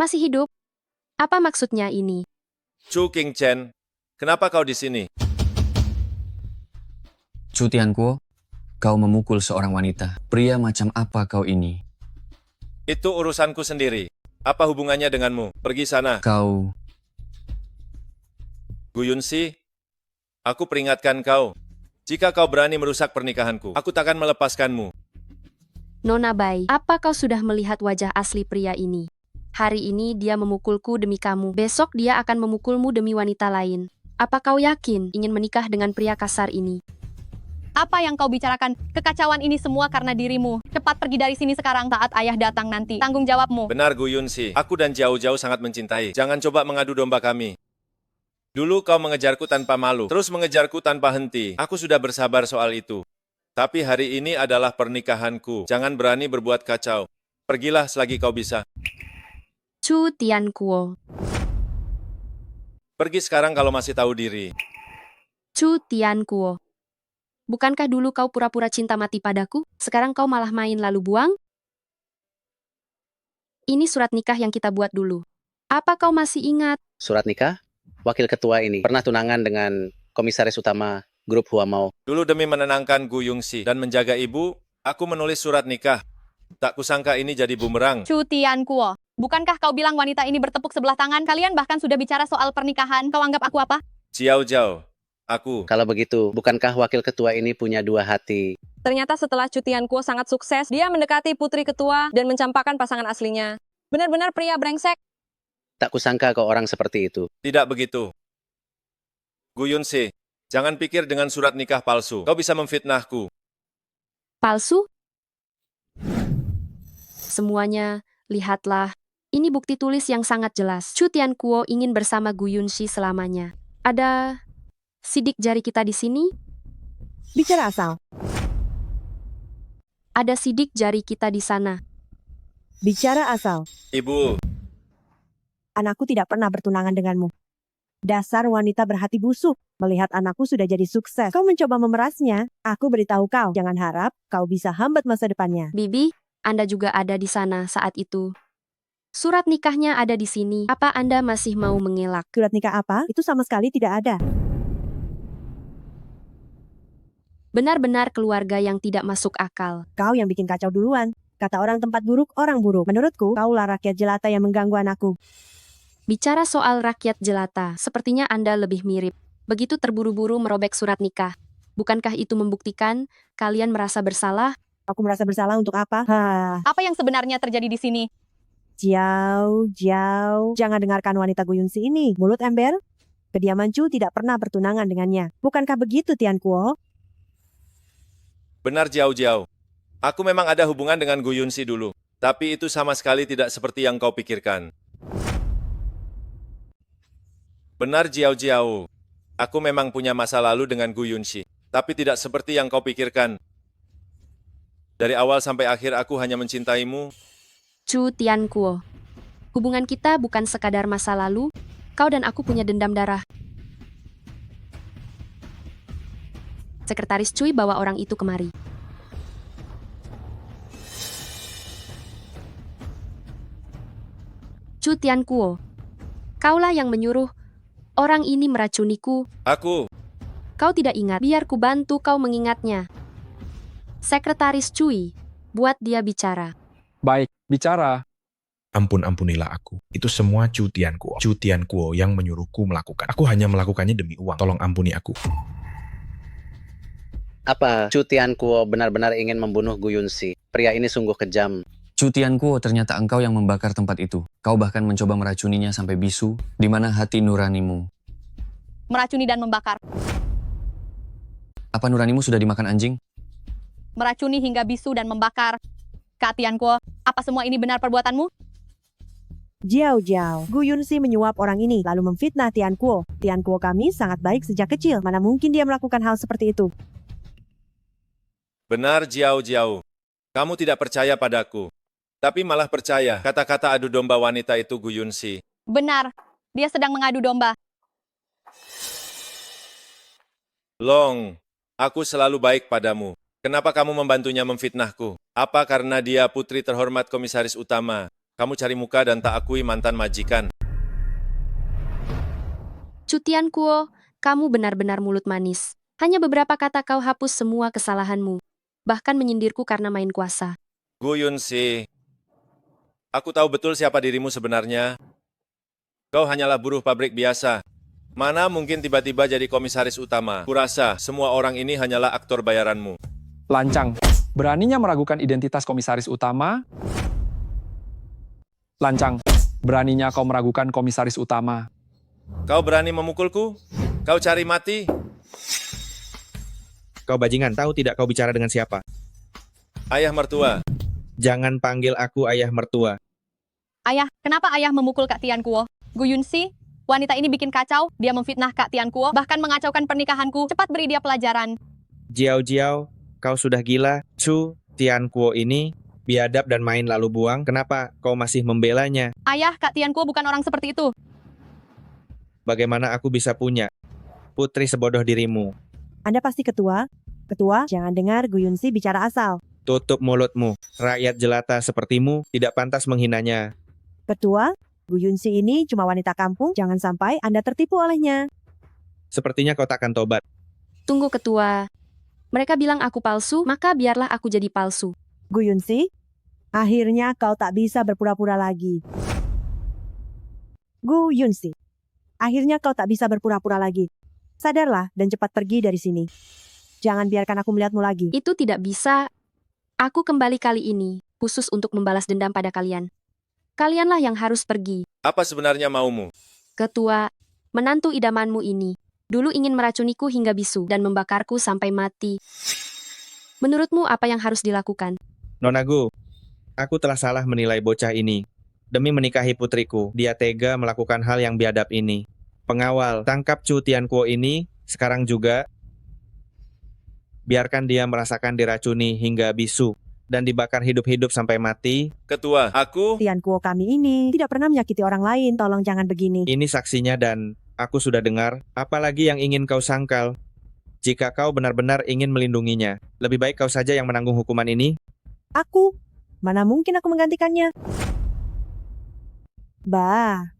Masih hidup? Apa maksudnya ini? Chu Qingchen, kenapa kau di sini? Chu Tianquo, kau memukul seorang wanita. Pria macam apa kau ini? Itu urusanku sendiri. Apa hubungannya denganmu? Pergi sana. Kau... Gu Yunxi, aku peringatkan kau. Jika kau berani merusak pernikahanku, aku takkan melepaskanmu. Nona Bai, apa kau sudah melihat wajah asli pria ini? Hari ini dia memukulku demi kamu. Besok dia akan memukulmu demi wanita lain. Apa kau yakin ingin menikah dengan pria kasar ini? Apa yang kau bicarakan? Kekacauan ini semua karena dirimu. Cepat pergi dari sini sekarang saat ayah datang nanti. Tanggung jawabmu. Benar Gu Yunxi, aku dan Jiao Jiao sangat mencintai. Jangan coba mengadu domba kami. Dulu kau mengejarku tanpa malu, terus mengejarku tanpa henti. Aku sudah bersabar soal itu. Tapi hari ini adalah pernikahanku. Jangan berani berbuat kacau. Pergilah selagi kau bisa. Chu Tianquo. Pergi sekarang kalau masih tahu diri. Chu Tianquo. Bukankah dulu kau pura-pura cinta mati padaku? Sekarang kau malah main lalu buang? Ini surat nikah yang kita buat dulu. Apa kau masih ingat? Surat nikah? Wakil ketua ini pernah tunangan dengan komisaris utama grup Huamao. Dulu demi menenangkan Gu Yunxi dan menjaga ibu, aku menulis surat nikah. Tak kusangka ini jadi bumerang. Chu Tianquo, bukankah kau bilang wanita ini bertepuk sebelah tangan? Kalian bahkan sudah bicara soal pernikahan. Kau anggap aku apa? Jiao Jiao, aku. Kalau begitu, bukankah wakil ketua ini punya dua hati? Ternyata setelah Chu Tianquo sangat sukses, dia mendekati putri ketua dan mencampakkan pasangan aslinya. Benar-benar pria brengsek. Tak kusangka kau orang seperti itu. Tidak begitu. Gu Yunxi, jangan pikir dengan surat nikah palsu, kau bisa memfitnahku. Palsu? Semuanya, lihatlah. Ini bukti tulis yang sangat jelas. Chu Tianquo ingin bersama Gu Yunxi selamanya. Ada sidik jari kita di sini? Bicara asal. Ada sidik jari kita di sana. Bicara asal. Ibu. Anakku tidak pernah bertunangan denganmu. Dasar wanita berhati busuk. Melihat anakku sudah jadi sukses. Kau mencoba memerasnya. Aku beritahu kau, jangan harap kau bisa hambat masa depannya. Bibi, Anda juga ada di sana saat itu. Surat nikahnya ada di sini. Apa Anda masih mau mengelak? Surat nikah apa? Itu sama sekali tidak ada. Benar-benar keluarga yang tidak masuk akal. Kau yang bikin kacau duluan. Kata orang tempat buruk, orang buruk. Menurutku, kaulah rakyat jelata yang mengganggu anakku. Bicara soal rakyat jelata, sepertinya Anda lebih mirip. Begitu terburu-buru merobek surat nikah. Bukankah itu membuktikan kalian merasa bersalah? Aku merasa bersalah untuk apa? Apa yang sebenarnya terjadi di sini? Jiao, jangan dengarkan wanita Gu Yunxi ini. Mulut ember. Kediaman Chu tidak pernah bertunangan dengannya. Bukankah begitu, Tianquo? Benar Jiao Jiao. Aku memang ada hubungan dengan Gu Yunxi dulu. Tapi itu sama sekali tidak seperti yang kau pikirkan. Benar Jiao Jiao. Aku memang punya masa lalu dengan Gu Yunxi. Tapi tidak seperti yang kau pikirkan. Dari awal sampai akhir aku hanya mencintaimu. Chu Tianquo. Hubungan kita bukan sekadar masa lalu. Kau dan aku punya dendam darah. Sekretaris Cui bawa orang itu kemari. Chu Tianquo, kaulah yang menyuruh orang ini meracuniku. Aku. Kau tidak ingat, biar ku bantu kau mengingatnya. Sekretaris Cui, buat dia bicara. Baik, bicara. Ampunilah aku. Itu semua Chu Tianquo. Chu Tianquo yang menyuruhku melakukan. Aku hanya melakukannya demi uang. Tolong ampuni aku. Apa Chu Tianquo benar-benar ingin membunuh Gu Yunxi? Pria ini sungguh kejam. Chu Tianquo, ternyata engkau yang membakar tempat itu. Kau bahkan mencoba meracuninya sampai bisu, di mana hati nuranimu. Meracuni dan membakar. Apa nuranimu sudah dimakan anjing? Meracuni hingga bisu dan membakar. Kak Tianquo, apa semua ini benar perbuatanmu? Jiao Jiao, Gu Yunxi menyuap orang ini lalu memfitnah Tianquo. Tianquo kami sangat baik sejak kecil. Mana mungkin dia melakukan hal seperti itu? Benar Jiao Jiao. Kamu tidak percaya padaku. Tapi malah percaya kata-kata adu domba wanita itu Gu Yunxi. Benar, dia sedang mengadu domba. Long, aku selalu baik padamu. Kenapa kamu membantunya memfitnahku? Apa karena dia putri terhormat komisaris utama? Kamu cari muka dan tak akui mantan majikan. Chu Tianquo, kamu benar-benar mulut manis. Hanya beberapa kata kau hapus semua kesalahanmu. Bahkan menyindirku karena main kuasa. Gu Yunxi, aku tahu betul siapa dirimu sebenarnya. Kau hanyalah buruh pabrik biasa. Mana mungkin tiba-tiba jadi komisaris utama? Kurasa semua orang ini hanyalah aktor bayaranmu. Lancang, beraninya meragukan identitas komisaris utama? Lancang, beraninya kau meragukan komisaris utama? Kau berani memukulku? Kau cari mati? Kau bajingan, tahu tidak kau bicara dengan siapa? Ayah mertua. Jangan panggil aku ayah mertua. Ayah, kenapa ayah memukul Kak Tianquo? Gu Yunxi, wanita ini bikin kacau. Dia memfitnah Kak Tianquo, bahkan mengacaukan pernikahanku. Cepat beri dia pelajaran. Jiao, kau sudah gila. Chu Tianquo ini biadab dan main lalu buang. Kenapa kau masih membelanya? Ayah, Kak Tianquo bukan orang seperti itu. Bagaimana aku bisa punya putri sebodoh dirimu? Anda pasti ketua. Ketua, jangan dengar Gu Yunxi bicara asal. Tutup mulutmu. Rakyat jelata sepertimu tidak pantas menghinanya. Ketua, Gu Yunxi ini cuma wanita kampung. Jangan sampai Anda tertipu olehnya. Sepertinya kau takkan tobat. Tunggu ketua. Mereka bilang aku palsu, maka biarlah aku jadi palsu. Gu Yunxi, akhirnya kau tak bisa berpura-pura lagi. Gu Yunxi, akhirnya kau tak bisa berpura-pura lagi. Sadarlah dan cepat pergi dari sini. Jangan biarkan aku melihatmu lagi. Itu tidak bisa. Aku kembali kali ini, khusus untuk membalas dendam pada kalian. Kalianlah yang harus pergi. Apa sebenarnya maumu? Ketua, menantu idamanmu ini, dulu ingin meracuniku hingga bisu dan membakarku sampai mati. Menurutmu apa yang harus dilakukan? Nona Gu, aku telah salah menilai bocah ini. Demi menikahi putriku, dia tega melakukan hal yang biadab ini. Pengawal, tangkap Chu Tianquo ini, sekarang juga. Biarkan dia merasakan diracuni hingga bisu, dan dibakar hidup-hidup sampai mati. Ketua, aku... Tianquo kami ini tidak pernah menyakiti orang lain, tolong jangan begini. Ini saksinya dan aku sudah dengar, apalagi yang ingin kau sangkal. Jika kau benar-benar ingin melindunginya, lebih baik kau saja yang menanggung hukuman ini. Aku? Mana mungkin aku menggantikannya? Bah,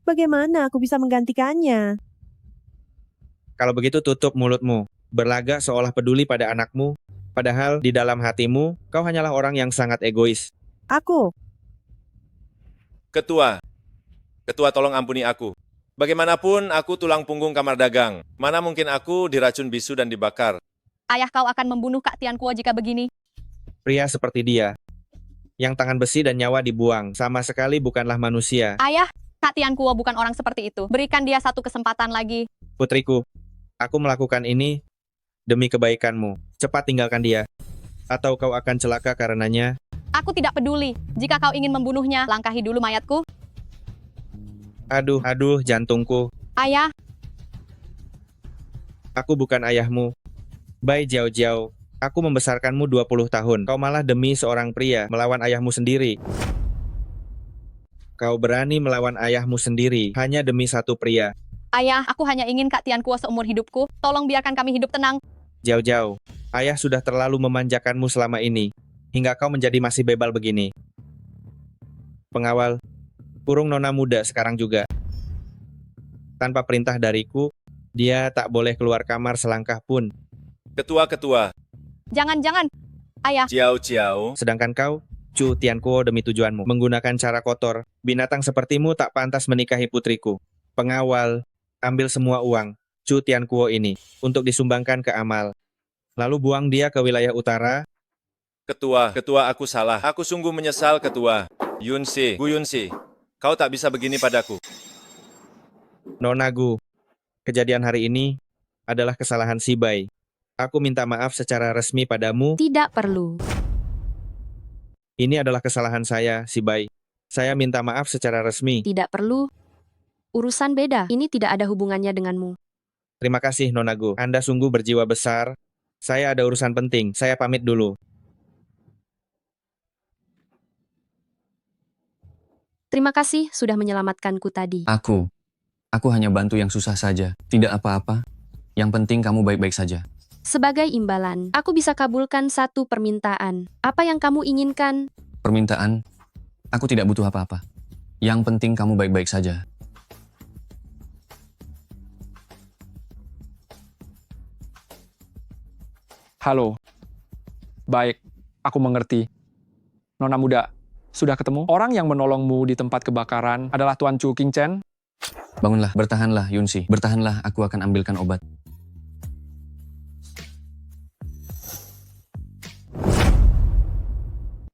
bagaimana aku bisa menggantikannya? Kalau begitu tutup mulutmu, berlagak seolah peduli pada anakmu, padahal di dalam hatimu, kau hanyalah orang yang sangat egois. Aku? Ketua. Ketua tolong ampuni aku. Bagaimanapun aku tulang punggung kamar dagang. Mana mungkin aku diracun bisu dan dibakar. Ayah kau akan membunuh Kak Tianquo jika begini. Pria seperti dia, yang tangan besi dan nyawa dibuang, sama sekali bukanlah manusia. Ayah, Kak Tianquo bukan orang seperti itu. Berikan dia satu kesempatan lagi. Putriku, aku melakukan ini demi kebaikanmu. Cepat tinggalkan dia, atau kau akan celaka karenanya. Aku tidak peduli. Jika kau ingin membunuhnya, langkahi dulu mayatku. Aduh, jantungku. Ayah, Aku bukan ayahmu. Bai Jiao, aku membesarkanmu 20 tahun. Kau malah demi seorang pria melawan ayahmu sendiri. Kau berani melawan ayahmu sendiri hanya demi satu pria. ayah, aku hanya ingin Kak Tianquo seumur hidupku. Tolong biarkan kami hidup tenang. Jiao, ayah sudah terlalu memanjakanmu selama ini, hingga kau menjadi masih bebal begini. Pengawal, Kurung nona muda sekarang juga. Tanpa perintah dariku, dia tak boleh keluar kamar selangkah pun. Ketua-ketua, Jangan-jangan, ayah. Ciao. Sedangkan kau, Chu Tianquo demi tujuanmu, menggunakan cara kotor. Binatang sepertimu tak pantas menikahi putriku. Pengawal, ambil semua uang Chu Tianquo ini untuk disumbangkan ke amal. Lalu buang dia ke wilayah utara. Ketua, aku salah. Aku sungguh menyesal, Ketua. Gu Yunsi, kau tak bisa begini padaku. Nona Gu, kejadian hari ini adalah kesalahan Sibai. Aku minta maaf secara resmi padamu. Tidak perlu. Ini adalah kesalahan saya, Sibai. Saya minta maaf secara resmi. Tidak perlu. Urusan beda. Ini tidak ada hubungannya denganmu. Terima kasih, Nona Gu. Anda sungguh berjiwa besar. Saya ada urusan penting. Saya pamit dulu. Terima kasih sudah menyelamatkanku tadi. Aku hanya bantu yang susah saja. Tidak apa-apa. Yang penting kamu baik-baik saja. Sebagai imbalan, aku bisa kabulkan satu permintaan. Apa yang kamu inginkan? Permintaan? Aku tidak butuh apa-apa. Yang penting kamu baik-baik saja. Halo. Baik, aku mengerti. Nona muda, sudah ketemu? Orang yang menolongmu di tempat kebakaran adalah Tuan Chu Qingchen. Bangunlah, bertahanlah Yunsi. Bertahanlah, aku akan ambilkan obat.